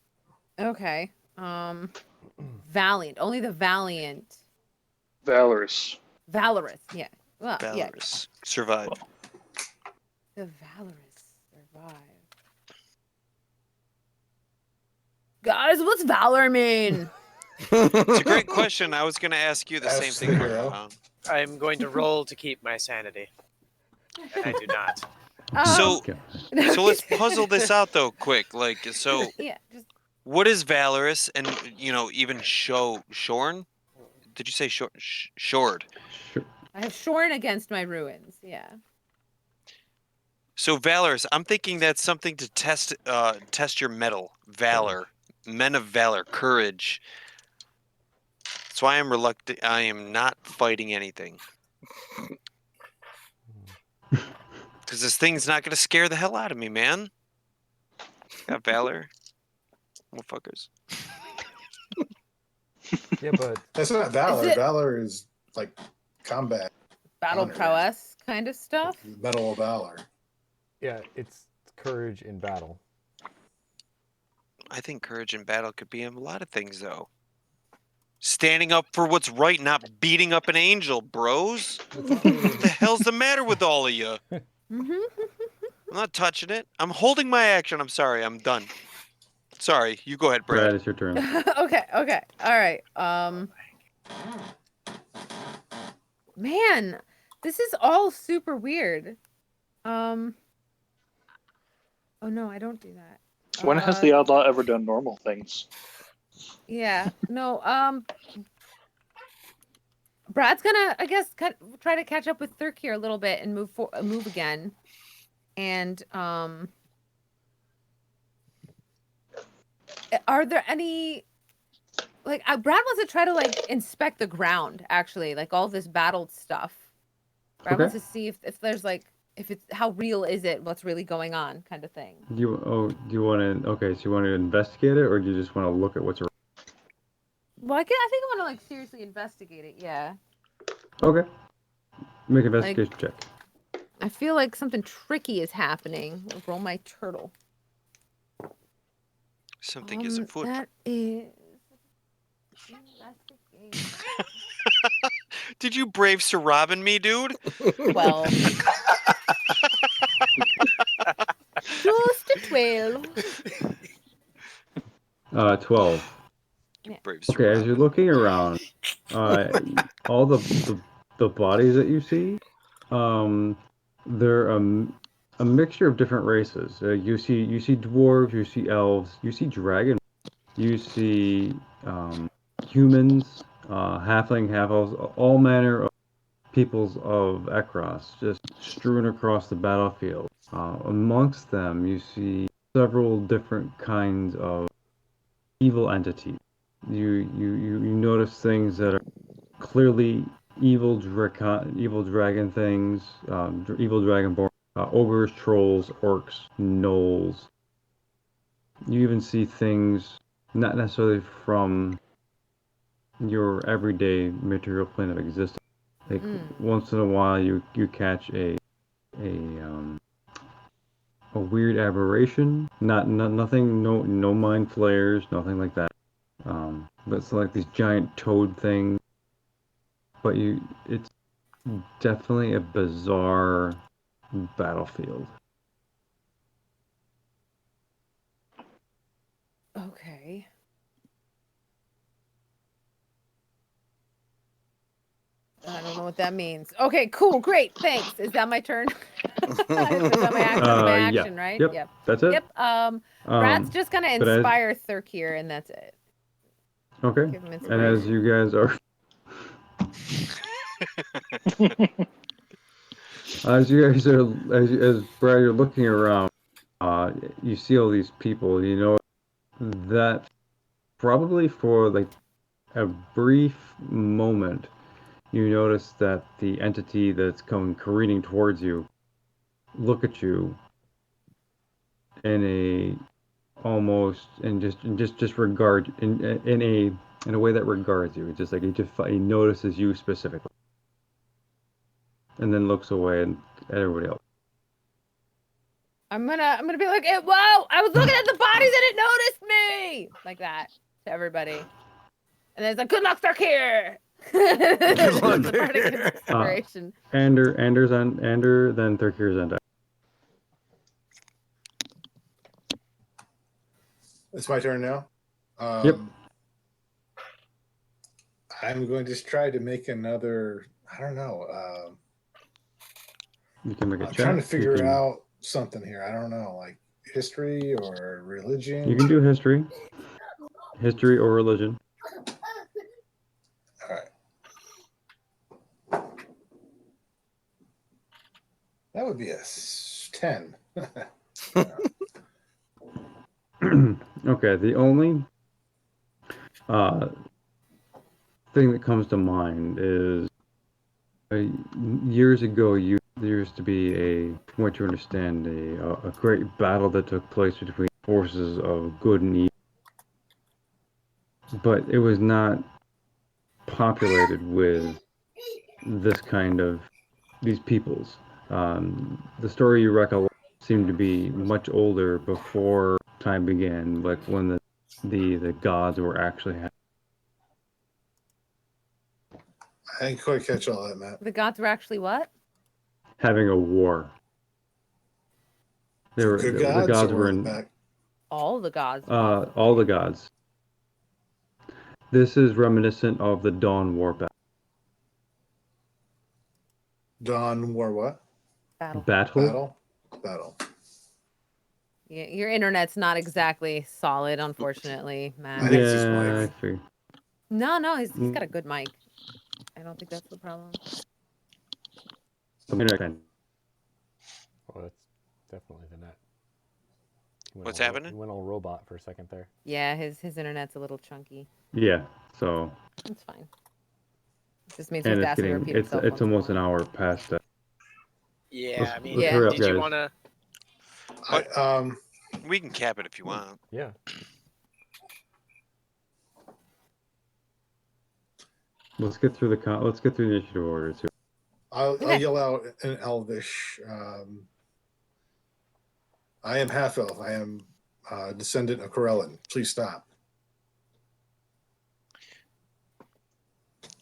Okay. Valiant. Only the valiant. Valorous. Valorous. Yeah. Well, Valorous. Survive. The valorous survive. Guys, what's valor mean? It's a great question. I was going to ask you the same thing. I'm going to roll to keep my sanity. And I do not. So let's puzzle this out though, quick. Yeah. What is valorous, and even shorn? Did you say shored? I have shorn against my ruins. Yeah. So valorous. I'm thinking that's something to test your mettle, valor, men of valor, courage. That's why I'm reluctant. I am not fighting anything. Because this thing's not going to scare the hell out of me, man. Got valor. Motherfuckers. Yeah, but that's not valor. Valor is like combat. Battle prowess kind of stuff. Medal of Valor. Yeah, it's courage in battle. I think courage in battle could be a lot of things, though. Standing up for what's right, not beating up an angel, bros. What the hell's the matter with all of you? I'm not touching it. I'm holding my action. I'm sorry. I'm done. Sorry. You go ahead, Brad. Brad, it's your turn. Okay. All right. Man, this is all super weird. Oh no, I don't do that. When has the Oddlot ever done normal things? Yeah. No. Brad's gonna, I guess, try to catch up with Thurk here a little bit and move again. And are there any Brad wants to try to inspect the ground, actually, all this battled stuff. Brad wants to see if there's if it's how real is it? What's really going on, kind of thing. Do you want to? Okay, so you want to investigate it, or do you just want to look at what's around? Well, I think I want to like seriously investigate it. Yeah. Okay. Make an investigation check. I feel like something tricky is happening. Roll my turtle. Something is afoot. That is investigation. Did you brave Sir Robin me, dude? 12. Just a 12. 12. Brave Sir Okay, as you're Robin. looking around, all the bodies that you see, they're a mixture of different races. You see dwarves, you see elves, you see dragons, you see humans, halfling, half elves, all manner of peoples of Ekros just strewn across the battlefield. Amongst them, you see several different kinds of evil entities. You notice things that are clearly evil dragon things, evil dragonborn, ogres, trolls, orcs, gnolls. You even see things not necessarily from your everyday material plane of existence. Like once in a while, you catch a weird aberration. Nothing. No mind flayers. Nothing like that. But it's like these giant toad things. But it's definitely a bizarre battlefield. Okay. I don't know what that means. Okay, cool, great, thanks. Is that my turn? Is that my action, Yeah. right? Yep. That's it. Yep. Brad's just gonna inspire Thurkir, and that's it. Okay. Give him And inspiration. as you guys are, as Brad, you're looking around, you see all these people. You know that probably for like a brief moment, you notice that the entity that's coming careening towards you look at you in a almost and just regard in a way that regards you. It's just like he notices you specifically, and then looks away and at everybody else. I'm gonna be like, whoa! I was looking at the bodies and it noticed me, like that to everybody. And then it's like, good luck, Thurkir. Good luck, inspiration. Ander, then Thurkir's on deck. It's my turn now. Yep. I'm going to try to make another. I don't know. You can make a check. I'm trying to figure out something here. I don't know, like history or religion. You can do history or religion. All right. That would be a 10. Okay, the only thing that comes to mind is years ago, there used to be from what you understand, a great battle that took place between forces of good and evil, but it was not populated with these peoples. The story you recollect seemed to be much older, before time began, like when the gods were actually I didn't quite catch all that, Matt. The gods were actually what? having a war. Good gods, the gods or were in back? All the gods. all the gods. This is reminiscent of the Dawn War battle. Dawn War what? Battle. Battle. Yeah, your internet's not exactly solid, unfortunately, Matt. I think it's his mic. I figured. No, he's got a good mic. I don't think that's the problem. Well, that's definitely the net. What's happening? He went all robot for a second there. Yeah, his internet's a little chunky. Yeah, so. It's fine. It just means And he's asking to repeat himself. it's almost an hour past Yeah. Yeah, I mean, let's hurry up, did you guys. want to? We can cap it if you want. Yeah. Let's get through the initiative order too. I'll Okay. yell out in Elvish. I am half elf. I am descendant of Corellin. Please stop.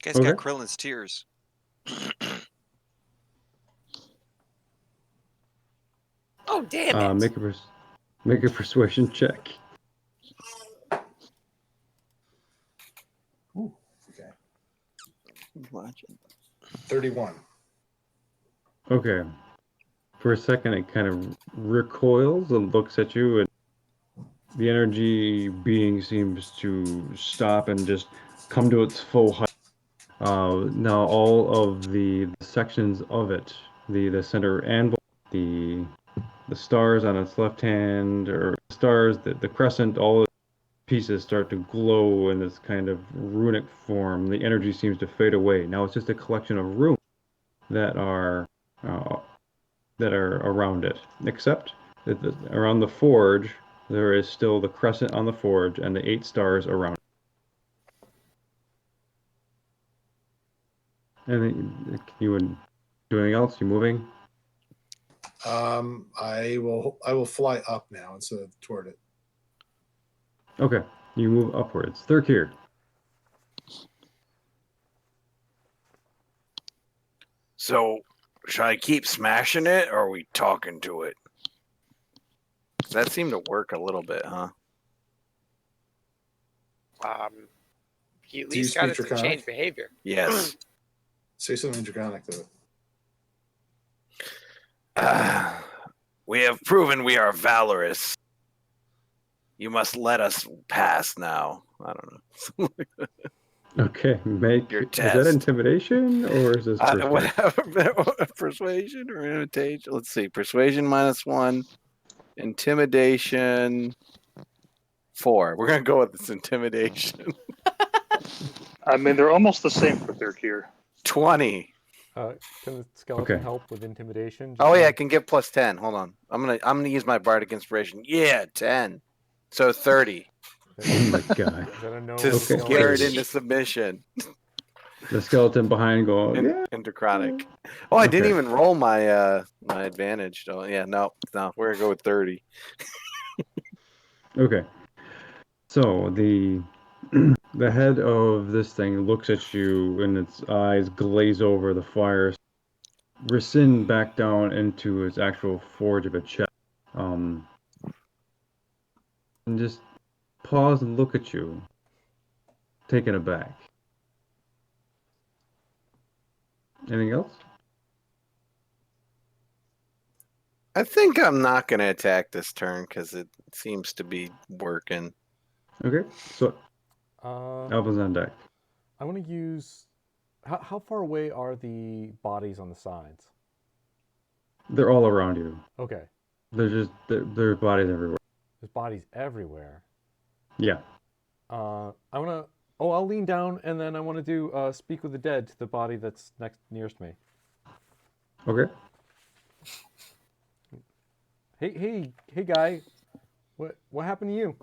Guy's Okay. got Krillin's tears. Oh, damn it. Make a persuasion check. Ooh, okay. Watching. 31. Okay. For a second, it kind of recoils and looks at you, and the energy being seems to stop and just come to its full height. Now, all of the sections of it, the center anvil, the stars on its left hand, or stars, the crescent, all the pieces start to glow in this kind of runic form. The energy seems to fade away. Now it's just a collection of runes that are around it, except that around the forge there is still the crescent on the forge and the 8 stars around it. And you would do anything else? You moving? I will fly up now instead of toward it. Okay, you move upwards. Thurkir. So, should I keep smashing it, or are we talking to it? That seemed to work a little bit, huh? He at Do you least got it speak to Draconic? change behavior. Yes. Say something Draconic to it. We have proven we are valorous. You must let us pass now. I don't know. Okay, make Your is that test. intimidation or is this persuasion? Whatever. Persuasion or imitation? Let's see. Persuasion -1. Intimidation 4. We're gonna go with this intimidation. I mean, they're almost the same for third gear. 20. Can the skeleton Okay. help with intimidation? Oh yeah, I can get +10. Hold on. I'm gonna use my bardic inspiration. Yeah, 10. So 30 Oh my god. Is that a no? to with the scare it skeleton? into submission. The skeleton behind going, yeah. Into chronic. Oh, I didn't Okay. even roll my my advantage. Oh yeah, no. We're gonna go with 30. Okay. So the the head of this thing looks at you and its eyes glaze over the fire, rescind back down into its actual forge of a chest. And just pause and look at you, taken aback. Anything else? I think I'm not gonna attack this turn because it seems to be working. Okay. So Uh, Alvin's on deck. I want to use. How far away are the bodies on the sides? They're all around you. Okay, There's there's bodies everywhere. there's bodies everywhere. Yeah. I want to. Oh, I'll lean down and then I want to do speak with the dead to the body that's nearest me. Okay. Hey, guy. What happened to you?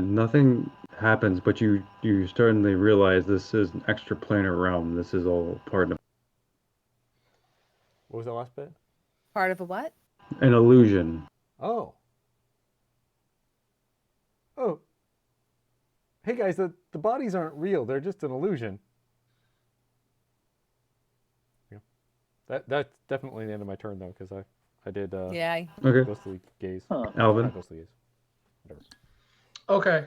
Nothing happens, but you suddenly realize this is an extraplanar realm. This is all part of What was that last bit? Part of a what? an illusion. Oh. Oh. Hey guys, the bodies aren't real. They're just an illusion. Yeah. That's definitely the end of my turn though, because I did Yeah. Okay. ghostly gaze. Huh. Alvin. Not ghostly gaze. Whatever. Okay.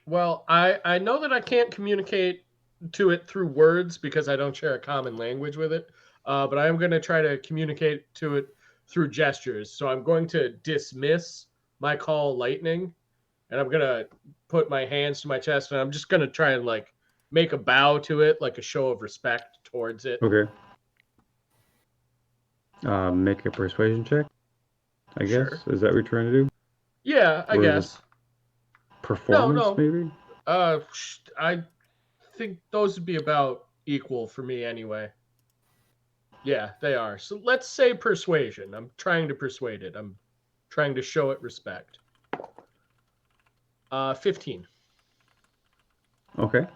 Well, I know that I can't communicate to it through words because I don't share a common language with it. But I am going to try to communicate to it through gestures. So I'm going to dismiss my call lightning, and I'm going to put my hands to my chest, and I'm just going to try and like make a bow to it, like a show of respect towards it. Okay. Make a persuasion check. I Sure. guess is that what you're trying to do? Yeah, I Or is it guess. Performance, No. maybe. I think those would be about equal for me anyway. Yeah, they are. So let's say persuasion. I'm trying to persuade it. I'm trying to show it respect. 15. Okay.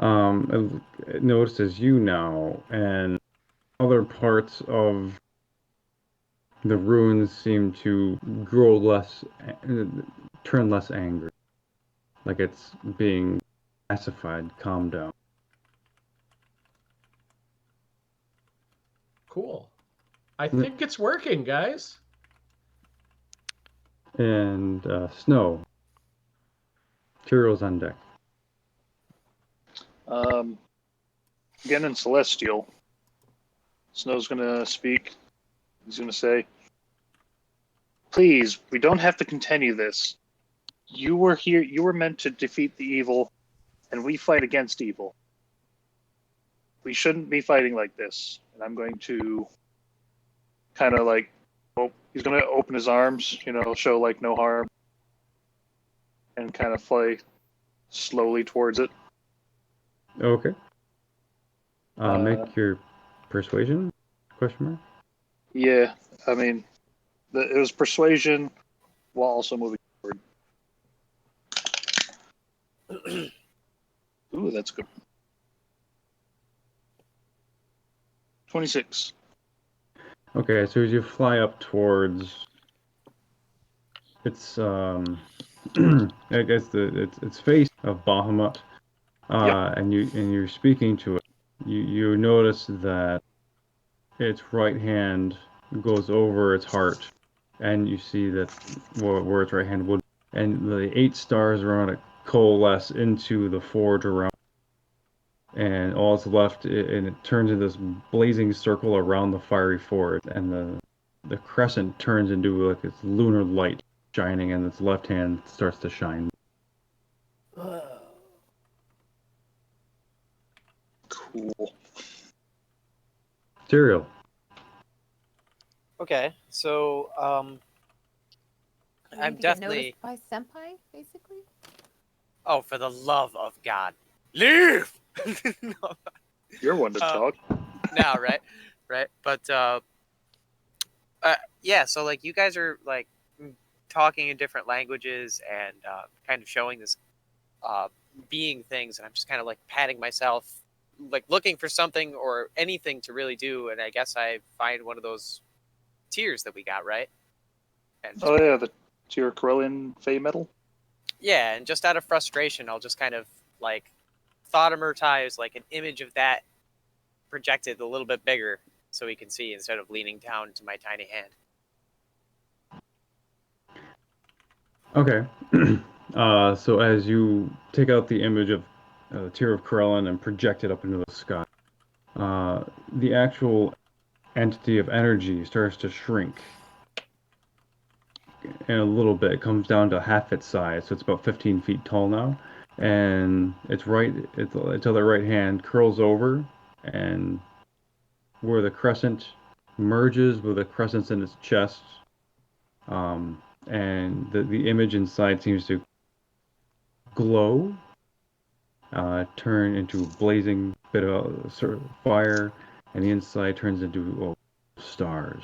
It notices you now, and other parts of the ruins seem to grow less, turn less angry. Like it's being pacified, calmed down. Cool. I think it's working, guys. And Snow. Tyrell's on deck. Again in Celestial, Snow's gonna speak. He's gonna say, "Please, we don't have to continue this. You were here. You were meant to defeat the evil, and we fight against evil. We shouldn't be fighting like this." And I'm going to kind of like, he's gonna open his arms, show like no harm, and kind of fly slowly towards it. Okay. Make your persuasion? Question mark. Yeah, I mean, it was persuasion while also moving forward. Ooh, that's good. 26. Okay, so as you fly up towards its I guess its face of Bahamut, Yep. and you're speaking to it, you notice that its right hand goes over its heart, and you see that where its right hand would, and the 8 stars around it coalesce into the forge around, and all that's left, and it turns into this blazing circle around the fiery forge, and the crescent turns into like this lunar light shining, and its left hand starts to shine. Cool. Tyrael. Okay, so You I'm need to get definitely. noticed by senpai, basically. Oh, for the love of God, leave! No, You're one to talk. no, right, but yeah. So like, you guys are like talking in different languages and kind of showing this being things, and I'm just kind of like patting myself, like looking for something or anything to really do, and I guess I find one of those tears that we got, right? And just, Oh yeah, the Tier Corellian Fey Metal. yeah, and just out of frustration, I'll just kind of like thautomatize like an image of that projected a little bit bigger so we can see instead of leaning down to my tiny hand. Okay. So as you take out the image of the Tear of Corellin and project it up into the sky, the actual entity of energy starts to shrink. In a little bit, it comes down to half its size, so it's about 15 feet tall now. And its other right hand curls over, and where the crescent merges with the crescents in its chest, and the image inside seems to glow, turn into a blazing bit of sort of fire, and the inside turns into stars.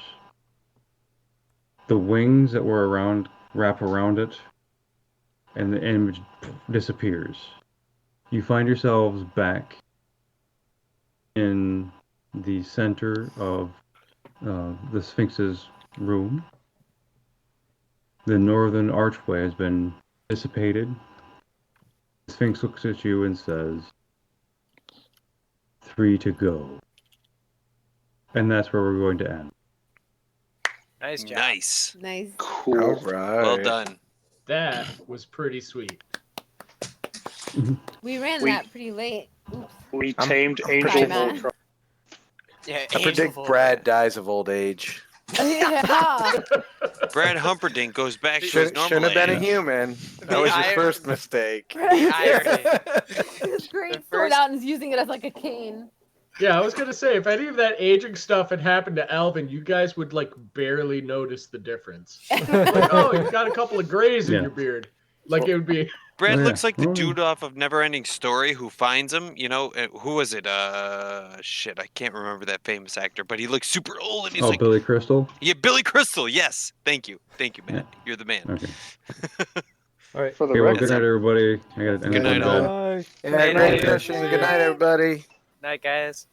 The wings that were around wrap around it, and the image disappears. You find yourselves back in the center of the Sphinx's room. The northern archway has been dissipated. The Sphinx looks at you and says, 3 to go. And that's where we're going to end. Nice job. Nice. Nice. Cool. All right. Well done. That was pretty sweet. We ran We- that pretty late. Oops. We I'm- tamed I'm Angel pretty- Matt. Voltron. Yeah, I predict Brad dies of old age. Yeah. Brad Humperdinck goes back to his Shouldn't normal have been a age. human. That was your iron- first mistake. The irony. It's great. The Sword first- out and is using it as like a cane. Yeah, I was gonna say, if any of that aging stuff had happened to Alvin, you guys would like barely notice the difference. Like, oh, you've got a couple of grays in Yeah. your beard. Like it would be. Brad Oh, yeah. looks like the Oh, yeah. dude off of Neverending Story who finds him. You know, who was it? Shit, I can't remember that famous actor, but he looks super old and he's Oh, like, Billy Crystal. yeah, Billy Crystal. Yes, thank you, Matt. Yeah. You're the man. Okay. All right. For the Okay. Well, record, good night, everybody. I got Good night, all. Bye. Yeah, Good great night. fishing. Good night, everybody. Night, guys.